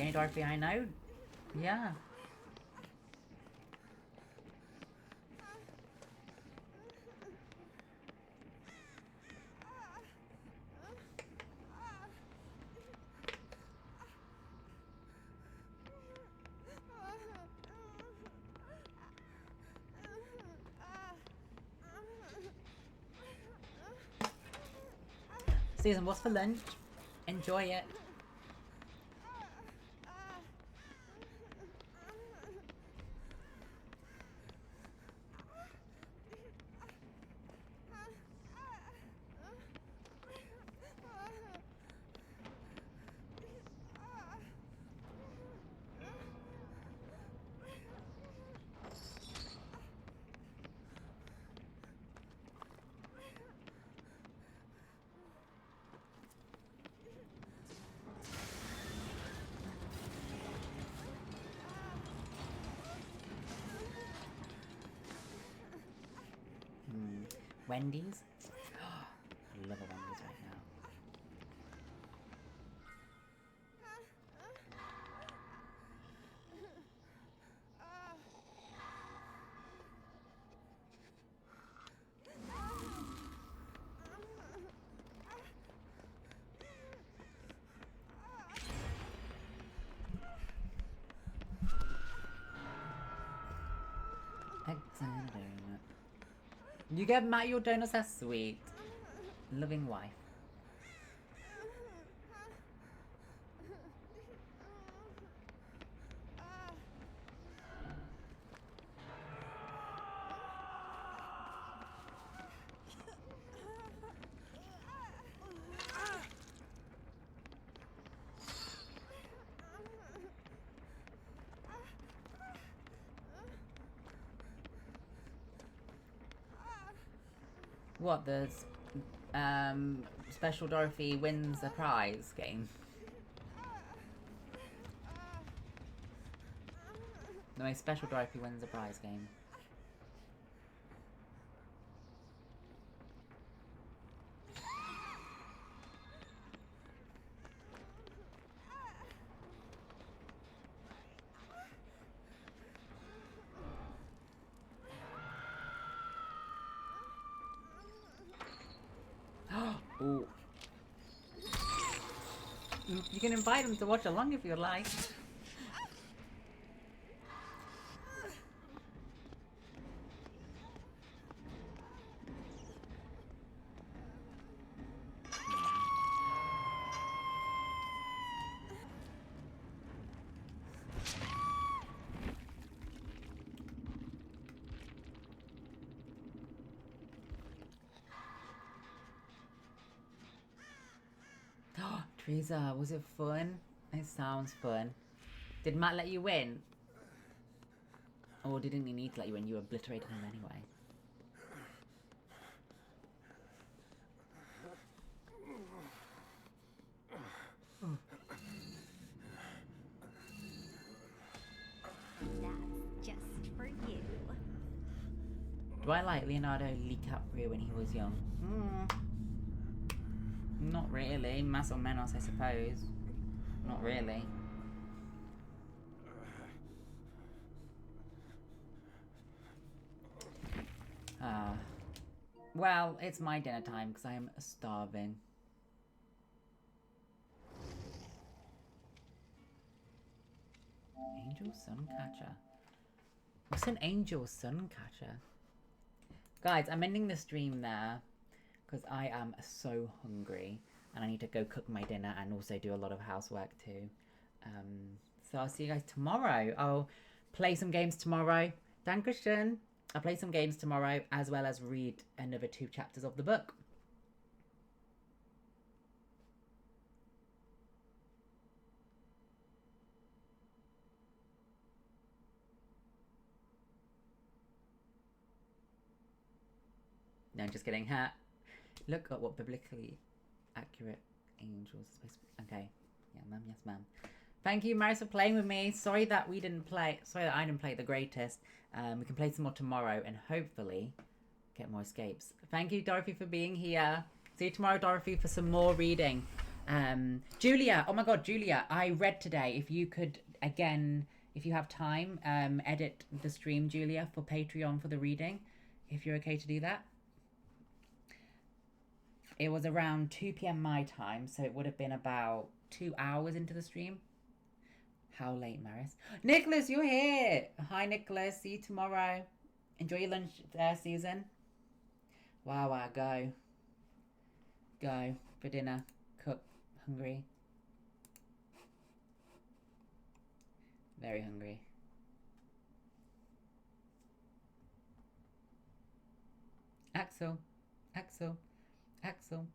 The only Dorothy I know. Yeah. Susan, what's for lunch? Enjoy it. Wendy's? I love a Wendy's right now. You get Matt your donuts, that's sweet. Loving wife. What, the Special Dorothy wins a prize game? No, Special Dorothy wins a prize game. Ooh. You can invite them to watch along if you like. Teresa, was it fun? It sounds fun. Did Matt let you win? Or didn't he need to let you win? You obliterated him anyway. That's just for you. Do I like Leonardo DiCaprio when he was young? Not really. Más o menos, I suppose. Not really. Well, it's my dinner time because I am starving. Angel Suncatcher. What's an Angel Suncatcher? Guys, I'm ending the stream there because I am so hungry and I need to go cook my dinner and also do a lot of housework too. So I'll see you guys tomorrow. I'll play some games tomorrow. Dankeschön. I'll play some games tomorrow as well as read another 2 chapters of the book. No, I'm just kidding. Look at what biblically accurate angels are supposed to be. Okay. Yeah, ma'am. Yes, ma'am. Thank you, Maris, for playing with me. Sorry that I didn't play the greatest. We can play some more tomorrow and hopefully get more escapes. Thank you, Dorothy, for being here. See you tomorrow, Dorothy, for some more reading. Julia, oh my god, Julia, I read today, if you could, again, if you have time, edit the stream, Julia, for Patreon for the reading, if you're okay to do that. It was around 2 p.m. my time, so it would have been about 2 hours into the stream. How late, Maris? Nicholas, you're here! Hi, Nicholas, see you tomorrow. Enjoy your lunch, Susan. Wow, go. Go for dinner. Cook. Hungry. Very hungry. Axel. Axel. Axel.